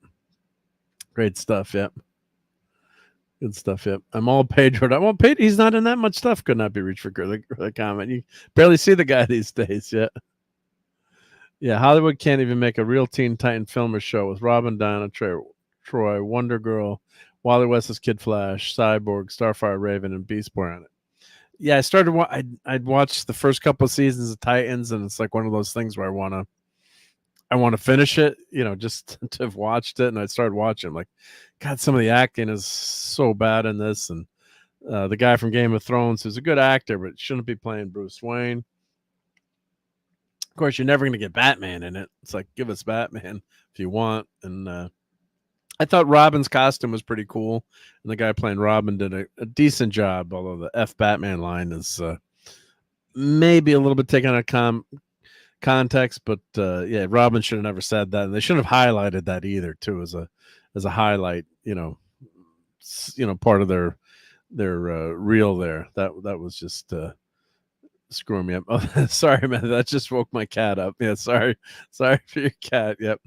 great stuff. Yep, good stuff. Yep, I'm all Pedro. He's not in that much stuff. Could not be reached for the comment. You barely see the guy these days. Yeah. Yeah, Hollywood can't even make a real Teen Titan film or show with Robin, Diana, Troy, Wonder Girl, Wally West's Kid Flash, Cyborg, Starfire, Raven, and Beast Boy on it. Yeah, I started. I'd watched the first couple of seasons of Titans, and it's like one of those things where I want to finish it, just to have watched it. And I started watching. I'm like, God, some of the acting is so bad in this, and the guy from Game of Thrones, who's a good actor, but shouldn't be playing Bruce Wayne. Of course, you're never going to get Batman in it. It's like, give us Batman if you want. And I thought Robin's costume was pretty cool. And the guy playing Robin did a decent job, although the F Batman line is maybe a little bit taken out of context. But yeah, Robin should have never said that. And they shouldn't have highlighted that either, too, as a highlight, part of their reel there. That was just... screwing me up. Oh, sorry, man. That just woke my cat up. Yeah, sorry for your cat. Yep.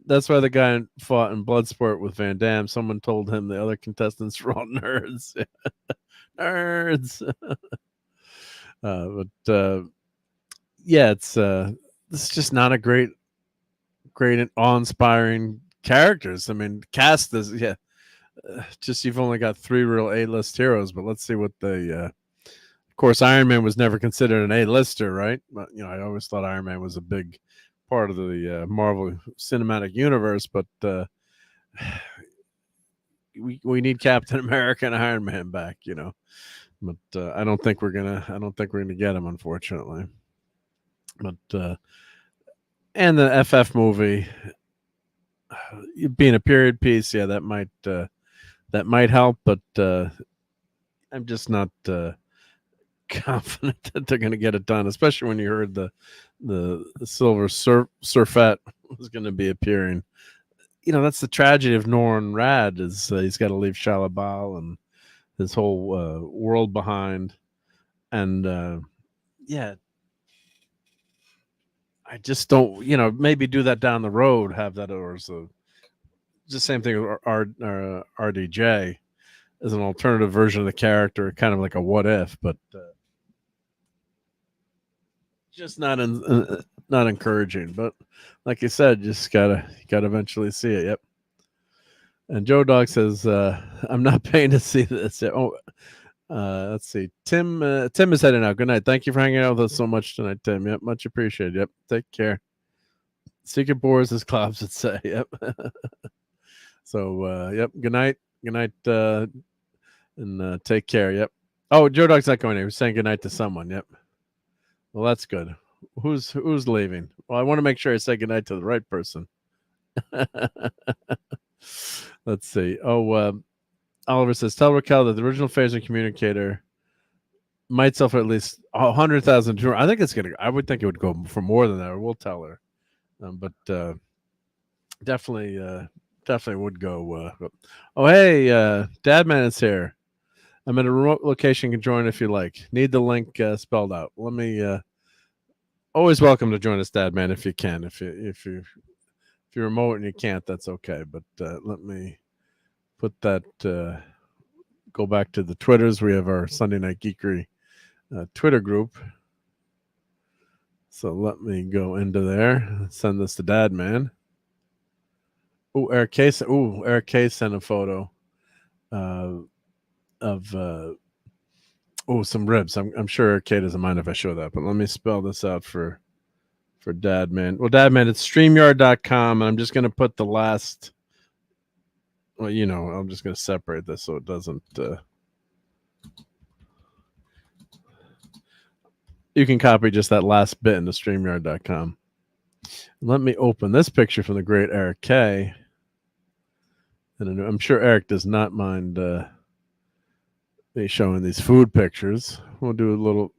That's why the guy fought in Bloodsport with Van Damme. Someone told him the other contestants were all nerds. Nerds. But yeah, it's just not a great and awe-inspiring characters. I mean, cast is just you've only got 3 real A-list heroes, but let's see what of course, Iron Man was never considered an A-lister, right? But I always thought Iron Man was a big part of the Marvel Cinematic Universe, but we need Captain America and Iron Man back, But I don't think we're gonna get him, unfortunately. But and the FF movie being a period piece, yeah, that might help, but I'm just not confident that they're going to get it done, especially when you heard the Silver Surfette was going to be appearing. That's the tragedy of Norrin Rad is he's got to leave Shia LaBeouf and his whole world behind, and yeah. I just don't, maybe do that down the road, have that, or as just same thing with RDJ as an alternative version of the character, kind of like a what if, but just not encouraging. But like you said, just gotta eventually see it. Yep. And Joe Dog says, "I'm not paying to see this." Let's see. Tim is heading out. Good night. Thank you for hanging out with us so much tonight, Tim. Yep, much appreciated. Yep, take care. Secret Boars, as Klobbs would say. Yep. So, yep. Good night. Good night. And take care. Yep. Oh, Joe Dog's not going here. He's saying good night to someone. Yep. Well, that's good. Who's leaving? Well, I want to make sure I say good night to the right person. Let's see. Oh, Oliver says, tell Raquel that the original phaser communicator might sell for at least 100,000. I think I would think it would go for more than that. We'll tell her. But definitely would go. Oh, hey, Dadman is here. I'm at a remote location. You can join if you like. Need the link spelled out. Let me. Always welcome to join us, Dadman, if you can. If you're remote and you can't, that's okay. But let me put that. Go back to the Twitters. We have our Sunday Night Geekery Twitter group. So let me go into there. Send this to Dadman. Eric K sent a photo of some ribs. I'm sure Eric K doesn't mind if I show that, but let me spell this out for Dadman. Well, Dadman, it's StreamYard.com, and I'm just going to put the last. Well, I'm just going to separate this so it doesn't. You can copy just that last bit into StreamYard.com. Let me open this picture from the great Eric K. And I'm sure Eric does not mind me showing these food pictures. We'll do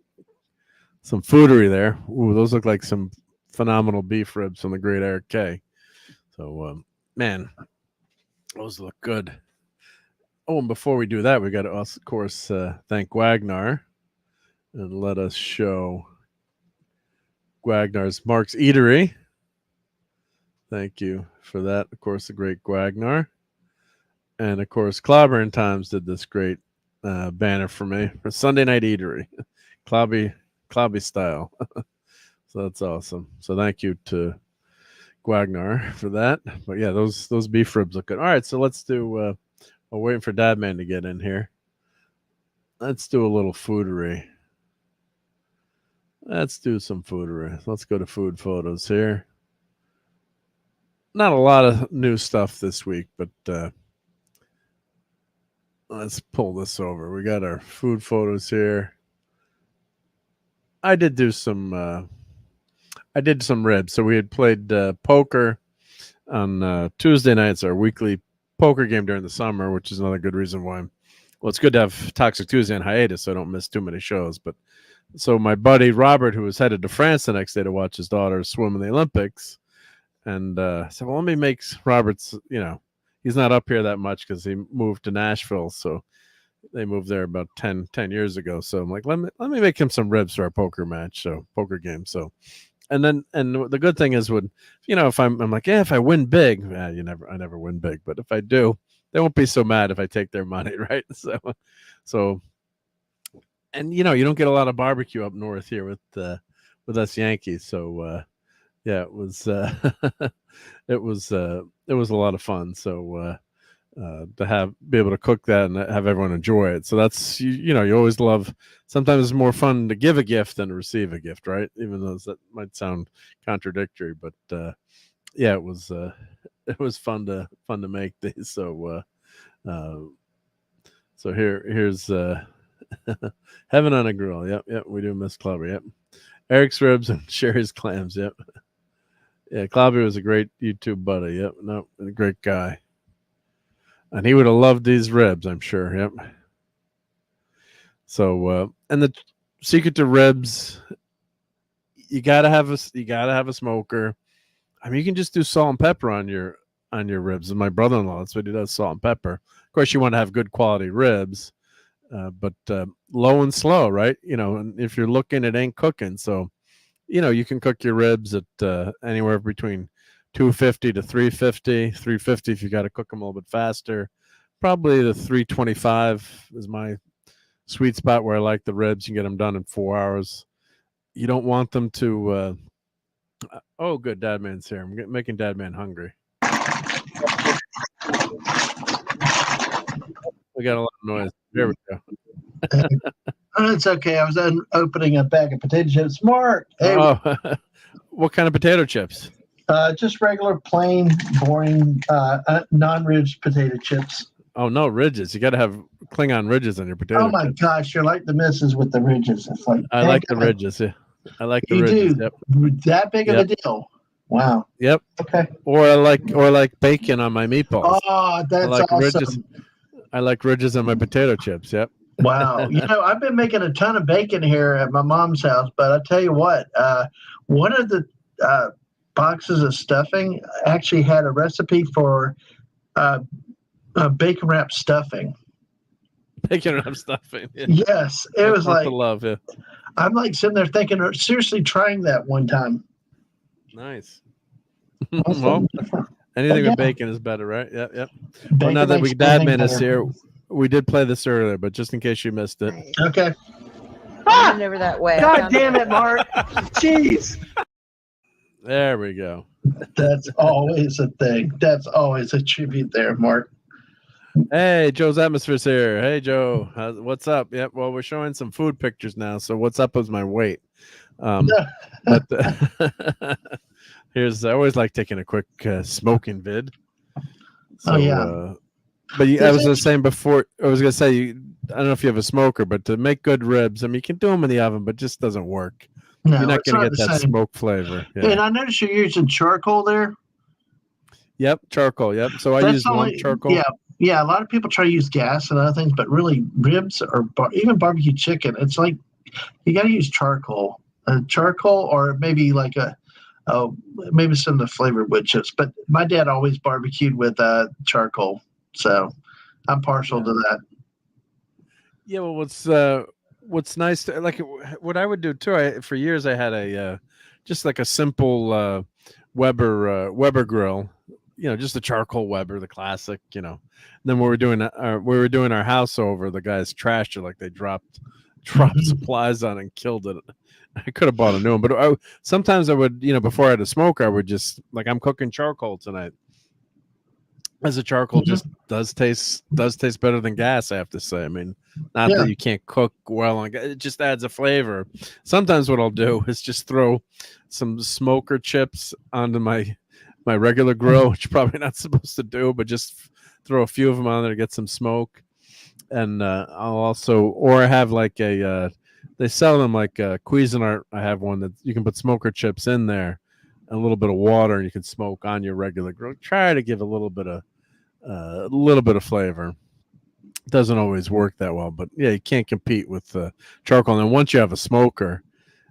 some foodery there. Ooh, those look like some phenomenal beef ribs from the great Eric K. So, man, those look good. Oh, and before we do that, we got to, of course, thank Wagner and let us show Wagner's Marc's Eatery. Thank you for that. Of course, the great Wagner. And, of course, Clobbering Times did this great banner for me for Sunday Night Eatery. Clobby style. So that's awesome. So thank you to Wagner for that. But yeah, those beef ribs look good. All right, so let's do we're waiting for Dadman to get in here. Let's do a little foodery. Let's do some foodery. Let's go to food photos here. Not a lot of new stuff this week, but let's pull this over. We got our food photos here. I did some ribs. So we had played poker on Tuesday nights, our weekly poker game during the summer, which is another good reason why. Well, it's good to have Toxic Tuesday on hiatus so I don't miss too many shows. But so my buddy Robert, who was headed to France the next day to watch his daughter swim in the Olympics, and said, well, let me make Robert's, he's not up here that much because he moved to Nashville. So they moved there about 10 years ago. So I'm like, let me make him some ribs for our poker game. So, and the good thing is if I'm like, yeah, if I win big, I never win big, but if I do, they won't be so mad if I take their money. Right. So and you don't get a lot of barbecue up north here with us Yankees. So yeah, it was it was a lot of fun. So to be able to cook that and have everyone enjoy it. So that's you always love. Sometimes it's more fun to give a gift than to receive a gift, right? Even though that might sound contradictory, but yeah, it was fun to make these. So so here's Heaven on a Grill. Yep, we do miss Clubber. Yep, Eric's ribs and Sherry's clams. Yep, yeah, Clubber was a great YouTube buddy. Yep, no, a great guy. And he would have loved these ribs, I'm sure. Yep. So, and the secret to ribs, you gotta have a smoker. I mean, you can just do salt and pepper on your ribs. And my brother-in-law, that's what he does, salt and pepper. Of course, you want to have good quality ribs, but low and slow, right? And if you're looking, it ain't cooking. So, you can cook your ribs at anywhere between 250 to 350. 350 if you got to cook them a little bit faster. Probably the 325 is my sweet spot where I like the ribs. You can get them done in 4 hours. You don't want them to. Oh, good. Dad Man's here. I'm making Dad Man hungry. We got a lot of noise. There we go. It's okay. I was opening a bag of potato chips. Mark, hey, what kind of potato chips? Just regular, plain, boring, non-ridged potato chips. Oh, no ridges. You got to have Klingon ridges on your potato. Oh my gosh, you're like the missus with the ridges. It's like I like the ridges. Yeah, I like the ridges. Do. Yep. That big of a deal. Wow. Yep. Okay. Or I like bacon on my meatballs. Oh, that's awesome. Ridges. I like ridges on my potato chips. Yep. Wow. I've been making a ton of bacon here at my mom's house, but I tell you what, one of the boxes of stuffing actually had a recipe for bacon wrap stuffing. Bacon wrap stuffing. Yeah. Yes, it was like love. Yeah. I'm like sitting there thinking, seriously, trying that one time. Nice. Well, anything with bacon is better, right? Yep. Bacon well, now that Dad Man is better. here, we did play this earlier, but just in case you missed it. Okay. Never that way. God damn it, Mark. Jeez. There we go. That's always a thing. That's always a tribute there, Mark. Hey, Joe's Atmosphere's here. Hey, Joe. What's up? Yep. Well, we're showing some food pictures now. So what's up is my weight. But I always like taking a quick smoking vid. So, but I was just saying before, I was going to say, I don't know if you have a smoker, but to make good ribs, I mean, you can do them in the oven, but it just doesn't work. No, you're not going to the get that same. smoke flavor. Yeah. And I noticed you're using charcoal there. Yep, charcoal. Yep. So I use one charcoal. Yeah. A lot of people try to use gas and other things, but really ribs or even barbecue chicken, it's like you got to use charcoal. Charcoal, or maybe like maybe some of the flavored wood chips. But my dad always barbecued with charcoal, so I'm partial to that. Yeah. Well, what's nice to, like what I would do too. For years I had a just like a simple Weber grill. Just a charcoal Weber, the classic. And then when we were doing our house over, the guys trashed it, like they dropped supplies on it and killed it. I could have bought a new one, but sometimes I would, before I had a smoker, I would just, like, I'm cooking charcoal tonight. As a charcoal just does taste better than gas, I have to say. I mean, not that you can't cook well on gas, it just adds a flavor. Sometimes what I'll do is just throw some smoker chips onto my regular grill, which you're probably not supposed to do, but just throw a few of them on there to get some smoke. And I'll also, or I have like they sell them like Cuisinart. I have one that you can put smoker chips in there, and a little bit of water, and you can smoke on your regular grill. Try to give a little bit of flavor. It doesn't always work that well, but yeah, you can't compete with charcoal. And once you have a smoker,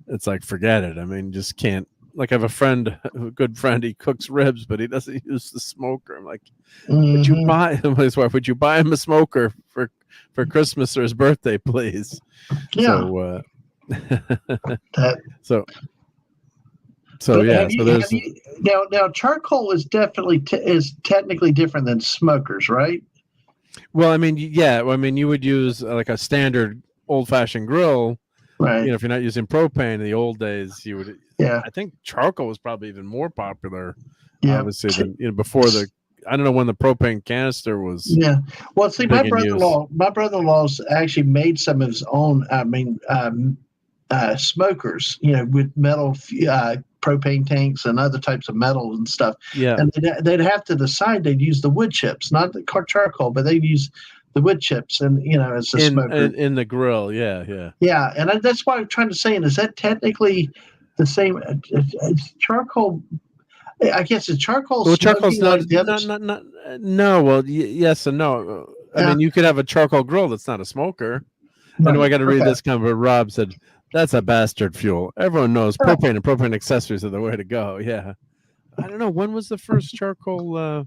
it's like, forget it. I mean, just can't. Like, I have a good friend, he cooks ribs, but he doesn't use the smoker. I'm like, would you buy his wife? Would you buy him a smoker for Christmas or his birthday, please? Yeah. So, yeah. So there's now charcoal is definitely is technically different than smokers, right? Well, I mean, yeah. I mean, you would use like a standard old-fashioned grill, Right. if you're not using propane in the old days, you would. Yeah. I think charcoal was probably even more popular, Yeah. obviously, than before the. I don't know when the propane canister was. Yeah. Well, see, big in use. my brother-in-law's actually made some of his own. Smokers, with metal propane tanks and other types of metal and stuff. Yeah. And they'd have to decide they'd use the wood chips, not the charcoal, but they'd use the wood chips and as a smoker in the grill. Yeah. Yeah, and that's why I'm trying to say. Is that technically the same? Charcoal. I guess it's charcoal. Well, charcoal's not. Like No. Well, yes and no. I mean, you could have a charcoal grill that's not a smoker. Right. I know I got to read this comment, but Rob said, "That's a bastard fuel. Everyone knows propane and propane accessories are the way to go." Yeah. I don't know. When was the first charcoal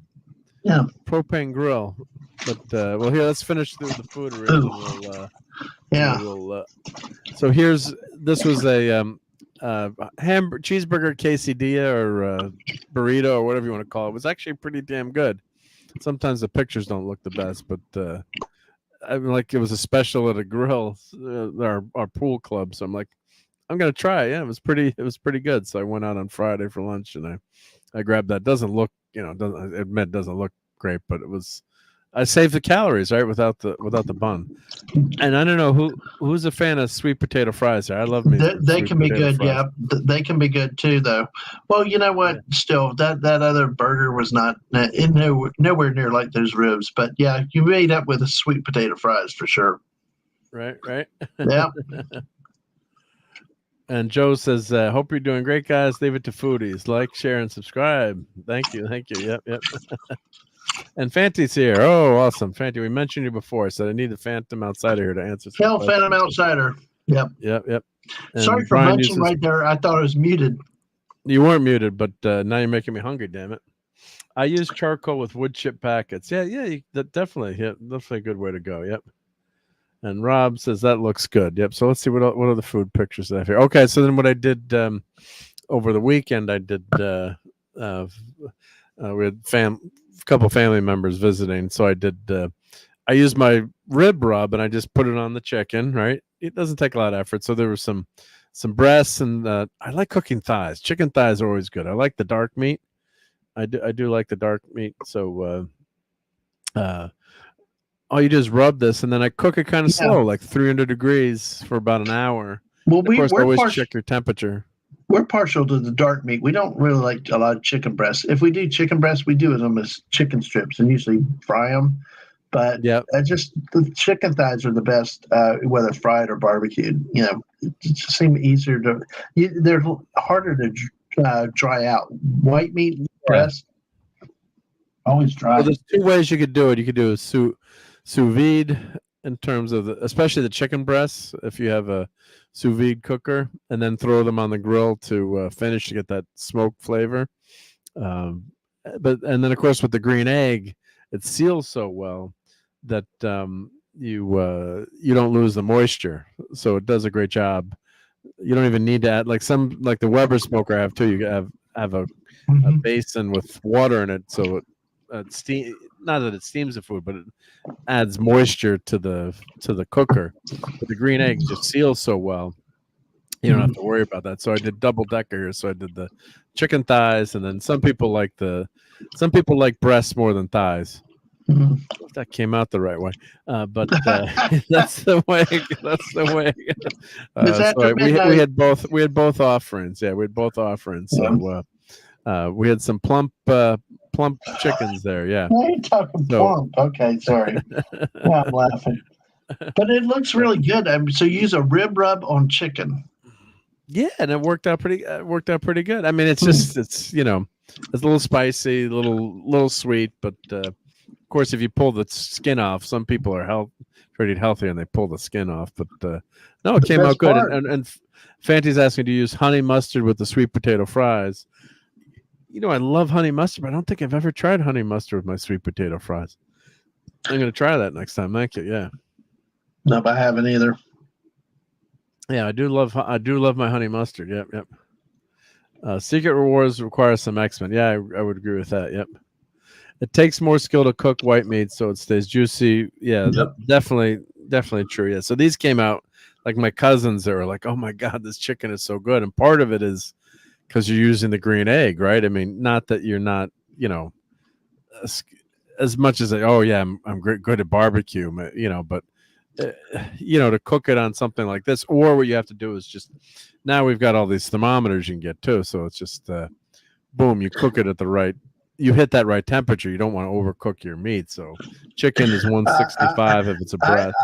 propane grill? But, here, let's finish through the food review. So this was a cheeseburger quesadilla or burrito or whatever you want to call it. It was actually pretty damn good. Sometimes the pictures don't look the best, but I mean, like it was a special at a grill, our pool club. So I'm like, I'm gonna try it. Yeah, it was pretty good. So I went out on Friday for lunch and I grabbed that. Doesn't look, it doesn't look great, but it was. I saved the calories, right, without the bun. And I don't know who's a fan of sweet potato fries. I love me. They can be good, fries. yeah. They can be good too, though. Well, you know what? Yeah. Still, that other burger was not nowhere near like those ribs. But yeah, you made up with the sweet potato fries for sure. Right. Yeah. And Joe says, "Hope you're doing great, guys. Leave it to foodies. Like, share, and subscribe. Thank you. Yep." And Fanty's here. Oh, awesome. Fanty, we mentioned you before, so I need the Phantom Outsider here to answer some questions. Phantom Outsider. Yep. And sorry for munching right there. I thought I was muted. You weren't muted, but now you're making me hungry, damn it. I use charcoal with wood chip packets. Yeah, definitely a good way to go. Yep. And Rob says that looks good. Yep. So let's see what are the food pictures I have here. Okay, so then what I did over the weekend, I did we had a couple family members visiting, so I did. I used my rib rub and I just put it on the chicken. Right, it doesn't take a lot of effort. So there was some breasts and I like cooking thighs. Chicken thighs are always good. I like the dark meat. I do like the dark meat. So all you do is rub this and then I cook it kind of slow, like 300 degrees for about an hour. Well, of course, always check your temperature. We're partial to the dark meat. We don't really like a lot of chicken breasts. If we do chicken breasts, we do them as chicken strips and usually fry them. But the chicken thighs are the best, whether fried or barbecued. It just seems easier they're harder to dry out. White meat breast, always dry. Well, there's two ways you could do it. You could do a sous vide in terms of especially the chicken breasts. If you have a sous vide cooker, and then throw them on the grill to finish to get that smoke flavor. And then of course with the green egg, it seals so well that you don't lose the moisture. So it does a great job. You don't even need to add like the Weber smoker I have too. You have a basin with water in it, so it steam. Not that it steams the food, but it adds moisture to the cooker. But the green egg just seals so well, you don't have to worry about that. So I did double decker here. So I did the chicken thighs, and then some people like breasts more than thighs. If that came out the right way, but that's the way. That's the way. So we had both offerings. Yeah, we had both offerings. So we had some plump chickens there. Yeah. Why are you talking plump? Okay, sorry. I'm laughing. But it looks really good. So you use a rib rub on chicken. Yeah, and it worked out pretty good. I mean, it's just it's a little spicy, a little sweet, but of course, if you pull the skin off, some people are pretty healthy and they pull the skin off. But no, it came out good. And Fanty's asking to use honey mustard with the sweet potato fries. I love honey mustard, but I don't think I've ever tried honey mustard with my sweet potato fries. I'm going to try that next time. Thank you. Yeah. No, I haven't either. Yeah, I do love my honey mustard. Yep. Secret rewards require some X-Men. Yeah, I would agree with that. Yep. It takes more skill to cook white meat so it stays juicy. Yeah, definitely true. Yeah. So these came out like my cousins that were like, "Oh my God, this chicken is so good," and part of it is because you're using the green egg, right? I mean, not that you're not, you know, as much as like, oh yeah, I'm good at barbecue, you know, but you know, to cook it on something like this, or what you have to do is just now we've got all these thermometers you can get too, so it's just boom, you cook it at the right. You hit that right temperature. You don't want to overcook your meat. So chicken is 165 if it's a breast.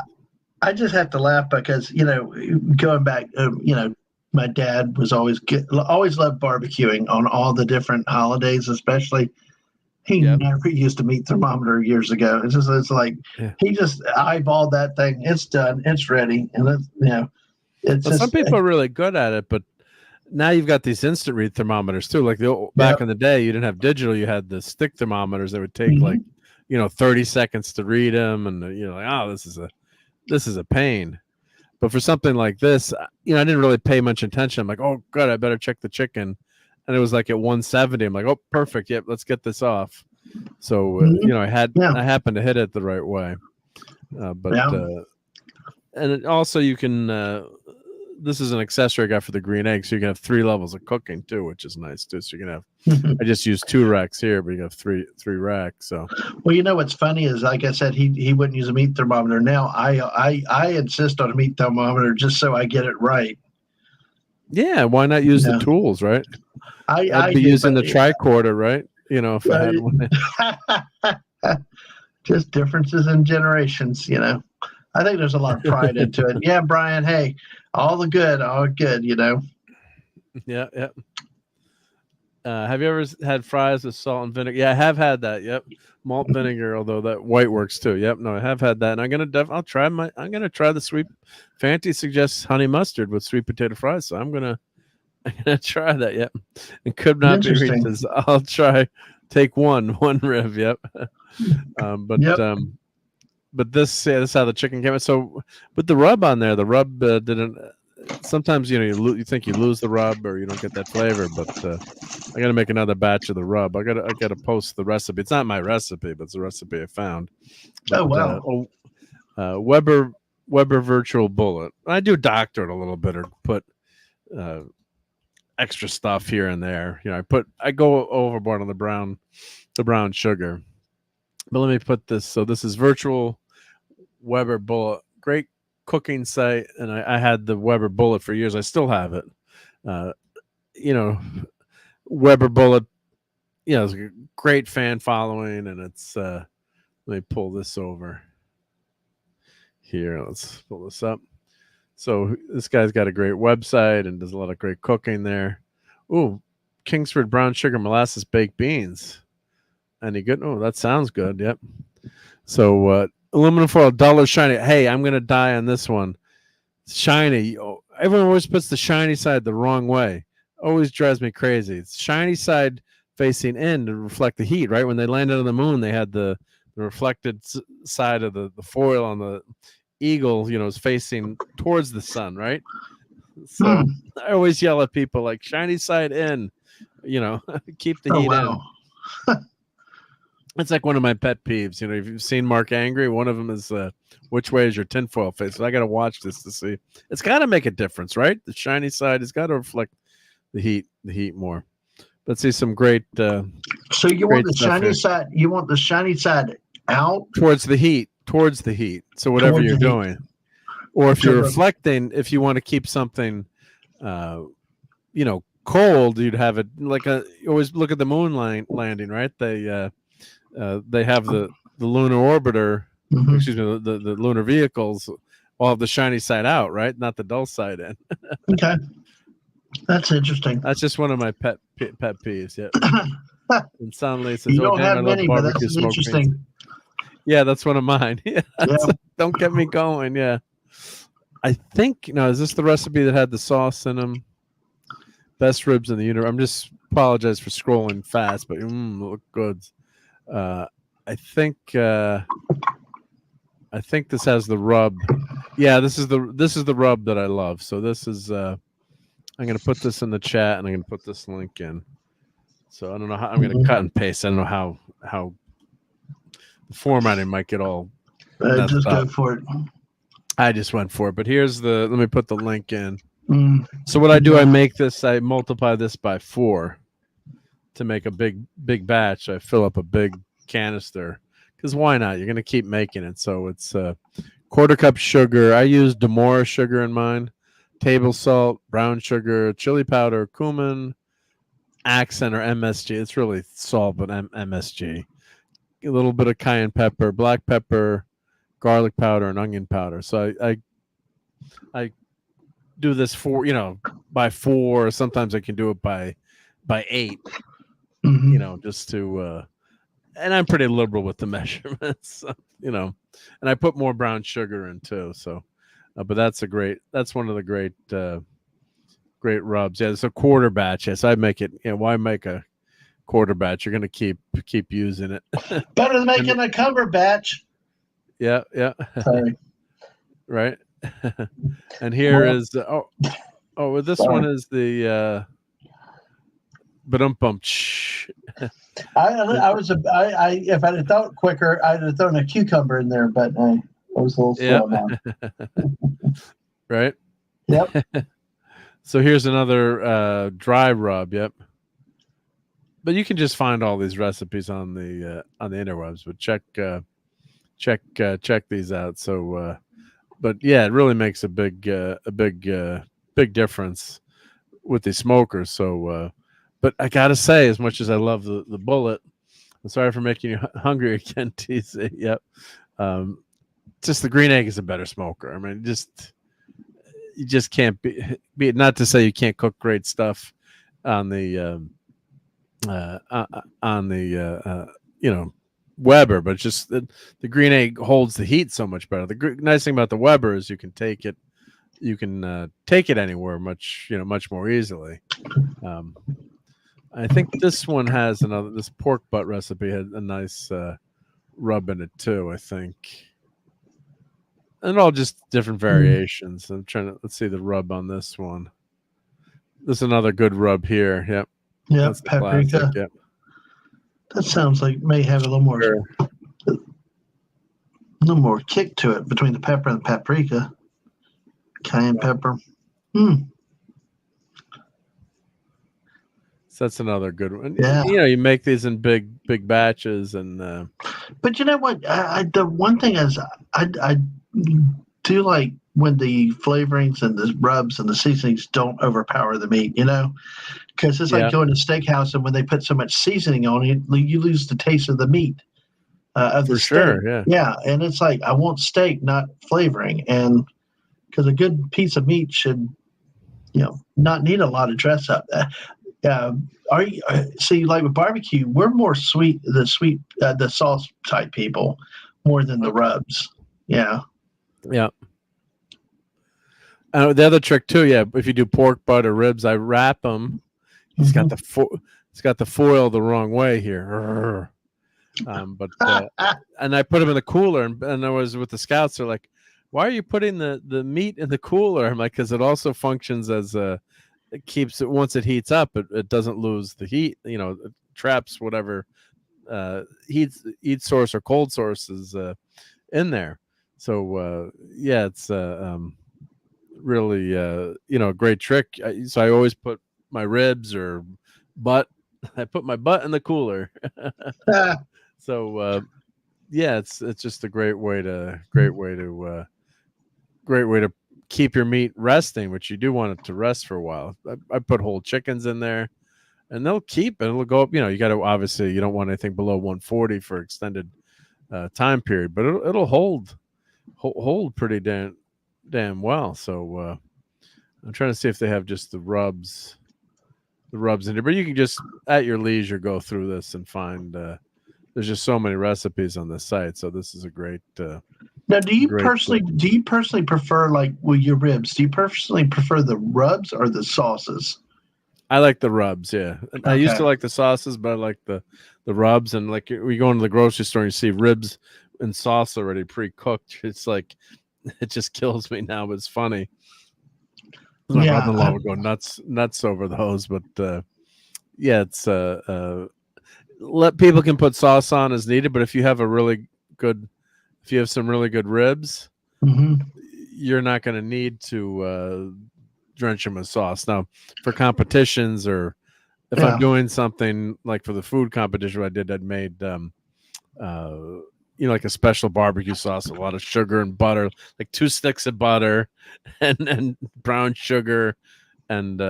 I just have to laugh because, you know, going back, you know, my dad was always loved barbecuing on all the different holidays, especially. He never used a meat thermometer years ago. It's like he just eyeballed that thing. It's done. It's ready. And it's, you know, it's just, some people are really good at it, but now you've got these instant read thermometers too. Like back in the day, you didn't have digital. You had the stick thermometers that would take like, you know, 30 seconds to read them, and you know, like, oh, this is a pain. But for something like this, you know, I didn't really pay much attention. I'm like, oh, good, I better check the chicken, and it was like at 170. I'm like, oh, perfect. Yep, let's get this off. So you know, I happened to hit it the right way. And it also you can. This is an accessory I got for the green egg, so you can have 3 levels of cooking too, which is nice too. So you can have. I just used 2 racks here, but you have three racks. So. Well, you know what's funny is, like I said, he wouldn't use a meat thermometer. Now I insist on a meat thermometer just so I get it right. Yeah, why not use the tools, right? I'd be using the tricorder, right? You know, if I had one. Just differences in generations, you know. I think there's a lot of pride into it. Yeah, Brian. Hey, all good, you know. Yeah. Have you ever had fries with salt and vinegar? Yeah, I have had that. Yep, malt vinegar. Although that white works too. Yep. No, I have had that, and I'm gonna try the sweet. Fanti suggests honey mustard with sweet potato fries, so I'm gonna try that. Yep, and could not be reached. I'll try. Take one rib. Yep. But this is how the chicken came out. So with the rub on there, the rub didn't. Sometimes you know you think you lose the rub or you don't get that flavor. But I got to make another batch of the rub. I got to post the recipe. It's not my recipe, but it's a recipe I found. But, oh wow. Weber virtual bullet. I do doctor it a little bit or put extra stuff here and there. You know, I go overboard on the brown sugar. But let me put this. So this is virtual Weber bullet. Great cooking site, and I had the Weber bullet for years. I still have it. You know, Weber bullet. You know, it's a great fan following, and it's. Let me pull this over. Here, let's pull this up. So this guy's got a great website and does a lot of great cooking there. Ooh, Kingsford brown sugar molasses baked beans. Any good? Oh, that sounds good. Yep. So aluminum foil, dull or shiny. Hey, I'm gonna die on this one. Shiny. Oh, everyone always puts the shiny side the wrong way. Always drives me crazy. It's shiny side facing in to reflect the heat. Right when they landed on the moon, they had the reflected side of the foil on the eagle. You know, is facing towards the sun. Right. So I always yell at people like shiny side in. You know, keep the heat in. It's like one of my pet peeves. You know, if you've seen Mark Angry, one of them is which way is your tinfoil face? So I got to watch this to see. It's got to make a difference, right? The shiny side has got to reflect the heat more. Let's see some great. So you want the shiny side? You want the shiny side out towards the heat. So whatever you're doing, or if you're reflecting, if you want to keep something, you know, cold, you'd have it like you always look at the moon landing, right? They have the lunar orbiter, excuse me, the lunar vehicles all have the shiny side out, right? Not the dull side in. Okay. That's interesting. That's just one of my pet peeves. Yeah. And suddenly it says, you don't have many, but that's interesting. Beans. Yeah, that's one of mine. Yeah. Don't get me going. Yeah. I think, is this the recipe that had the sauce in them? Best ribs in the universe. I'm just apologize for scrolling fast, but look good. I think this has the rub. Yeah, this is the rub that I love. So this is I'm gonna put this in the chat and I'm gonna put this link in. So I don't know how I'm gonna cut and paste. I don't know how the formatting might get all just go for it. I just went for it. But here's let me put the link in. Mm. So what I do, I make this, I multiply this by 4 to make a big batch. I fill up a big canister because why not? You're going to keep making it. So it's 1/4 cup sugar. I use Demora sugar in mine, table salt, brown sugar, chili powder, cumin, accent or MSG. It's really salt, but MSG. A little bit of cayenne pepper, black pepper, garlic powder, and onion powder. So I do this by 4. Sometimes I can do it by 8. Mm-hmm. Just to and I'm pretty liberal with the measurements, and I put more brown sugar in too. So, but that's one of the great rubs. Yeah, it's a 1/4 batch. Yes, I make it. Why make a 1/4 batch? You're going to keep using it. Better than making a cover batch. Yeah. Sorry. Right. And here is this one is the ba-dum-bum. If I'd have thought quicker, I'd have thrown a cucumber in there, but I was a little slow now. Right. Yep. So here's another dry rub. Yep. But you can just find all these recipes on the interwebs. But check these out. So, but yeah, it really makes a big difference with the smokers. So, but I gotta say, as much as I love the bullet, I'm sorry for making you hungry again, TC. Yep. Just the green egg is a better smoker. I mean, you just can't be it. Not to say you can't cook great stuff on the Weber, but just the green egg holds the heat so much better. The nice thing about the Weber is you can take it anywhere much more easily. I think this one has this pork butt recipe had a nice rub in it too, I think. And all just different variations. I'm let's see the rub on this one. This is another good rub here. Yep. Yep. Paprika. Yep. That sounds like may have a little more kick to it between the pepper and the paprika. Cayenne pepper. So that's another good one. Yeah. You make these in big batches, and but you know what? The one thing is I do like when the flavorings and the rubs and the seasonings don't overpower the meat, because it's like going to steakhouse and when they put so much seasoning on it, you lose the taste of the meat. Of the steak. Sure, yeah, and it's like I want steak, not flavoring, and because a good piece of meat should, not need a lot of dress up. See, like with barbecue, we're more the sauce type people more than the rubs. Yeah. Yeah. The other trick too, if you do pork butt or ribs, I wrap them. He's got the foil the wrong way here. But and I put them in the cooler, and I was with the scouts. They're like, "Why are you putting the meat in the cooler?" I'm like, "Because it also functions as it keeps it once it heats up, it doesn't lose the heat. It traps whatever heat source or cold source is in there. So it's really a great trick. So I always put my ribs or butt. I put my butt in the cooler. So it's just a great way to keep your meat resting, which you do want it to rest for a while. I put whole chickens in there, and they'll keep, and it'll go up. You got to obviously you don't want anything below 140 for extended time period, but it'll hold pretty damn well. So I'm trying to see if they have just the rubs in there, but you can just at your leisure go through this and find. There's just so many recipes on the site, so this is a great. Now, do you personally prefer, like with your ribs? Do you personally prefer the rubs or the sauces? I like the rubs. Yeah, okay. I used to like the sauces, but I like the rubs. And like we go into the grocery store and you see ribs and sauce already pre-cooked. It's like it just kills me now. But it's funny. My mother-in-law would go nuts over those, but it's let people can put sauce on as needed. But if you have some really good ribs, you're not going to need to drench them with sauce. Now, for competitions, or if I'm doing something like for the food competition I did, I'd made like a special barbecue sauce, a lot of sugar and butter, like 2 sticks of butter and brown sugar and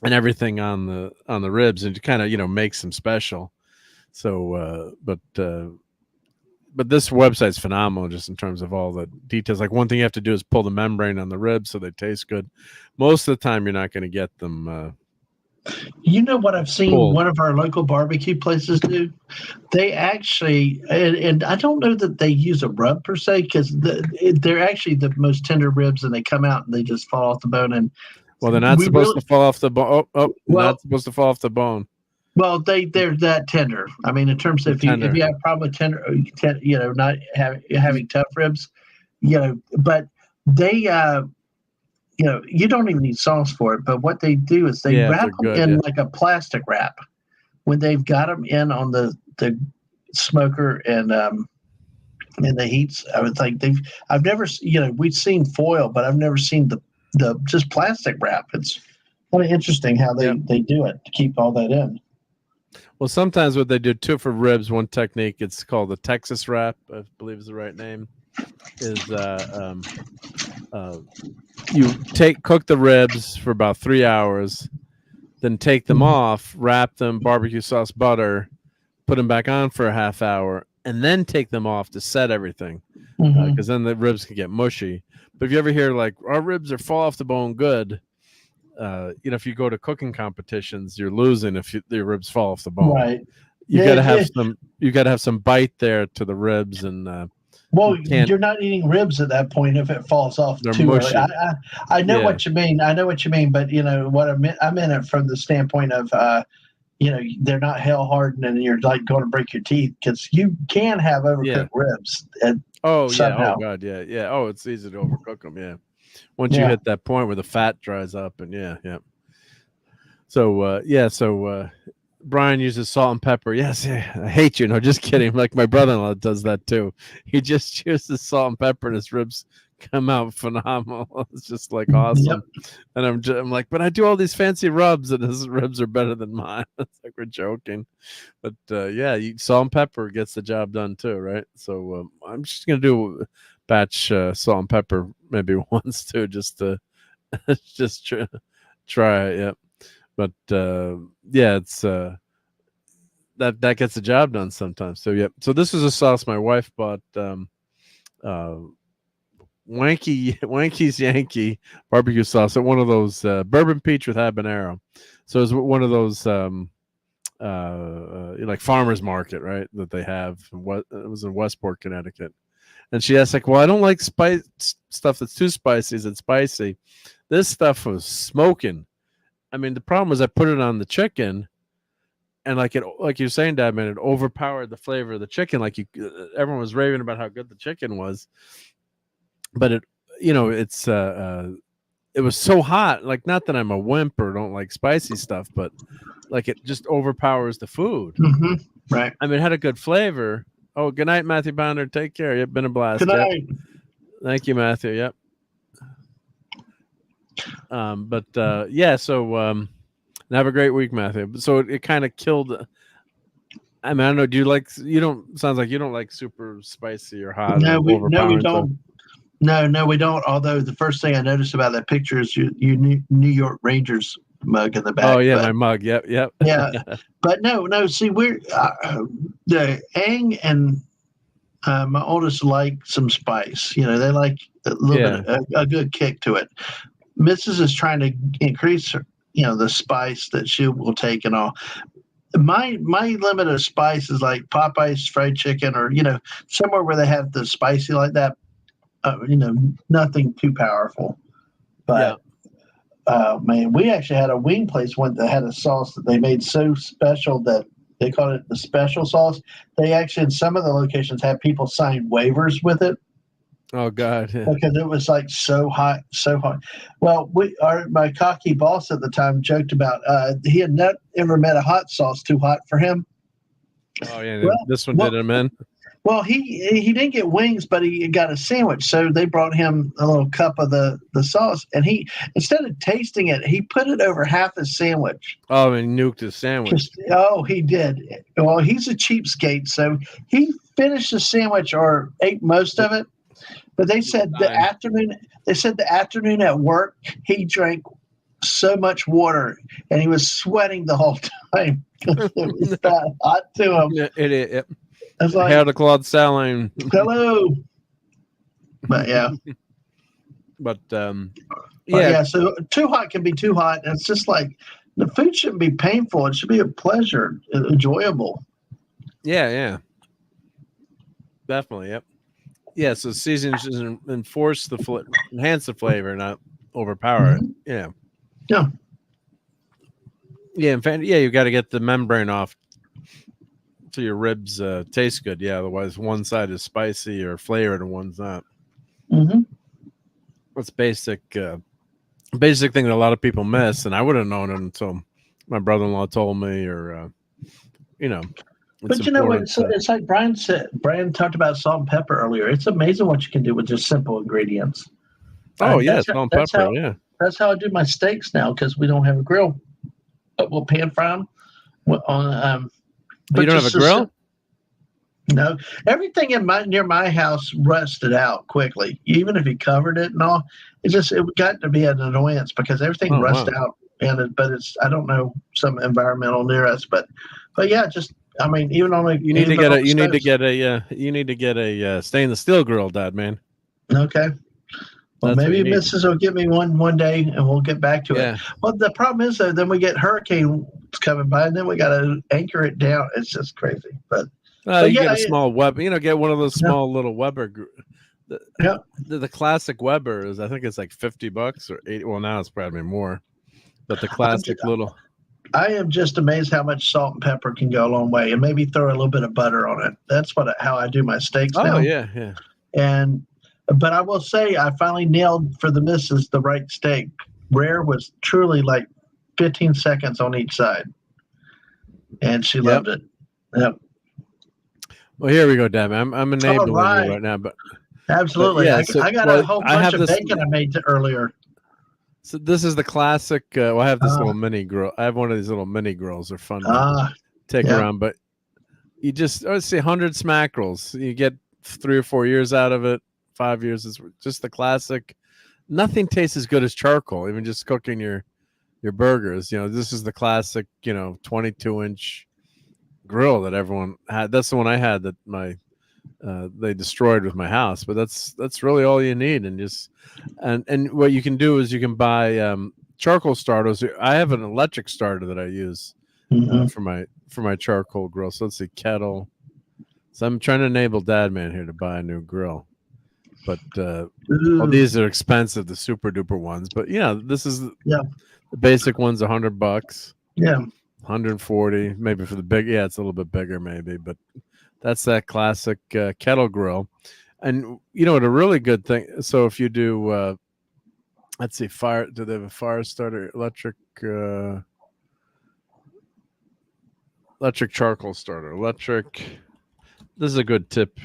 everything on the ribs, and to kind of make them special. So but this website's phenomenal just in terms of all the details. Like, one thing you have to do is pull the membrane on the ribs so they taste good. Most of the time you're not going to get them You know what I've seen pulled. one of our local barbecue places do? They actually, and I don't know that they use a rub per se, because they're actually the most tender ribs, and they come out and they just fall off the bone. And well, they're not supposed to fall off the bone. Not supposed to fall off the bone. Well, they're that tender. I mean, in terms of if you have a problem with tender, not having tough ribs, but they, you don't even need sauce for it. But what they do is they wrap them in like a plastic wrap when they've got them in on the smoker and the heats. I would think I've never, we've seen foil, but I've never seen the just plastic wrap. It's kind of interesting how they do it to keep all that in. Well, sometimes what they do too for ribs, one technique, it's called the Texas wrap, I believe is the right name, is you cook the ribs for about 3 hours, then take them off, wrap them, barbecue sauce, butter, put them back on for a half hour, and then take them off to set everything, because then the ribs can get mushy. But if you ever hear like, our ribs are fall off the bone good, if you go to cooking competitions, you're losing if your ribs fall off the bone. Right. You gotta have some bite there to the ribs, and you're not eating ribs at that point if it falls off too mushy. early. I know what you mean. I know what you mean, but what I meant it from the standpoint of they're not hell hardened and you're like going to break your teeth, because you can have overcooked ribs. Somehow. Oh god, yeah. Oh, it's easy to overcook them. Yeah. Once you hit that point where the fat dries up, and So Brian uses salt and pepper. Yes, I hate you. No, just kidding. Like, my brother-in-law does that too. He just uses salt and pepper, and his ribs come out phenomenal. It's just like awesome. And I'm like, but I do all these fancy rubs, and his ribs are better than mine. It's like we're joking, but salt and pepper gets the job done too, right? So I'm just gonna do batch salt and pepper maybe once too, just to try it. Yeah, but it's that gets the job done sometimes. So so this is a sauce my wife bought, Wanky's Yankee barbecue sauce at one of those bourbon peach with habanero. So it's one of those like farmers market, right, that they have. It was in Westport, Connecticut. And she asked, like, well, I don't like stuff that's too spicy. Is it spicy? This stuff was smoking. I mean, the problem was I put it on the chicken, and like you're saying, Dad, man, it overpowered the flavor of the chicken. Like everyone was raving about how good the chicken was, but it was so hot. Like, not that I'm a wimp or don't like spicy stuff, but like it just overpowers the food. Right. I mean, it had a good flavor. Oh, good night, Matthew Bounder. Take care. You've been a blast. Good night. Yep. Thank you, Matthew. Yep. So have a great week, Matthew. So it kind of killed. I mean, I don't know. Do you like? Sounds like you don't like super spicy or hot. No, we don't. So. No, we don't. Although the first thing I noticed about that picture is your New York Rangers mug in the back. Oh yeah, my mug. Yep. Yeah, but no. See, we're the Ang and my oldest like some spice. They like a little bit a good kick to it. Mrs. is trying to increase, the spice that she will take and all. My limit of spice is like Popeye's fried chicken, or somewhere where they have the spicy like that. Nothing too powerful. But man, we actually had a wing place that had a sauce that they made so special that they called it the special sauce. They actually, in some of the locations, had people sign waivers with it. Oh God! Yeah. Because it was like so hot. Well, my cocky boss at the time joked about he had not ever met a hot sauce too hot for him. Oh yeah, this one did him in. Well, he didn't get wings, but he got a sandwich. So they brought him a little cup of the sauce, and he, instead of tasting it, he put it over half his sandwich. Oh, and nuked his sandwich. Oh, he did. Well, he's a cheapskate, so he finished the sandwich or ate most of it. But they said the afternoon at work, he drank so much water, and he was sweating the whole time. It was that hot to him. Yeah, it I was like, hair to Claude Saline. hello. But yeah. But Yeah, so too hot can be too hot. And it's just like the food shouldn't be painful. It should be a pleasure, enjoyable. Yeah. Definitely, yep. Yeah, so seasoning should enhance the flavor, not overpower it. Yeah. Yeah. Yeah, in fact, you got to get the membrane off so your ribs taste good. Yeah, otherwise one side is spicy or flavored and one's not. Mm-hmm. That's basic thing that a lot of people miss, and I would have known it until my brother-in-law told me, or But you know what? It's like Brian said. Brian talked about salt and pepper earlier. It's amazing what you can do with just simple ingredients. Oh yeah, salt and pepper. Yeah, that's how I do my steaks now because we don't have a grill. But we'll pan fry them. You don't have a grill? No, everything near my house rusted out quickly. Even if you covered it and all, it got to be an annoyance because everything rusted out. But it's, I don't know, some environmental near us, but yeah, just, I mean, even on you need to get a stainless steel grill, Dad, man. Okay. Well, maybe Mrs. will get me one day, and we'll get back to it. Well, the problem is, though, then we get hurricanes coming by, and then we got to anchor it down. It's just crazy. But you get a small Weber. Get one of those small little Weber. The classic Weber is, I think it's like $50 or $80. Well, now it's probably more. But the classic little. I am just amazed how much salt and pepper can go a long way, and maybe throw a little bit of butter on it. That's how I do my steaks now. Oh yeah. But I will say I finally nailed for the missus the right steak. Rare was truly like 15 seconds on each side, and she loved it. Yep. Well, here we go, Deb. I'm enabling you right now, but absolutely. I got a whole bunch of bacon I made earlier. So this is the classic. I have this little mini grill. I have one of these little mini grills. They're fun to take around, but you just, let's say 100 smackerels. You get 3 or 4 years out of it. 5 years is just the classic. Nothing tastes as good as charcoal. Even just cooking your burgers. This is the classic. 22-inch grill that everyone had. That's the one I had that they destroyed with my house. But that's really all you need. And what you can do is you can buy charcoal starters. I have an electric starter that I use for my charcoal grill. So let's see, kettle. So I'm trying to enable Dad Man here to buy a new grill. But these are expensive, the super duper ones. But this is the basic one's $100. Yeah, 140 maybe for the big. Yeah, it's a little bit bigger maybe, but that's that classic kettle grill. And a really good thing. So if you do, let's see, fire. Do they have a fire starter electric charcoal starter? Electric. This is a good tip.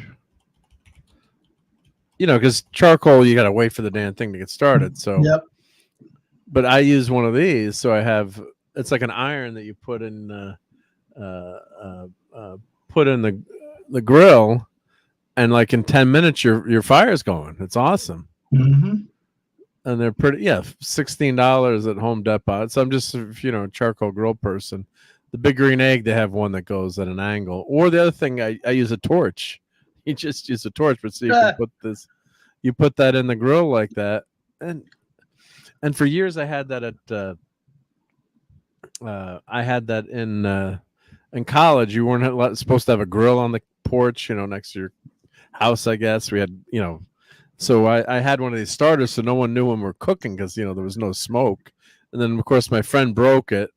Because charcoal, you got to wait for the damn thing to get started. So, but I use one of these. So I have, it's like an iron that you put in the grill, and like in 10 minutes, your fire's going. It's awesome. Mm-hmm. And they're pretty, $16 at Home Depot. So I'm just, a charcoal grill person. The Big Green Egg, they have one that goes at an angle. Or the other thing, I use a torch. You just use a torch, but so you put that in the grill like that, and for years I had that in college. You weren't supposed to have a grill on the porch, next to your house. I guess we had, so I had one of these starters, so no one knew when we were cooking because there was no smoke. And then of course my friend broke it,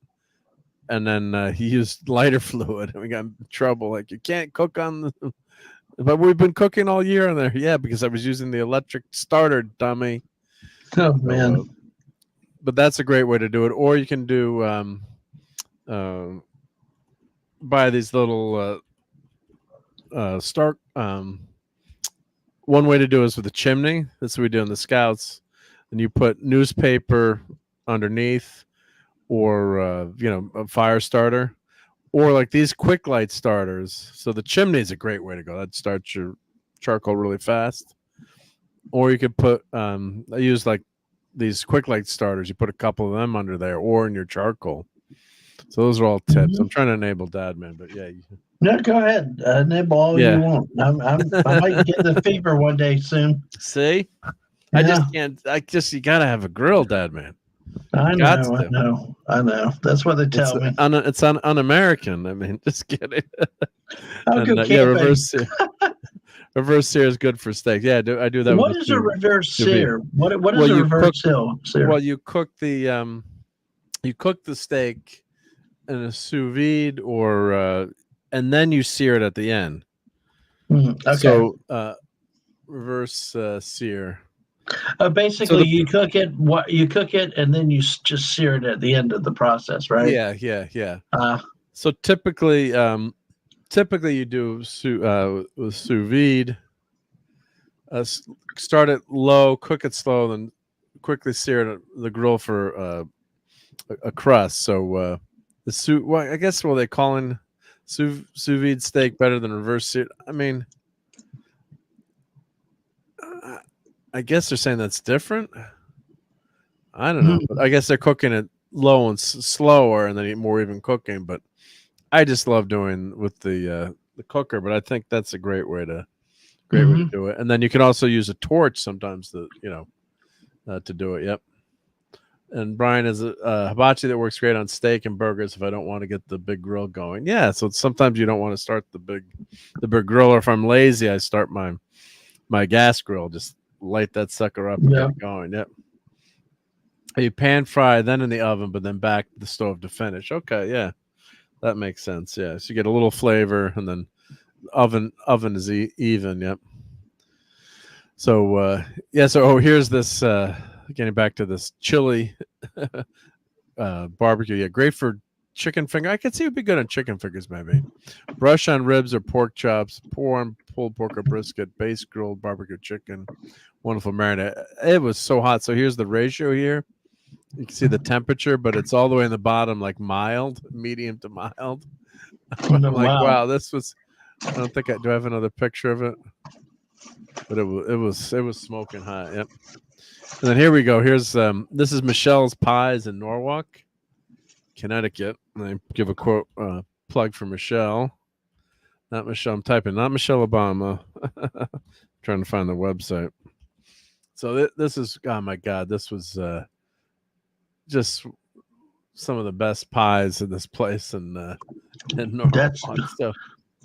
and then he used lighter fluid, and we got in trouble. Like, you can't cook on the. But we've been cooking all year in there. Yeah, because I was using the electric starter, dummy. Oh, man. But that's a great way to do it. Or you can do buy these little one way to do it is with a chimney. That's what we do in the Scouts. And you put newspaper underneath, or a fire starter, or like these quick light starters. So the chimney is a great way to go. That starts your charcoal really fast. Or you could put I use like these quick light starters. You put a couple of them under there, or in your charcoal. So those are all tips. I'm trying to enable Dadman, but yeah. No, go ahead. Nibble all you want. I might get the fever one day soon. See, Yeah. I just can't. You gotta have a grill, Dadman. I know. That's what they tell me. It's un-American. I mean, just kidding. I'll go camping. Reverse sear is good for steak. Yeah, I do that. What is a reverse sear? What is a reverse sear? Well, you cook the steak in a sous vide, or and then you sear it at the end. Okay. So reverse sear. Basically, you cook it. You cook it, and then you just sear it at the end of the process, right? Yeah. So typically you do with sous vide. Start it low, cook it slow, then quickly sear it at the grill for a crust. So I guess they calling sous vide steak better than reverse sear. I mean, I guess they're saying that's different. I don't know. But I guess they're cooking it low and slower, and then more even cooking. But I just love doing with the cooker. But I think that's a great way to do it. And then you can also use a torch sometimes to do it. Yep. And Brian is a hibachi that works great on steak and burgers if I don't want to get the big grill going. Yeah. So sometimes you don't want to start the big grill, or if I'm lazy, I start my gas grill. Just light that sucker up and get it going. Yep. You pan fry, then in the oven, but then back to the stove to finish. Okay, yeah, that makes sense. Yeah, so you get a little flavor, and then oven is even. Yep. So here's this. Getting back to this chili barbecue. Yeah, great for chicken finger. I could see it would be good on chicken fingers, maybe. Brush on ribs or pork chops. Pour on pulled pork or brisket. Base grilled barbecue chicken. Wonderful marinade. It was so hot. So here's the ratio here. You can see the temperature, but it's all the way in the bottom, like mild, medium to mild. I'm like, wow, this was. I don't think do I have another picture of it? But it was smoking hot. Yep. And then here we go. Here's this is Michelle's Pies in Norwalk, Connecticut. And I give a quote plug for Michelle. Not Michelle. I'm typing. Not Michelle Obama. Trying to find the website. So this is, oh my God, this was just some of the best pies in this place in Norwalk.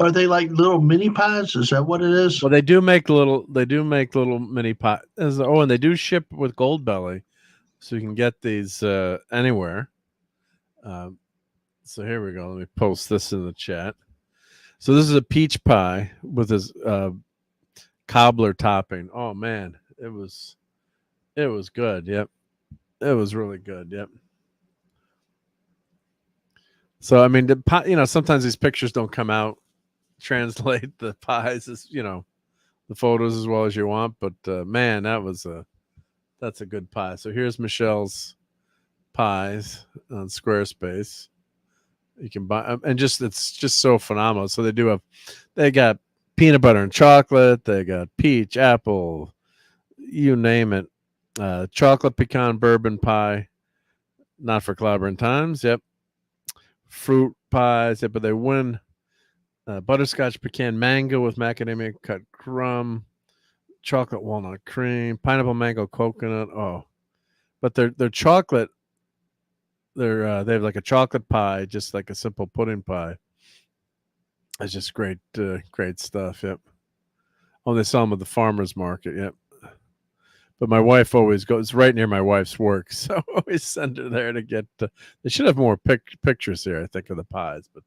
Are they like little mini pies? Is that what it is? Well, they do make little mini pies. And they do ship with Gold Belly, so you can get these anywhere. So here we go. Let me post this in the chat. So this is a peach pie with this cobbler topping. Oh man, it was good. Yep, it was really good. Yep. So I mean, the pie, sometimes these pictures don't come out. Translate the pies as the photos as well as you want, but man, that's a good pie. So here's Michelle's pies on Squarespace. You can buy, and it's just so phenomenal. So they got peanut butter and chocolate, they got peach, apple, you name it. Chocolate pecan bourbon pie, not for clobbering times. Yep. Fruit pies. Yep, but they win. Butterscotch pecan mango with macadamia cut crumb, chocolate walnut cream, pineapple mango coconut. Oh, but their chocolate, they have like a chocolate pie, just like a simple pudding pie. It's just great stuff. Yep. Oh, they sell them at the farmers market. Yep. But my wife always goes right near my wife's work, so I always send her there to get. They should have more pictures here, I think, of the pies, but.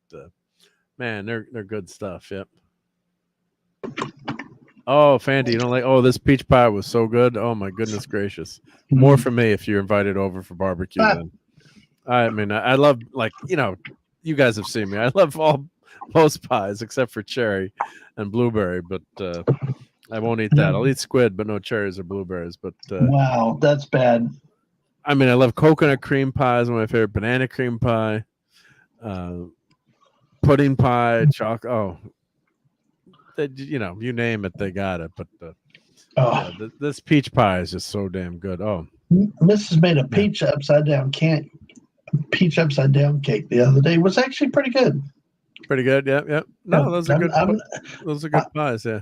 Man, they're good stuff. Yep. Oh, Fandy, this peach pie was so good. Oh my goodness gracious. More for me if you're invited over for barbecue then. I mean, I love, you guys have seen me. I love all most pies except for cherry and blueberry, but I won't eat that. I'll eat squid, but no cherries or blueberries. But wow, that's bad. I mean, I love coconut cream pies. One of my favorite, banana cream pie, pudding pie, chocolate. Oh, you name it, they got it. But this peach pie is just so damn good. Oh, Mrs. made a peach upside down cake the other day. It was actually pretty good. Pretty good. Yep. Yep. No, those are good. Those are good pies. Yeah.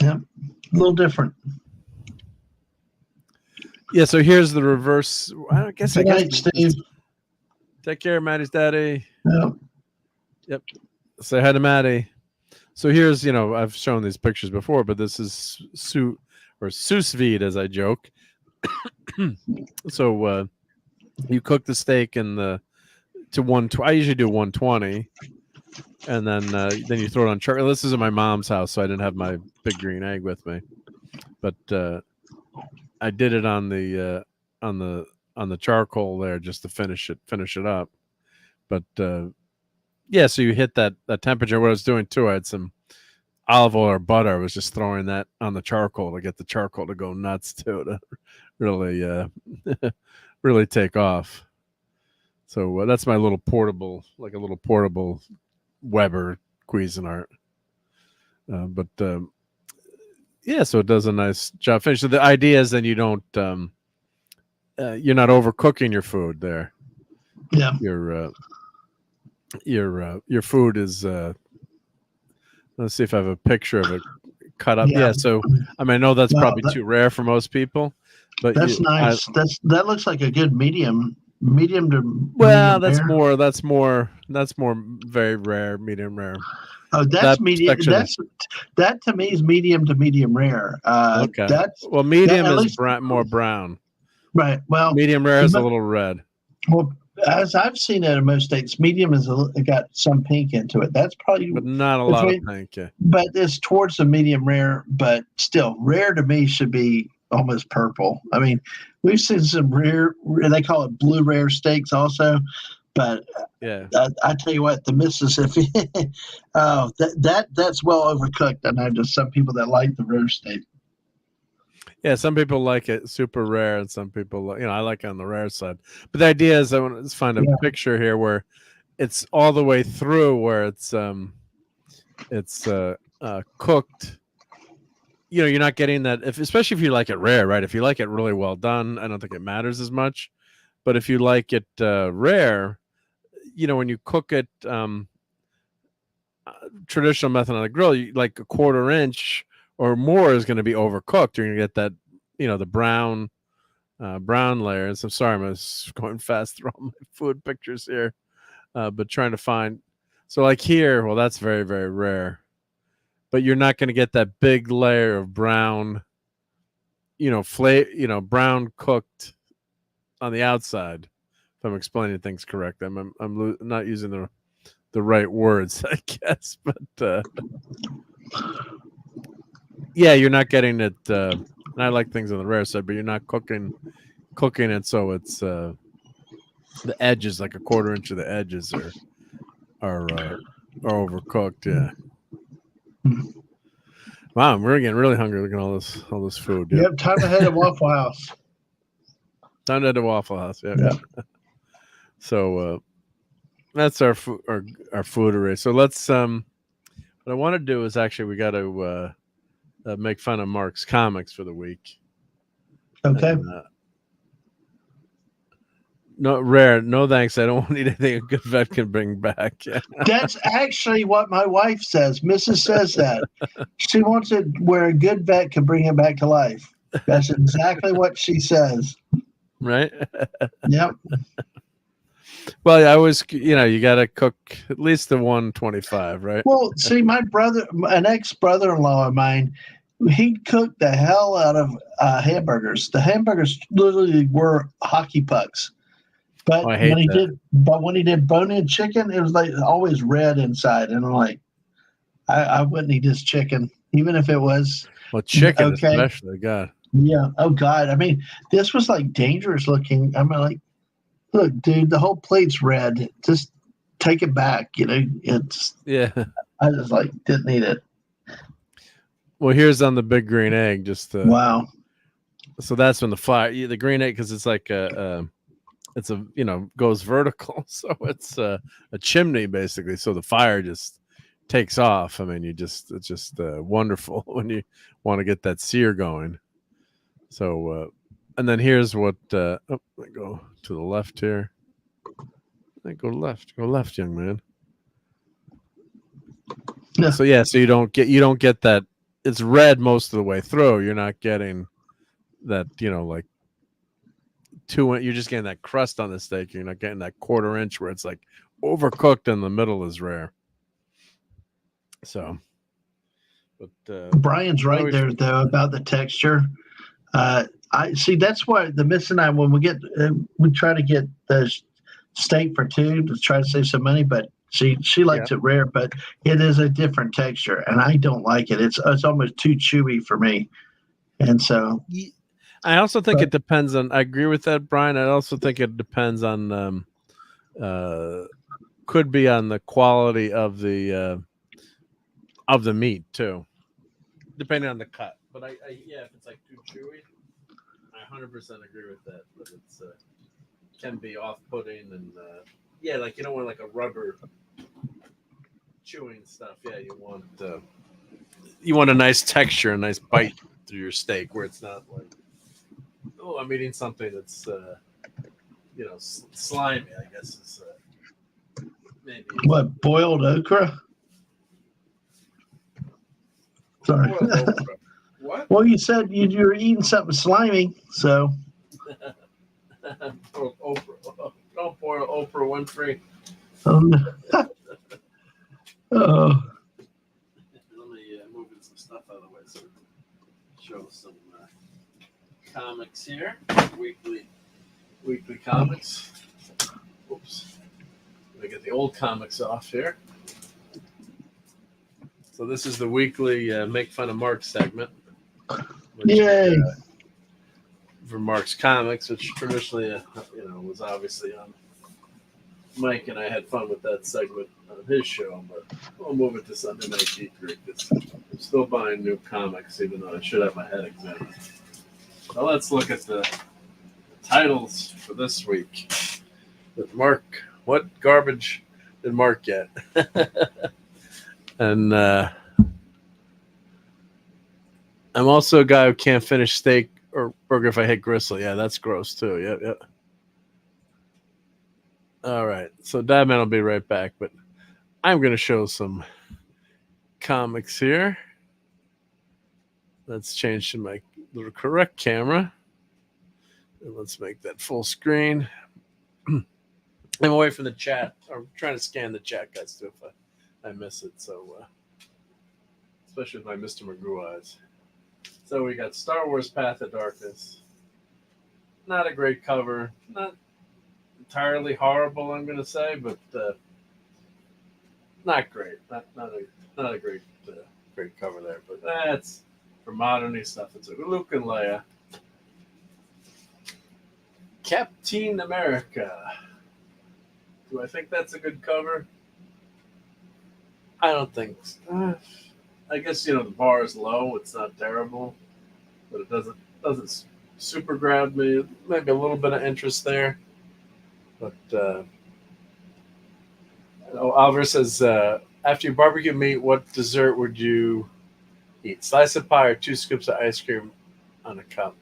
Yeah. A little different. Yeah. So here's the reverse. I guess. Good night, Steve. Take care, Maddie's daddy. Yep. Yep. Say hi to Maddie. So here's, I've shown these pictures before, but this is sous vide, as I joke. So you cook the steak to 120. I usually do 120, and then you throw it on charcoal. This is at my mom's house, so I didn't have my big green egg with me, but I did it on the charcoal there just to finish it up. But yeah, so you hit that temperature. What I was doing too, I had some olive oil or butter. I was just throwing that on the charcoal to get the charcoal to go nuts too, to really really take off. So that's my little portable, Weber Cuisinart. But yeah, so it does a nice job finish. So the idea is then you don't you're not overcooking your food there. Yeah. Your food is let's see if I have a picture of it cut up. Yeah, so I mean, I know that's probably too rare for most people, but that's nice. That looks like a good medium to that's more very rare, medium rare. Oh, that's medium. That to me is medium to medium rare. Okay. Medium is more brown. Right. Well, medium rare is a little red. Well, as I've seen it in most states, medium got some pink into it. That's probably, but not a lot of pink. Yeah. But it's towards the medium rare. But still, rare to me should be almost purple. I mean, we've seen some rare. They call it blue rare steaks also. But yeah, I tell you what, the Mississippi, that's well overcooked. I know just some people that like the rare steak. Yeah, some people like it super rare, and some people, I like it on the rare side. But the idea is, I want to find a picture here where it's all the way through, where it's cooked. You're not getting that, especially if you like it rare, right? If you like it really well done, I don't think it matters as much. But if you like it rare, when you cook it traditional method on the grill, like a 1/4 inch or more is going to be overcooked. You're going to get that, the brown layers. I'm sorry, I'm just going fast through all my food pictures here, but trying to find. So like here, well, that's very, very rare, but you're not going to get that big layer of brown, brown cooked on the outside. If I'm explaining things correct, I'm not using the right words, I guess, but. Yeah, you're not getting it. And I like things on the rare side, but you're not cooking it so it's the edges, like a 1/4 inch of the edges are overcooked. Yeah. Wow, we're getting really hungry looking at all this food. Yeah. Yep, time to head to Waffle House. Time to head to Waffle House. Yeah. So that's our food array. So let's what I want to do is actually we got to make fun of Mark's comics for the week. Okay. And, no thanks. I don't need anything a good vet can bring back. That's actually what my wife says. Mrs. says that. She wants it where a good vet can bring it back to life. That's exactly what she says. Right? Yep. Well, I always, you got to cook at least the 125, right? Well, see, my brother, an ex-brother-in-law of mine, he cooked the hell out of hamburgers. The hamburgers literally were hockey pucks. But when he did bone-in chicken, it was like always red inside. And I'm like, I wouldn't eat this chicken, even if it was chicken, especially. God. Yeah. Oh God. I mean, this was like dangerous looking. I mean, like, look, dude, the whole plate's red. Just take it back. It's Yeah. I just didn't need it. Well, here's on the big green egg. Just Wow. So that's when the green egg, because it's like it's goes vertical, so it's a chimney basically. So the fire just takes off. I mean, it's just wonderful when you want to get that sear going. So, and then here's what. I go to the left here. Go left, young man. Yeah. So yeah, so you don't get that. It's red most of the way through. You're not getting that, like 2 inch. You're just getting that crust on the steak. You're not getting that 1/4 inch where it's like overcooked in the middle is rare. So, but Brian's right there though about the texture. I see that's why the missing out when we try to get the steak for 2 to try to save some money, but she likes it rare, but it is a different texture, and I don't like it. It's almost too chewy for me, and so I also think it depends on. I agree with that, Brian. I also think it depends on. Could be on the quality of the meat too, depending on the cut. But if it's like too chewy, I 100% agree with that. But it's can be off-putting and like you don't want like a rubber chewing stuff. Yeah, you want a nice texture, a nice bite through your steak where it's not like, oh, I'm eating something that's slimy. I guess is maybe what, boiled okra? Sorry. boiled okra. What? Well, you said you were eating something slimy, so. Oprah. Don't boil Oprah Winfrey. Oh. Let me move some stuff out of the way so we can show some comics here. Weekly comics. Oops. Let me get the old comics off here. So this is the weekly Make Fun of Mark segment. Yay! For Mark's Comics, which traditionally, was obviously on Mike, and I had fun with that segment on his show, but we'll move it to Sunday Night Geekery because I'm still buying new comics, even though I should have my head examined. So let's look at the titles for this week. With Mark, what garbage did Mark get? And I'm also a guy who can't finish steak or burger if I hit gristle. Yeah, that's gross too. Yep. All right. So Dadman will be right back, but I'm going to show some comics here. Let's change to my little correct camera. And let's make that full screen. I'm away from the chat. I'm trying to scan the chat, guys, too, if I miss it. So, especially with my Mr. Magoo eyes. So we got Star Wars Path of Darkness. Not a great cover. Not entirely horrible, I'm going to say, but not great. Not a great cover there. But that's for modern stuff. It's Luke and Leia. Captain America. Do I think that's a good cover? I don't think so. I guess the bar is low. It's not terrible, but it doesn't super grab me. Maybe a little bit of interest there, but Oliver says, after you barbecue meat, what dessert would you eat? Slice of pie or 2 scoops of ice cream on a cup?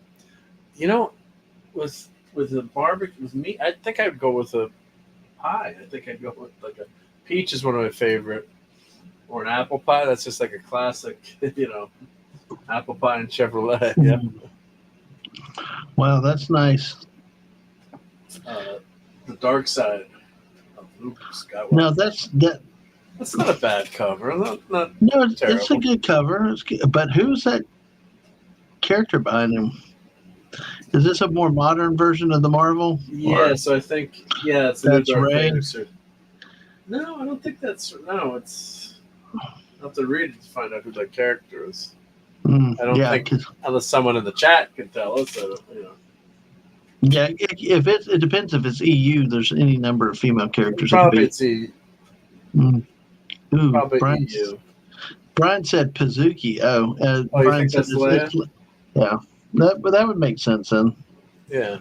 With the barbecue with meat, I think I'd go with a pie. I think I'd go with like a peach is one of my favorite. Or an apple pie. That's just like a classic, apple pie and Chevrolet. Yeah. Wow, that's nice. The Dark Side of Luke Skywalker. No, that's not a bad cover. Not it's a good cover. It's good. But who's that character behind him? Is this a more modern version of the Marvel? Yeah, so I think it's the that's new Darth Ray. Vader. No, I don't think that's it's. I'll have to read it to find out who that character is. I don't think, unless someone in the chat can tell us. Yeah, it depends if it's EU. There's any number of female characters. Probably it's EU. Ooh, Probably Brian, EU. Brian said Pazuki. Oh, You Brian think said that's Leia? yeah. That would make sense then. Yeah.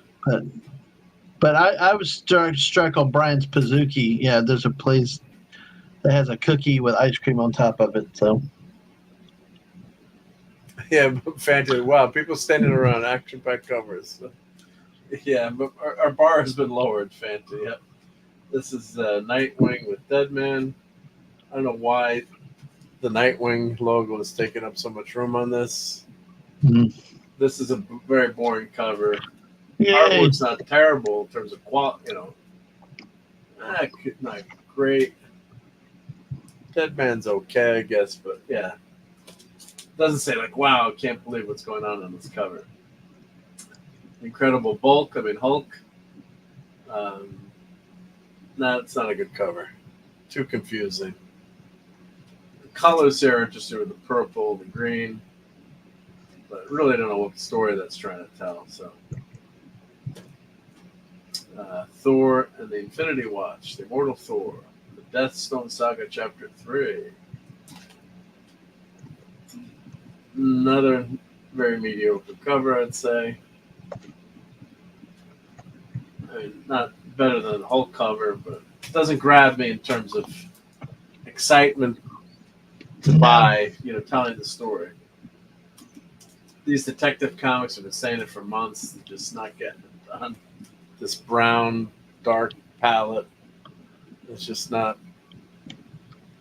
But I was struck on Brian's Pazuki. Yeah, there's a place that has a cookie with ice cream on top of it. So Yeah, fantastic. Wow, people standing around action-packed covers. Yeah, but our bar has been lowered, Fanta. Yep. This is Nightwing with Deadman. I don't know why the Nightwing logo is taking up so much room on this. This is a very boring cover. Artwork's not terrible in terms of quality, not great. Deadman's okay, I guess, but yeah. Doesn't say like, wow, I can't believe what's going on this cover. Incredible Hulk. No, it's not a good cover. Too confusing. The colors here are interesting with the purple, the green, but really don't know what story that's trying to tell. So, Thor and the Infinity Watch, the Immortal Thor, the Death Stone Saga, Chapter 3. Another very mediocre cover, I'd say. I mean, not better than the Hulk cover, but it doesn't grab me in terms of excitement to buy, telling the story. These Detective Comics have been saying it for months, just not getting it done. This brown, dark palette, it's just not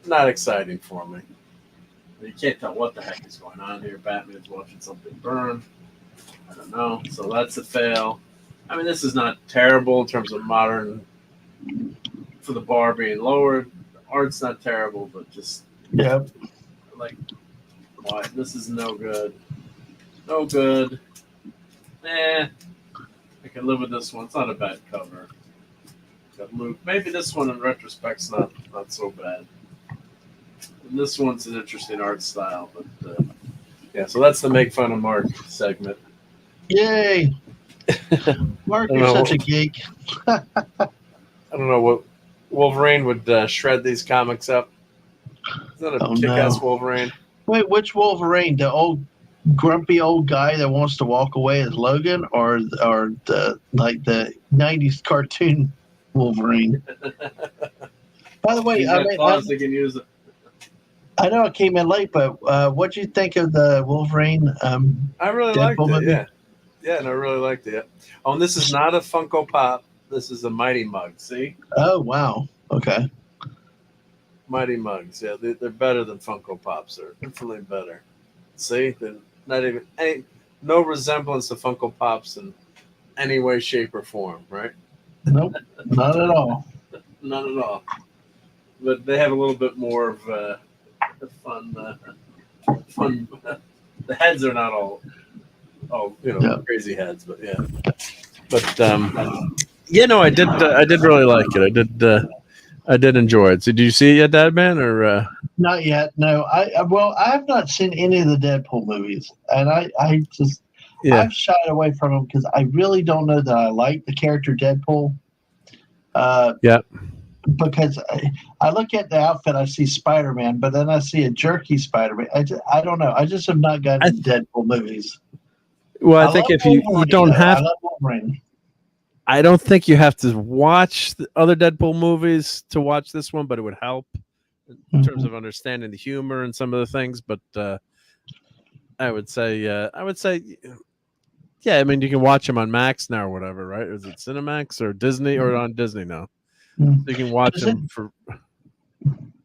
exciting for me. You can't tell what the heck is going on here. Batman's watching something burn. I don't know. So that's a fail. I mean, this is not terrible in terms of modern, for the bar being lowered. The art's not terrible, but just like, why? This is no good. No good. I can live with this one. It's not a bad cover. Got Luke. Maybe this one in retrospect's not so bad. And this one's an interesting art style, but yeah. So that's the make fun of Mark segment. Yay! Mark, you're such a geek. I don't know what Wolverine would shred these comics up. Is that a kick-ass Wolverine? Wait, which Wolverine? The old grumpy old guy that wants to walk away as Logan, or the 90s cartoon Wolverine? By the way, they can use it. I know it came in late, but what'd you think of the Wolverine? I really liked it. Yeah, and I really liked it. Oh, and this is not a Funko Pop. This is a Mighty Mug. See? Oh wow. Okay. Mighty Mugs. Yeah, they're better than Funko Pops. They're infinitely better. See? They're not even no resemblance to Funko Pops in any way, shape, or form. Right? Nope. Not at all. Not at all. But they have a little bit more of fun. The heads are not all crazy heads, but yeah. But I did really like it. I did enjoy it. So, did you see it yet, Dad Man, or not yet? No, I have not seen any of the Deadpool movies, and I've shied away from them because I really don't know that I like the character Deadpool. Because I look at the outfit, I see Spider-Man, but then I see a jerky Spider-Man. I don't know. I just have not gotten into Deadpool movies. Well, I think if you don't have, I love Wolverine. I don't think you have to watch the other Deadpool movies to watch this one, but it would help in terms of understanding the humor and some of the things. But I would say, yeah. I mean, you can watch them on Max now or whatever, right? Is it Cinemax or Disney or on Disney now? So you can watch them for.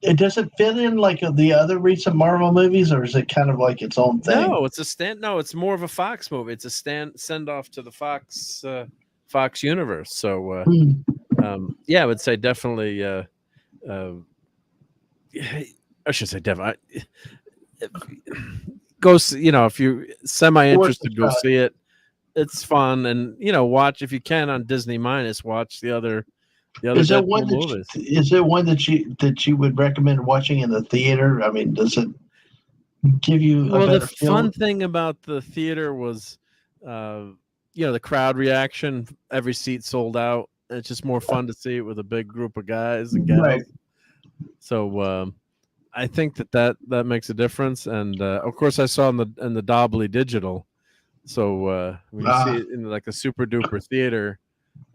Does it fit in like the other recent Marvel movies, or is it kind of like its own thing? No, it's more of a Fox movie. It's a send off to the Fox universe. So, I would say definitely. I should say definitely. Go see, if you're semi-interested, go see it. It's fun, and watch if you can on Disney Minus. Watch the other. Is there one that you would recommend watching in the theater? I mean, does it give you a better feel? Fun thing about the theater was, the crowd reaction. Every seat sold out. It's just more fun to see it with a big group of guys and gals. So I think that makes a difference. And of course, I saw in the Dobley digital. So when you see it in like a super duper theater,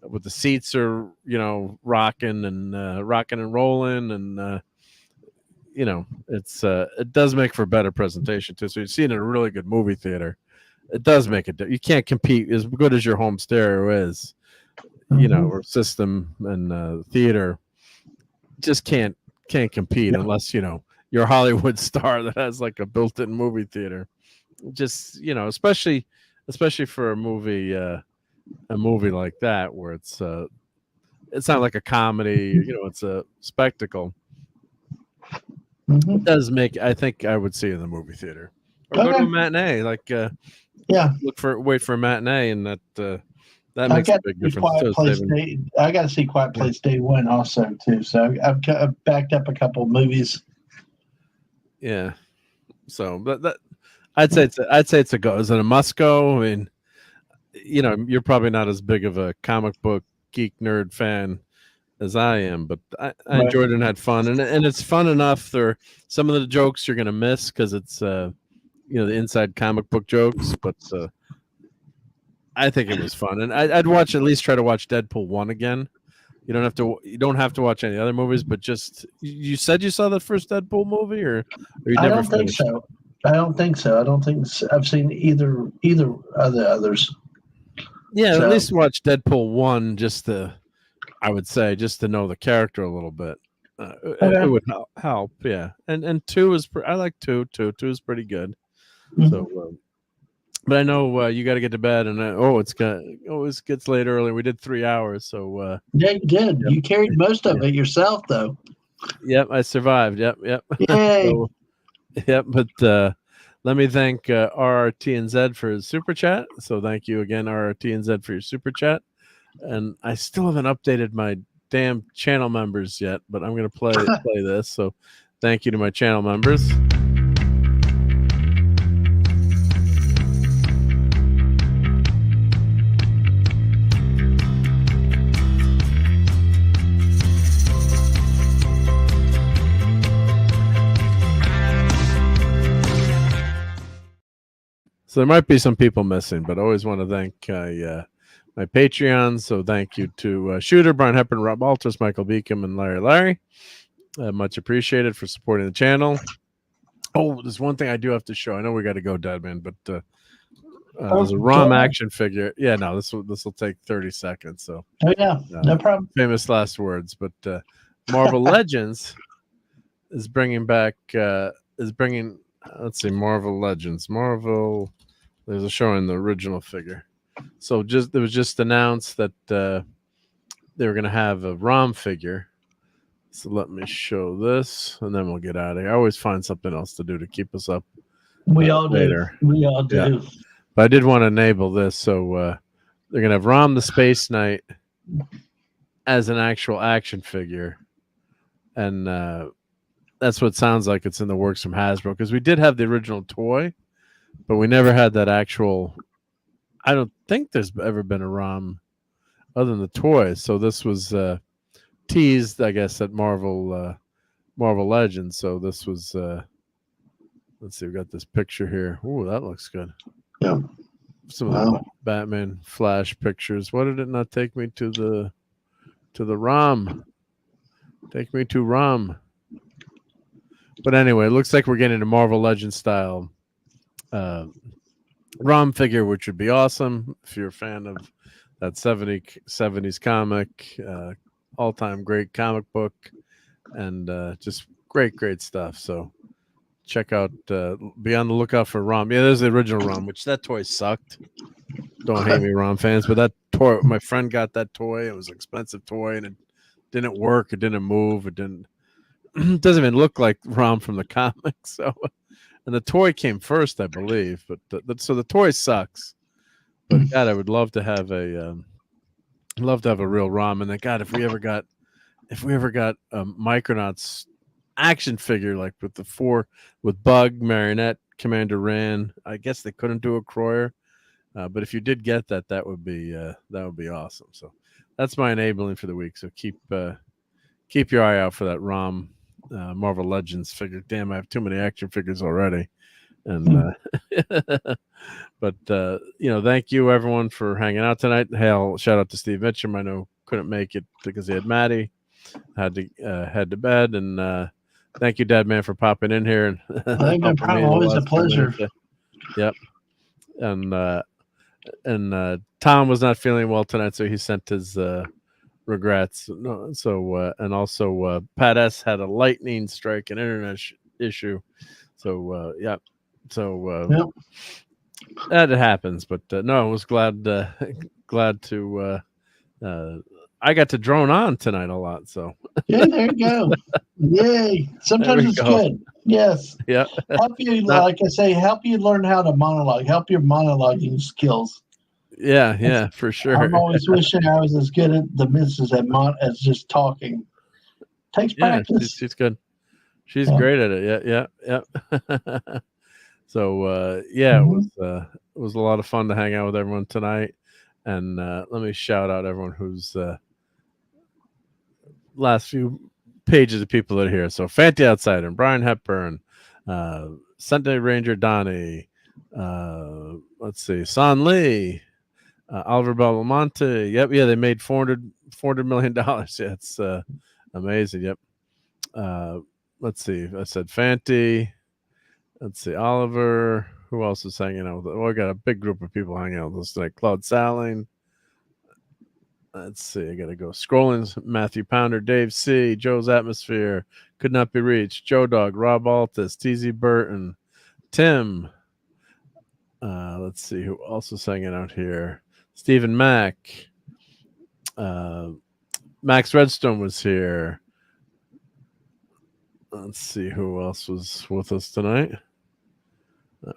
with the seats are rocking and rolling, and it does make for better presentation too. So you see it in a really good movie theater. It does make it. You can't compete as good as your home stereo is, or system and theater. Just can't compete unless you're a Hollywood star that has like a built-in movie theater. Just especially for a movie like that where it's not like a comedy. It's a spectacle. It does make. I think I would see it in the movie theater or go to a matinee. Like wait for a matinee, and that makes a big difference. I got to see Quiet Place Day 1 also too. So I've backed up a couple of movies. Yeah. So, but I'd say it's a go. Is it a must go? I mean, you're probably not as big of a comic book geek nerd fan as I am, but I enjoyed it and had fun, and it's fun enough. There, some of the jokes you're gonna miss because it's the inside comic book jokes, but I think it was fun, and I'd try to watch Deadpool 1 again. You don't have to watch any other movies, but just you said you saw the first Deadpool movie, or you never? I don't think so. I don't think I've seen either of the others. Yeah, at least watch Deadpool 1 I would say just to know the character a little bit. It would help, yeah. And 2 is I like 2 too. 2 is pretty good. Mm-hmm. So, but I know you got to get to bed, and it gets late early. We did 3 hours, so yeah, you did. Yep. You carried most of it yourself, though. Yep, I survived. Yep. Yay. So, yep, but let me thank RRTNZ for his super chat. So thank you again, RRTNZ, for your super chat. And I still haven't updated my damn channel members yet, but I'm going to play this. So thank you to my channel members. So there might be some people missing, but I always want to thank my Patreon. So thank you to Shooter, Brian Hepburn, RobAltis, Michael Beacom, and Larry. Much appreciated for supporting the channel. Oh, there's one thing I do have to show. I know we got to go, Deadman, but there's a ROM action figure. Yeah, no, this will take 30 seconds. So no problem. Famous last words, but Marvel Legends is bringing back let's see, Marvel Legends. There's a showing the original figure. So it was just announced that they were going to have a ROM figure. So let me show this, and then we'll get out of here. I always find something else to do to keep us up. We all later. do. We all do. Yeah. But I did want to enable this. So they're going to have ROM the Space Knight as an actual action figure. And that's what it sounds like it's in the works from Hasbro, because we did have the original toy, but we never had that actual. I don't think there's ever been a ROM other than the toy. So this was teased, I guess, at Marvel Legends. So this was let's see, we got this picture here. Ooh, that looks good. Yeah. Some of the Batman Flash pictures. Why did it not take me to the ROM? Take me to ROM. But anyway, it looks like we're getting a Marvel Legends style ROM figure, which would be awesome if you're a fan of that 70s comic, all-time great comic book, and just great stuff. So check out, be on the lookout for ROM. Yeah, there's the original ROM, which that toy sucked. Don't hate me, ROM fans, but that toy, my friend got that toy. It was an expensive toy, and it didn't work. It didn't move. It doesn't even look like ROM from the comics. So, and the toy came first, I believe. But so the toy sucks. But God, I would love to have a real ROM. And then God, if we ever got Micronauts action figure, like with Bug, Marionette, Commander Ran. I guess they couldn't do a Croyer, but if you did get that would be awesome. So that's my enabling for the week. So keep your eye out for that ROM Marvel Legends figure. Damn, I have too many action figures already. And but thank you everyone for hanging out tonight. Hail, shout out to Steve Mitchum. I know couldn't make it because he had Maddie, had to head to bed, and thank you, Dad Man, for popping in here. And always a pleasure. Yep. And Tom was not feeling well tonight, so he sent his regrets. And also Pat S had a lightning strike, an internet issue. So that happens. But no, I was glad to. I got to drone on tonight a lot. So yeah, there you go. Yay! Sometimes it's good. Yes. Yeah. Help you, like I say, help you learn how to monologue. Help your monologuing skills. Yeah, for sure. I'm always wishing I was as good at the misses as just talking. Takes practice. She's good. She's great at it. Yeah. So it was a lot of fun to hang out with everyone tonight. And let me shout out everyone who's last few pages of people that are here. So Fanty Outsider, Brian Hepburn, Sunday Ranger Donnie, let's see, San Lee, Oliver Belmonte. Yep, they made $400 million. Yeah, it's amazing. Yep. Let's see. I said Fanty. Let's see, Oliver. Who else is hanging out with us? Well, I got a big group of people hanging out with us tonight. Claude Salling. Let's see. I got to go scrolling. Matthew Pounder, Dave C., Joe's Atmosphere, Could Not Be Reached, Joe Dog, RobAltis, TZ Burton, Tim. Let's see who else is hanging out here. Stephen Mack. Max Redstone was here. Let's see who else was with us tonight.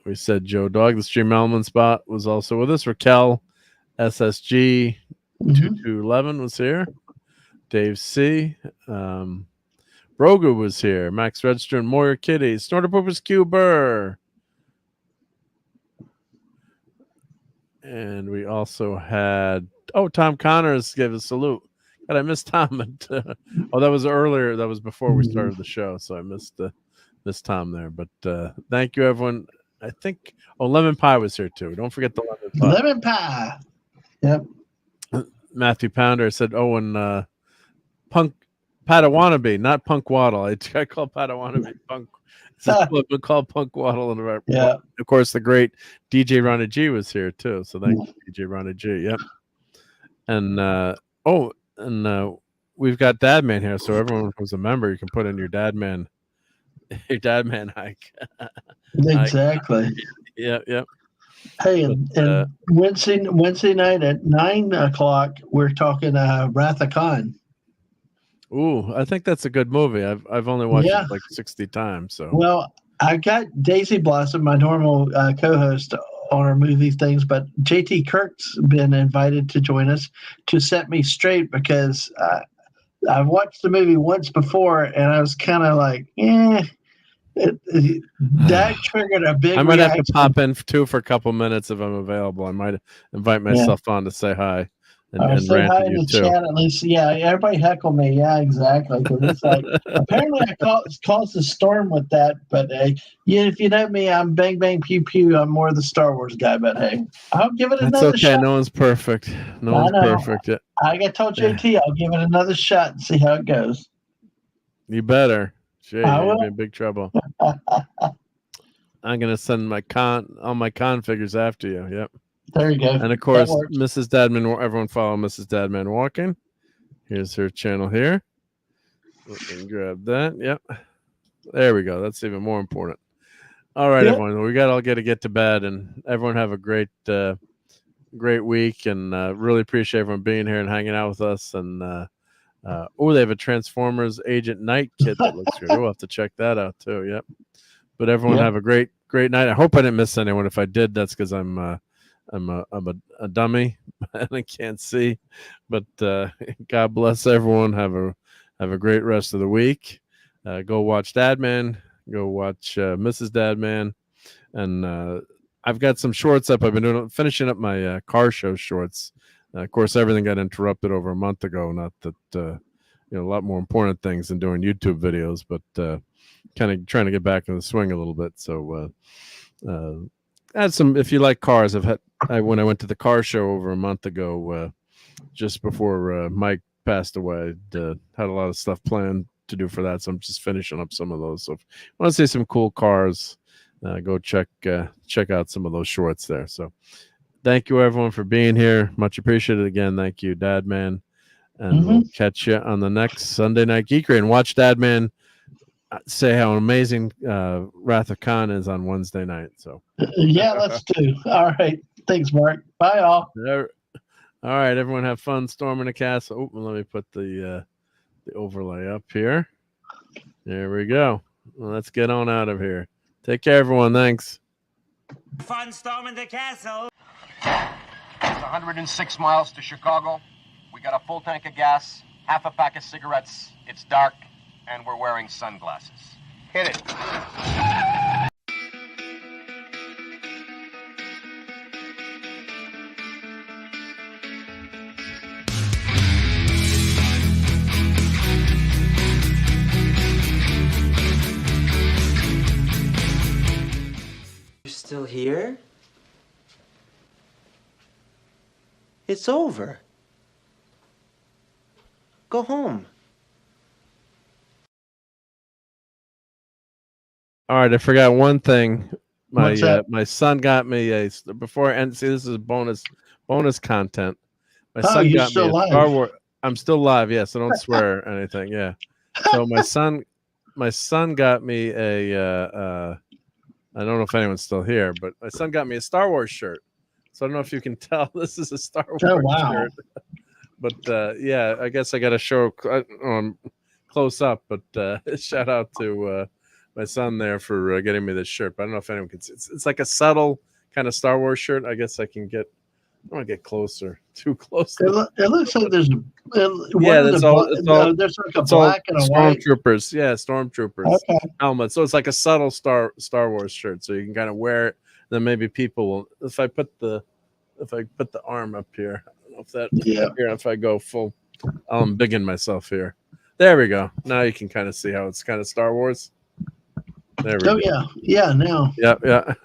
We said Joe Dog. The Stream Element Spot was also with us. Raquel SSG 2211 was here. Dave C. Brogu was here. Max Redstone, Moyer Kitty, Snorter Poopers Cuber. And we also had Tom Connors gave a salute. God, I missed Tom. That was earlier. That was before we started the show, so I missed Tom there. But thank you, everyone. I think Lemon Pie was here too. Don't forget the lemon pie. Lemon pie. Yep. Matthew Pounder said, and Punk Padawannabe, not Punk Waddle. I call Padawannabe Punk. It's called Punk Waddle. And of course, the great DJ Ronnie G was here too. So thank you, DJ Ronnie G. Yep. And we've got Dad Man here. So everyone who's a member, you can put in your Dad Man hike. Exactly. Yep. Hey, and Wednesday night at 9:00, we're talking Wrath of Khan. Ooh, I think that's a good movie. I've only watched it like 60 times. So well, I got Daisy Blossom, my normal co-host, on our movie things, but JT Kirk's been invited to join us to set me straight because I've watched the movie once before and I was kind of like, that triggered a big. I might have to pop in too for a couple minutes if I'm available. I might invite myself on to say hi and say rant hi at in you the too. chat at least. Yeah, everybody heckle me. Yeah, exactly. Because it's like apparently I caused a storm with that. But if you know me, I'm bang bang pew pew. I'm more the Star Wars guy. But hey, I'll give it another shot. No one's perfect. No one's perfect. Yeah. I told JT I'll give it another shot and see how it goes. You better. Jay, you'll be in big trouble. I'm gonna send all my con figures after you. Yep. There you go. And of course, Mrs. Dadman. Everyone follow Mrs. Dadman Walking. Here's her channel here. Let me grab that. Yep. There we go. That's even more important. All right, everyone. We got to get to bed, and everyone have a great week, and really appreciate everyone being here and hanging out with us. And they have a Transformers Agent Knight kit that looks good. We'll have to check that out too. Yep. But everyone have a great night. I hope I didn't miss anyone. If I did, that's because I'm a dummy and I can't see. But God bless everyone. Have a great rest of the week. Go watch Dadman. Go watch Mrs. Dadman. And I've got some shorts up. I've been finishing up my car show shorts. Of course, everything got interrupted over a month ago. Not that a lot more important things than doing YouTube videos, but kind of trying to get back in the swing a little bit. So add some, if you like cars, when I went to the car show over a month ago, just before Mike passed away, had a lot of stuff planned to do for that. So I'm just finishing up some of those. So if you want to see some cool cars, go check out some of those shorts there. So thank you everyone for being here. Much appreciated. Again, thank you, Dad Man. And we'll catch you on the next Sunday Night Geekery, and watch Dad Man say how amazing Wrath of Khan is on Wednesday night. So yeah, let's do. All right. Thanks, Mark. Bye, all. All right, everyone have fun storming the castle. Oh, let me put the overlay up here. There we go. Well, let's get on out of here. Take care, everyone. Thanks. Fun storming the castle. It's 106 miles to Chicago. We got a full tank of gas, half a pack of cigarettes. It's dark, and we're wearing sunglasses. Hit it. You're still here? It's over. Go home. All right, I forgot one thing. What's that? My son got me before, and see, this is bonus content. My Oh, son you're got still me a live. Star Wars. I'm still live, yeah, so don't swear or anything. Yeah. So my son got me a I don't know if anyone's still here, but my son got me a Star Wars shirt. So I don't know if you can tell this is a Star Wars shirt. But yeah, I guess I got to show close up. But shout out to my son there for getting me this shirt. But I don't know if anyone can see. It's like a subtle kind of Star Wars shirt. I guess I can get. I want to get closer, too close. It looks like there's there's like a black and a white. Stormtroopers, yeah, stormtroopers Okay. helmet. So it's like a subtle Star Wars shirt. So you can kind of wear it. Then maybe people will. If I put the arm up here, I don't know if that. Yeah. Here, if I go full, I'm bigging myself here. There we go. Now you can kind of see how it's kind of Star Wars. There we go. Yeah. Now. Yeah.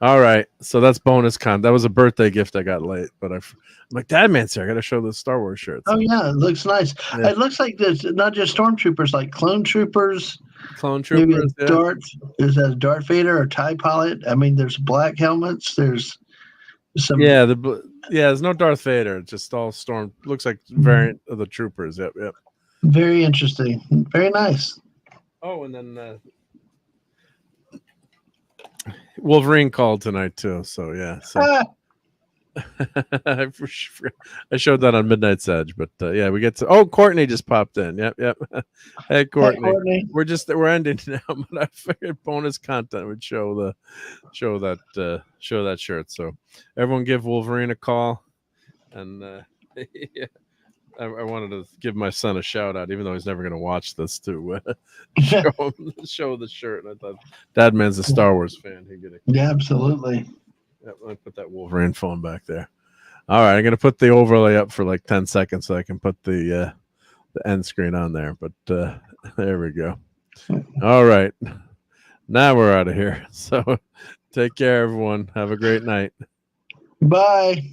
All right, so that's bonus con. That was a birthday gift I got late, but I'm like, Dad Man's here. I got to show the Star Wars shirt. So. Oh yeah, it looks nice. Yeah. It looks like there's not just stormtroopers, like clone troopers. Maybe There's Darth Vader or TIE pilot. I mean, there's black helmets. There's some. Yeah, there's no Darth Vader. It's just all storm. Looks like variant of the troopers. Yep. Very interesting. Very nice. Oh, and then Wolverine called tonight too. So yeah. So I showed that on Midnight's Edge, but yeah, we get to. Oh, Courtney just popped in. Yep. Hey, Courtney. We're ending now, but I figured bonus content would show that shirt. So everyone give Wolverine a call, and yeah. I wanted to give my son a shout out, even though he's never going to watch this, to show the shirt. And I thought Dad Man's a Star Wars fan. Yeah, absolutely. Yep, let me put that Wolverine phone back there. All right, I'm going to put the overlay up for like 10 seconds so I can put the end screen on there. But there we go. All right, now we're out of here. So take care, everyone. Have a great night. Bye.